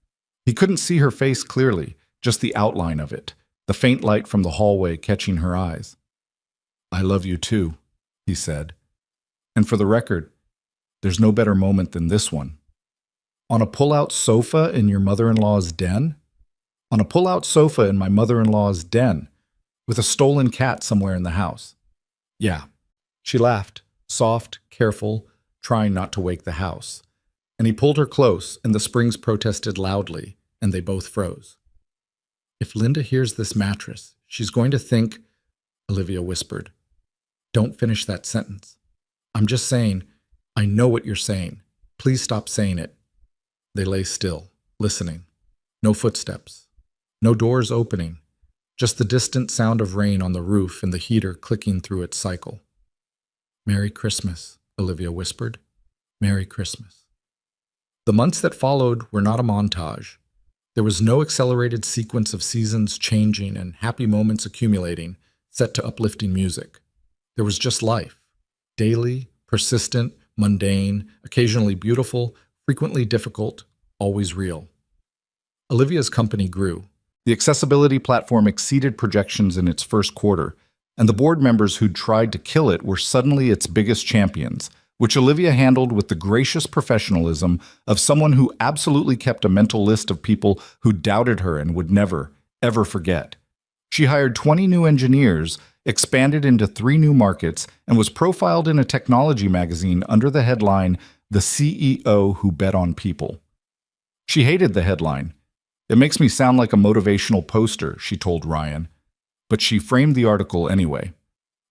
He couldn't see her face clearly, just the outline of it, the faint light from the hallway catching her eyes. "I love you too," he said. "And for the record, there's no better moment than this one." "On a pull-out sofa in your mother-in-law's den?" "On a pull-out sofa in my mother-in-law's den, with a stolen cat somewhere in the house." "Yeah." She laughed, soft, careful, trying not to wake the house. And he pulled her close, and the springs protested loudly, and they both froze. "If Linda hears this mattress, she's going to think," Olivia whispered. "Don't finish that sentence." "I'm just saying, I know what you're saying. Please stop saying it." They lay still, listening. No footsteps. No doors opening. Just the distant sound of rain on the roof and the heater clicking through its cycle. "Merry Christmas," Olivia whispered. "Merry Christmas." The months that followed were not a montage. There was no accelerated sequence of seasons changing and happy moments accumulating, set to uplifting music. There was just life. Daily, persistent, mundane, occasionally beautiful, frequently difficult, always real. Olivia's company grew. The accessibility platform exceeded projections in its first quarter, and the board members who'd tried to kill it were suddenly its biggest champions, which Olivia handled with the gracious professionalism of someone who absolutely kept a mental list of people who doubted her and would never, ever forget. She hired 20 new engineers, expanded into 3 new markets, and was profiled in a technology magazine under the headline, "The CEO Who Bet on People." She hated the headline. "It makes me sound like a motivational poster," she told Ryan. But she framed the article anyway.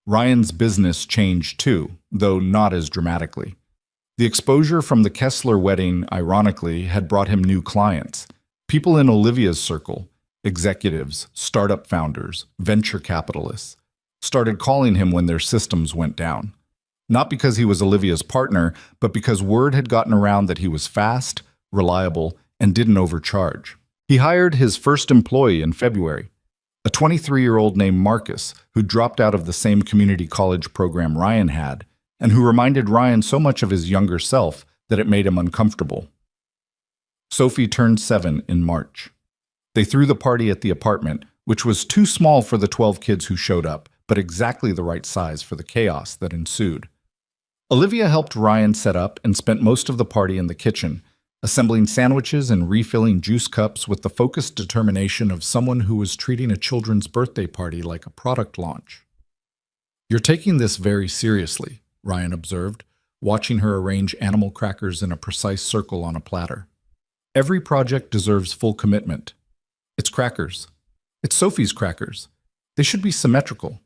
Ryan's business changed too, though not as dramatically. The exposure from the Kessler wedding, ironically, had brought him new clients. People in Olivia's circle, executives, startup founders, venture capitalists, started calling him when their systems went down. Not because he was Olivia's partner, but because word had gotten around that he was fast, reliable, and didn't overcharge. He hired his first employee in February, a 23-year-old named Marcus who dropped out of the same community college program Ryan had, and who reminded Ryan so much of his younger self that it made him uncomfortable. Sophie turned 7 in March. They threw the party at the apartment, which was too small for the 12 kids who showed up, but exactly the right size for the chaos that ensued. Olivia helped Ryan set up and spent most of the party in the kitchen, assembling sandwiches and refilling juice cups with the focused determination of someone who was treating a children's birthday party like a product launch. "You're taking this very seriously," Ryan observed, watching her arrange animal crackers in a precise circle on a platter. "Every project deserves full commitment. It's crackers. It's Sophie's crackers. They should be symmetrical."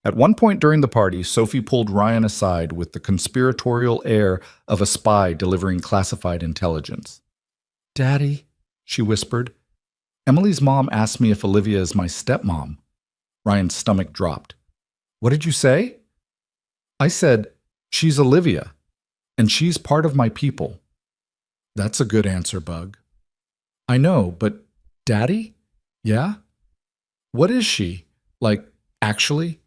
At one point during the party, Sophie pulled Ryan aside with the conspiratorial air of a spy delivering classified intelligence. "Daddy," she whispered, "Emily's mom asked me if Olivia is my stepmom." Ryan's stomach dropped. "What did you say?" "I said, she's Olivia, and she's part of my people." "That's a good answer, Bug." "I know, but Daddy? Yeah? What is she? Like, actually?"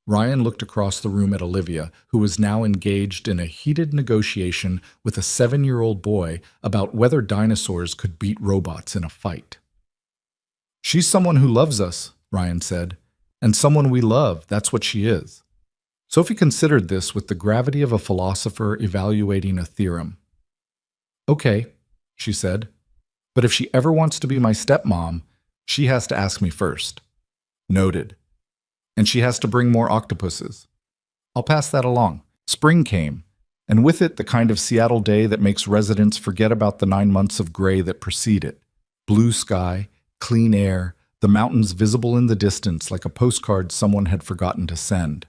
Ryan looked across the room at Olivia, who was now engaged in a heated negotiation with a 7-year-old boy about whether dinosaurs could beat robots in a fight. "She's someone who loves us," Ryan said, "and someone we love, that's what she is." Sophie considered this with the gravity of a philosopher evaluating a theorem. "Okay," she said, "but if she ever wants to be my stepmom, she has to ask me first." "Noted. And she has to bring more octopuses." "I'll pass that along." Spring came, and with it the kind of Seattle day that makes residents forget about the 9 months of gray that precede it. Blue sky, clean air, the mountains visible in the distance like a postcard someone had forgotten to send.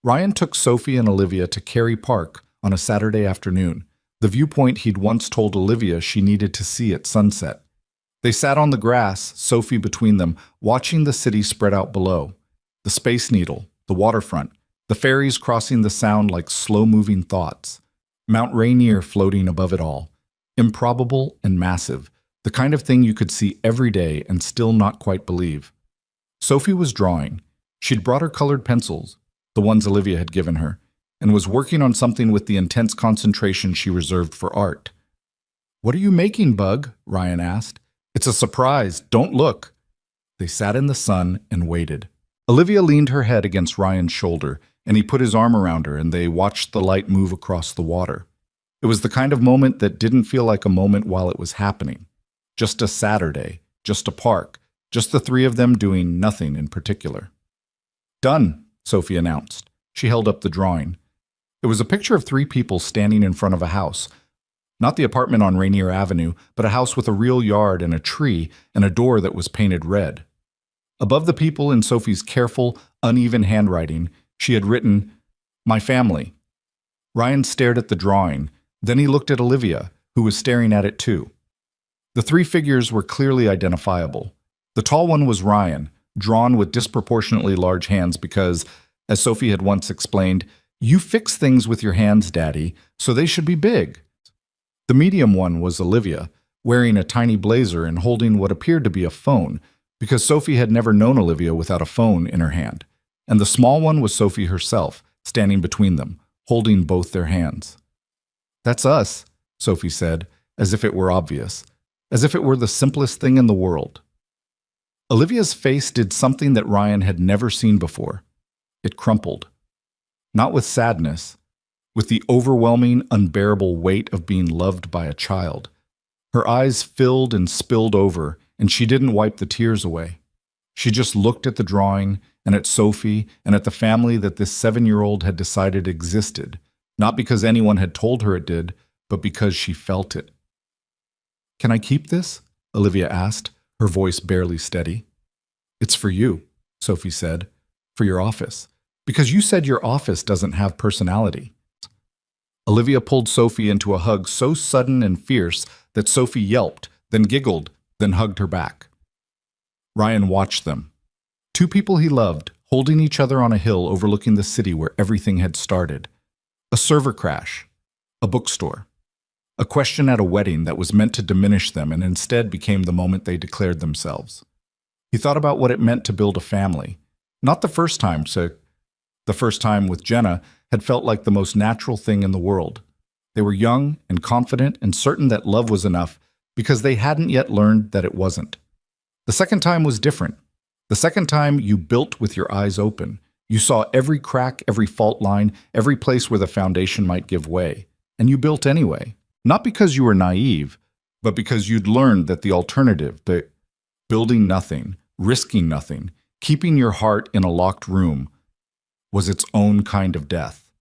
Ryan took Sophie and Olivia to Cary Park on a Saturday afternoon, the viewpoint he'd once told Olivia she needed to see at sunset. They sat on the grass, Sophie between them, watching the city spread out below. The Space Needle, the waterfront, the ferries crossing the Sound like slow-moving thoughts. Mount Rainier floating above it all. Improbable and massive, the kind of thing you could see every day and still not quite believe. Sophie was drawing. She'd brought her colored pencils, the ones Olivia had given her, and was working on something with the intense concentration she reserved for art. "What are you making, Bug?" Ryan asked. "It's a surprise. Don't look." They sat in the sun and waited. Olivia leaned her head against Ryan's shoulder, and he put his arm around her, and they watched the light move across the water. It was the kind of moment that didn't feel like a moment while it was happening. Just a Saturday, just a park, just the three of them doing nothing in particular. "Done," Sophie announced. She held up the drawing. It was a picture of 3 people standing in front of a house. Not the apartment on Rainier Avenue, but a house with a real yard and a tree and a door that was painted red. Above the people in Sophie's careful, uneven handwriting, she had written, "My family." Ryan stared at the drawing. Then he looked at Olivia, who was staring at it too. The 3 figures were clearly identifiable. The tall one was Ryan, drawn with disproportionately large hands because, as Sophie had once explained, "You fix things with your hands, Daddy, so they should be big." The medium one was Olivia, wearing a tiny blazer and holding what appeared to be a phone, because Sophie had never known Olivia without a phone in her hand. And the small one was Sophie herself, standing between them, holding both their hands. "That's us," Sophie said, as if it were obvious, as if it were the simplest thing in the world. Olivia's face did something that Ryan had never seen before. It crumpled. Not with sadness, with the overwhelming, unbearable weight of being loved by a child. Her eyes filled and spilled over, and she didn't wipe the tears away. She just looked at the drawing, and at Sophie, and at the family that this 7-year-old had decided existed, not because anyone had told her it did, but because she felt it. "Can I keep this?" Olivia asked, her voice barely steady. "It's for you," Sophie said, "for your office, because you said your office doesn't have personality." Olivia pulled Sophie into a hug so sudden and fierce that Sophie yelped, then giggled, then hugged her back. Ryan watched them. 2 people he loved, holding each other on a hill overlooking the city where everything had started. A server crash. A bookstore. A question at a wedding that was meant to diminish them and instead became the moment they declared themselves. He thought about what it meant to build a family. Not the first time, so the first time with Jenna had felt like the most natural thing in the world. They were young and confident and certain that love was enough because they hadn't yet learned that it wasn't. The second time was different. The second time you built with your eyes open. You saw every crack, every fault line, every place where the foundation might give way. And you built anyway. Not because you were naive, but because you'd learned that the alternative, the building nothing, risking nothing, keeping your heart in a locked room, was its own kind of death.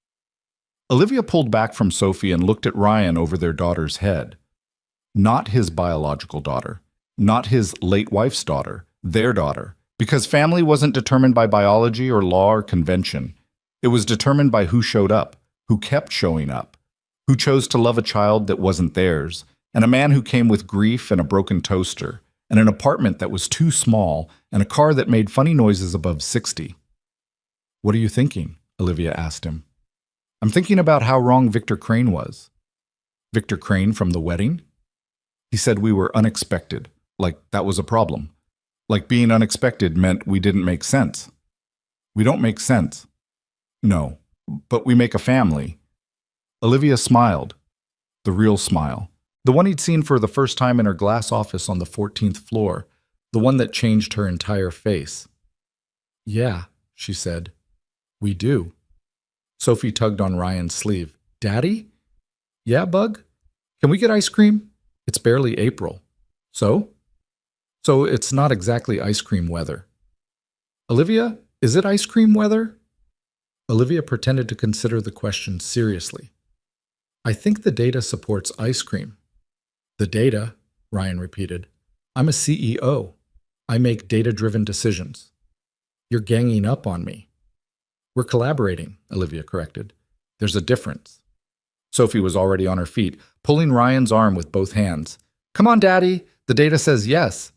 Olivia pulled back from Sophie and looked at Ryan over their daughter's head. Not his biological daughter, not his late wife's daughter, their daughter, because family wasn't determined by biology or law or convention. It was determined by who showed up, who kept showing up, who chose to love a child that wasn't theirs, and a man who came with grief and a broken toaster, and an apartment that was too small, and a car that made funny noises above 60. "What are you thinking?" Olivia asked him. "I'm thinking about how wrong Victor Crane was." "Victor Crane from the wedding?" "He said we were unexpected, like that was a problem. Like being unexpected meant we didn't make sense." "We don't make sense." "No, but we make a family." Olivia smiled. The real smile. The one he'd seen for the first time in her glass office on the 14th floor. The one that changed her entire face. "Yeah," she said. "We do." Sophie tugged on Ryan's sleeve. "Daddy?" "Yeah, Bug? Can we get ice cream? It's barely April." "So?" "So it's not exactly ice cream weather." "Olivia, is it ice cream weather?" Olivia pretended to consider the question seriously. "I think the data supports ice cream." "The data," Ryan repeated. "I'm a CEO. I make data-driven decisions." "You're ganging up on me." "We're collaborating," Olivia corrected. "There's a difference." Sophie was already on her feet, pulling Ryan's arm with both hands. "Come on, Daddy. The data says yes."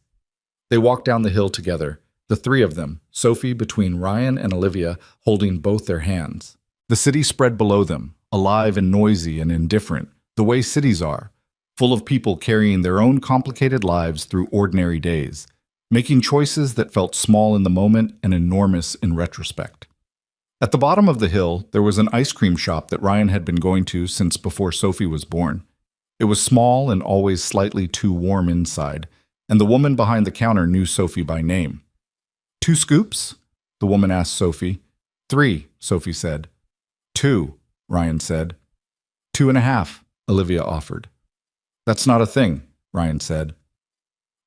They walked down the hill together, the three of them, Sophie between Ryan and Olivia, holding both their hands. The city spread below them, alive and noisy and indifferent, the way cities are, full of people carrying their own complicated lives through ordinary days, making choices that felt small in the moment and enormous in retrospect. At the bottom of the hill, there was an ice cream shop that Ryan had been going to since before Sophie was born. It was small and always slightly too warm inside, and the woman behind the counter knew Sophie by name. "2 scoops?" the woman asked Sophie. "3, Sophie said. "2, Ryan said. 2.5, Olivia offered. "That's not a thing," Ryan said.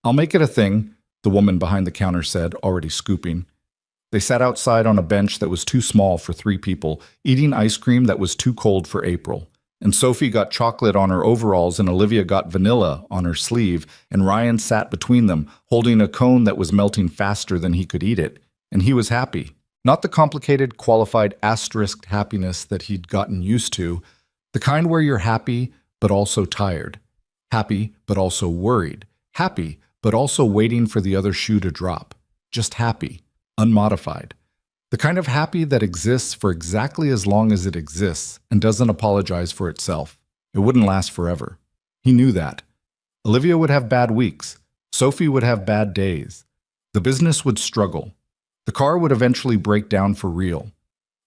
"I'll make it a thing," the woman behind the counter said, already scooping. They sat outside on a bench that was too small for 3 people, eating ice cream that was too cold for April. And Sophie got chocolate on her overalls and Olivia got vanilla on her sleeve, and Ryan sat between them, holding a cone that was melting faster than he could eat it. And he was happy. Not the complicated, qualified, asterisked happiness that he'd gotten used to, the kind where you're happy but also tired, happy but also worried, happy but also waiting for the other shoe to drop, just happy, unmodified. The kind of happy that exists for exactly as long as it exists and doesn't apologize for itself. It wouldn't last forever. He knew that. Olivia would have bad weeks. Sophie would have bad days. The business would struggle. The car would eventually break down for real.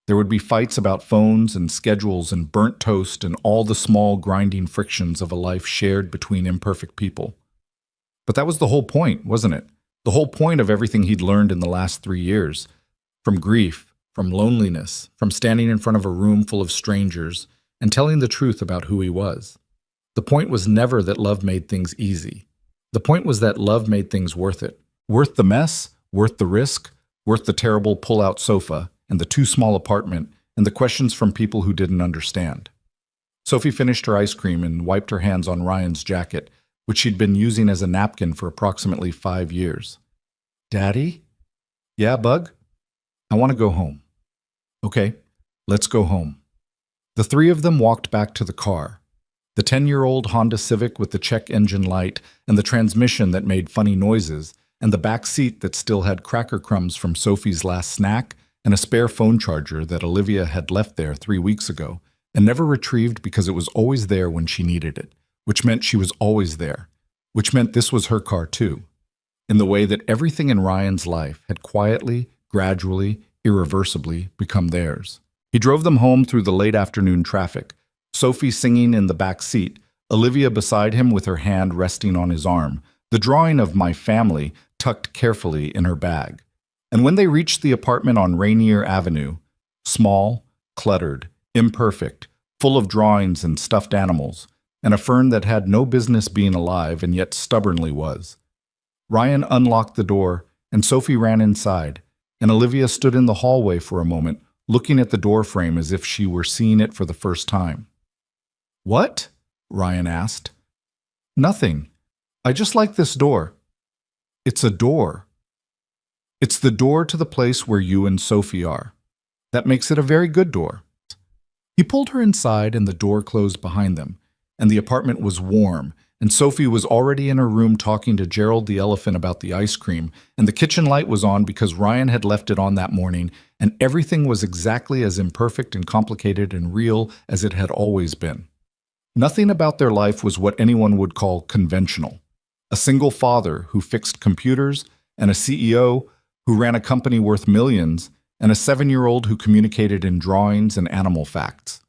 There would be fights about phones and schedules and burnt toast and all the small grinding frictions of a life shared between imperfect people. But that was the whole point, wasn't it? The whole point of everything he'd learned in the last 3 years. From grief, from loneliness, from standing in front of a room full of strangers and telling the truth about who he was. The point was never that love made things easy. The point was that love made things worth it. Worth the mess, worth the risk, worth the terrible pull-out sofa and the too small apartment and the questions from people who didn't understand. Sophie finished her ice cream and wiped her hands on Ryan's jacket, which she'd been using as a napkin for approximately 5 years. "Daddy?" "Yeah, Bug? I want to go home." "Okay, let's go home." The 3 of them walked back to the car. The 10-year-old Honda Civic with the check engine light and the transmission that made funny noises, and the back seat that still had cracker crumbs from Sophie's last snack and a spare phone charger that Olivia had left there 3 weeks ago and never retrieved because it was always there when she needed it, which meant she was always there, which meant this was her car too, in the way that everything in Ryan's life had quietly, gradually, irreversibly become theirs. He drove them home through the late afternoon traffic, Sophie singing in the back seat, Olivia beside him with her hand resting on his arm, the drawing of My Family tucked carefully in her bag. And when they reached the apartment on Rainier Avenue, small, cluttered, imperfect, full of drawings and stuffed animals, and a fern that had no business being alive and yet stubbornly was. Ryan unlocked the door, and Sophie ran inside, and Olivia stood in the hallway for a moment, looking at the door frame as if she were seeing it for the first time. "What?" Ryan asked. "Nothing. I just like this door." "It's a door. It's the door to the place where you and Sophie are. That makes it a very good door." He pulled her inside and the door closed behind them, and the apartment was warm, and Sophie was already in her room talking to Gerald the elephant about the ice cream, and the kitchen light was on because Ryan had left it on that morning, and everything was exactly as imperfect and complicated and real as it had always been. Nothing about their life was what anyone would call conventional. A single father who fixed computers, and a CEO who ran a company worth millions, and a 7-year-old who communicated in drawings and animal facts.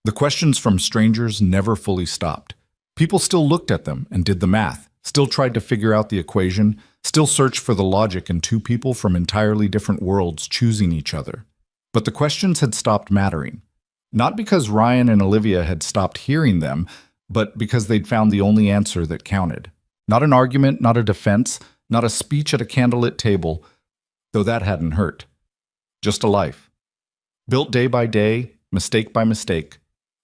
The questions from strangers never fully stopped. People still looked at them and did the math, still tried to figure out the equation, still searched for the logic in two people from entirely different worlds choosing each other. But the questions had stopped mattering. Not because Ryan and Olivia had stopped hearing them, but because they'd found the only answer that counted. Not an argument, not a defense, not a speech at a candlelit table, though that hadn't hurt. Just a life. Built day by day, mistake by mistake.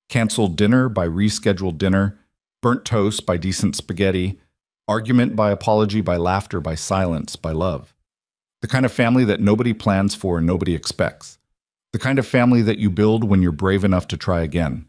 Canceled dinner by rescheduled dinner. Burnt toast by decent spaghetti. Argument by apology, by laughter, by silence, by love. The kind of family that nobody plans for and nobody expects. The kind of family that you build when you're brave enough to try again.